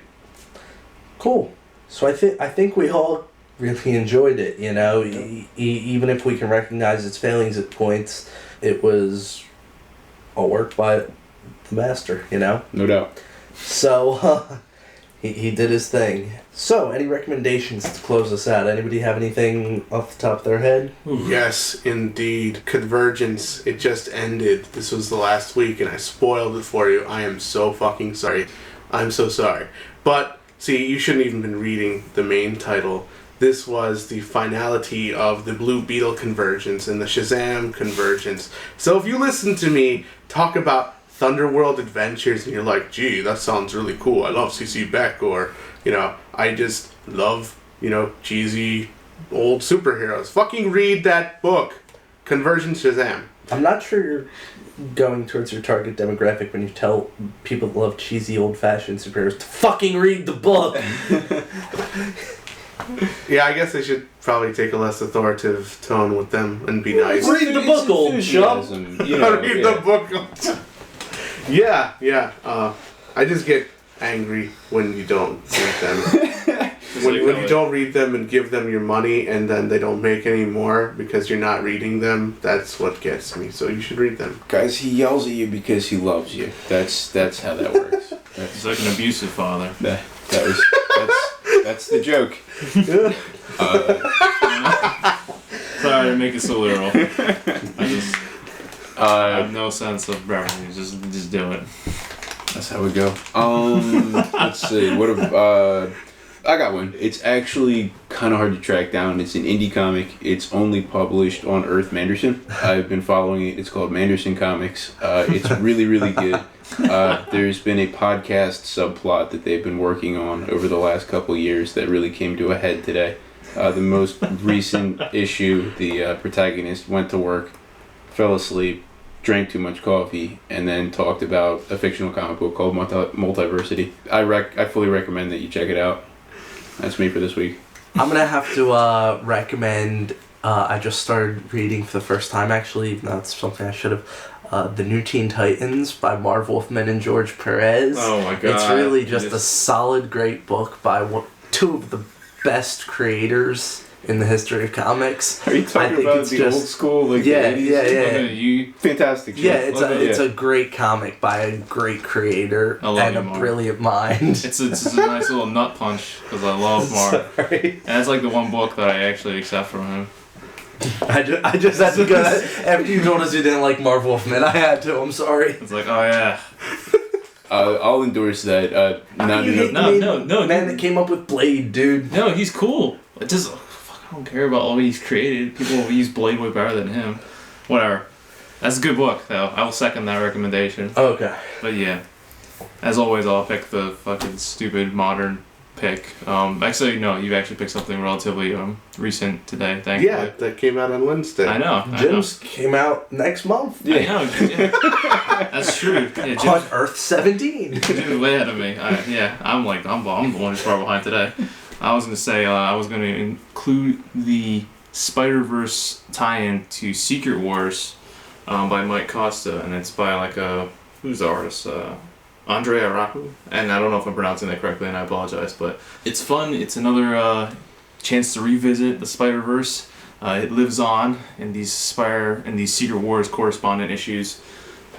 Cool. So I think we all really enjoyed it. Even if we can recognize its failings at points, it was a work by the master. No doubt. So he did his thing. So, any recommendations to close us out? Anybody have anything off the top of their head? Yes, indeed. Convergence. It just ended. This was the last week, and I spoiled it for you. I am so fucking sorry. I'm so sorry. But, see, you shouldn't even been reading the main title. This was the finality of the Blue Beetle convergence and the Shazam convergence. So if you listen to me talk about Thunderworld Adventures and you're like, gee, that sounds really cool. I love C.C. Beck, or, I just love, cheesy old superheroes. Fucking read that book. Convergence Shazam. I'm not sure you're going towards your target demographic when you tell people that love cheesy old-fashioned superheroes to fucking read the book. Yeah, I guess I should probably take a less authoritative tone with them and be nice. Read the book, old chum. Read the book. Yeah. I just get angry when you don't read them. when you don't read them and give them your money and then they don't make any more because you're not reading them, that's what gets me. So you should read them. Guys, he yells at you because he loves you. That's how that works. He's like an abusive father. That's the joke. Sorry to make it so literal. I have no sense of brevity. Just do it. That's how we go. Let's see. What I got one. It's actually kind of hard to track down. It's an indie comic. It's only published on Earth Manderson. I've been following it. It's called Manderson Comics. It's really, really good. There's been a podcast subplot that they've been working on over the last couple of years that really came to a head today. The most recent issue, the protagonist went to work, fell asleep, drank too much coffee, and then talked about a fictional comic book called Multiversity. I fully recommend that you check it out. That's me for this week. I'm going to have to recommend, I just started reading for the first time actually, even though it's something I should have, The New Teen Titans by Marv Wolfman and George Perez. Oh my god. It's really just a solid, great book by two of the best creators in the history of comics. Are you talking about the old school, like the 80s? You fantastic shit. Yeah, it's a great comic by a great creator and a brilliant mind. It's a nice little nut punch because I love Marv. Sorry. And that's like the one book that I actually accept from him. I just had to go. After you told us you didn't like Marv Wolfman, I had to. I'm sorry. It's like, oh yeah. I'll endorse that. No, man that came up with Blade, dude. No, he's cool. It just, I don't care about all he's created. People will use Blade way better than him. Whatever. That's a good book, though. I will second that recommendation. Okay. But yeah. as always, I'll pick the fucking stupid modern pick. Actually, no, you actually picked something relatively recent today, thankfully. Yeah, that came out on Wednesday. I know. Jim's came out next month. I know. Yeah. That's true. Yeah, On Earth 17. Jim's way ahead of me. I'm the one who's far behind today. I was gonna say I was gonna include the Spider-Verse tie-in to Secret Wars by Mike Costa, and it's by who's the artist? Andre Arahu, and I don't know if I'm pronouncing that correctly, and I apologize, but it's fun. It's another chance to revisit the Spider-Verse. It lives on in these Secret Wars correspondent issues.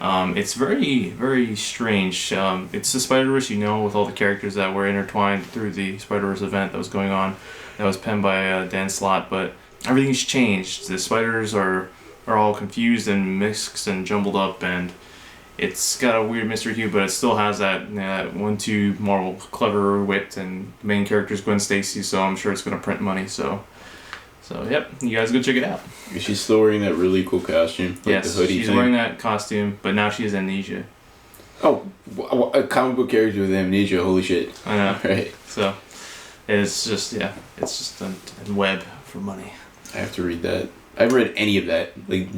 It's very, very strange. It's the Spider-Verse, with all the characters that were intertwined through the Spider-Verse event that was going on. That was penned by Dan Slott, but everything's changed. The spiders are all confused and mixed and jumbled up, and it's got a weird mystery hue, but it still has that 1-2 Marvel clever wit, and the main character is Gwen Stacy, so I'm sure it's going to print money. So yep, you guys go check it out. Is she still wearing that really cool costume? Yes, the hoodie she's thing? wearing that costume, but now she has amnesia. Oh, a comic book character with amnesia, holy shit. I know. Right. So it's just a web for money. I have to read that. I haven't read any of that.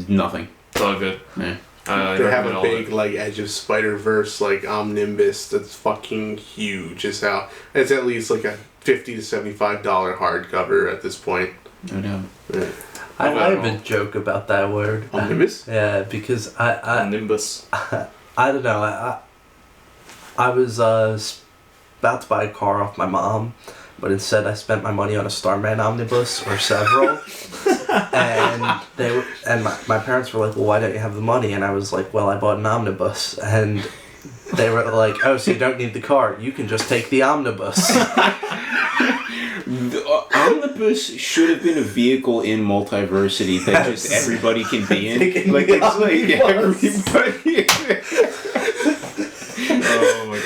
Nothing. It's all good. Yeah. They have a big Edge of Spider-Verse omnibus that's fucking huge as hell. It's at least a $50 to $75 hardcover at this point. No doubt. Yeah. I have a joke about that word. Omnibus? Yeah, because I Nimbus. I don't know. I was about to buy a car off my mom, but instead I spent my money on a Starman omnibus or several. And my parents were like, well, why don't you have the money? And I was like, well, I bought an omnibus. And they were like, oh, so you don't need the car. You can just take the omnibus. The omnibus should have been a vehicle in Multiversity that just everybody can be in. Everybody. Oh my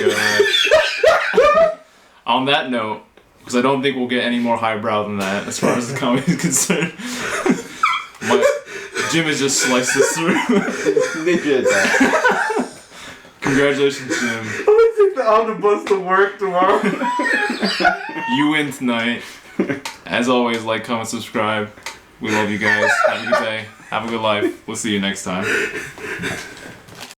god. On that note, because I don't think we'll get any more highbrow than that as far as the comic is concerned. Jim has just sliced this through. Ninja attack. Congratulations, Jim. I'm gonna take the omnibus to work tomorrow. You win tonight. As always, like, comment, subscribe. We love you guys. Have a good day. Have a good life. We'll see you next time.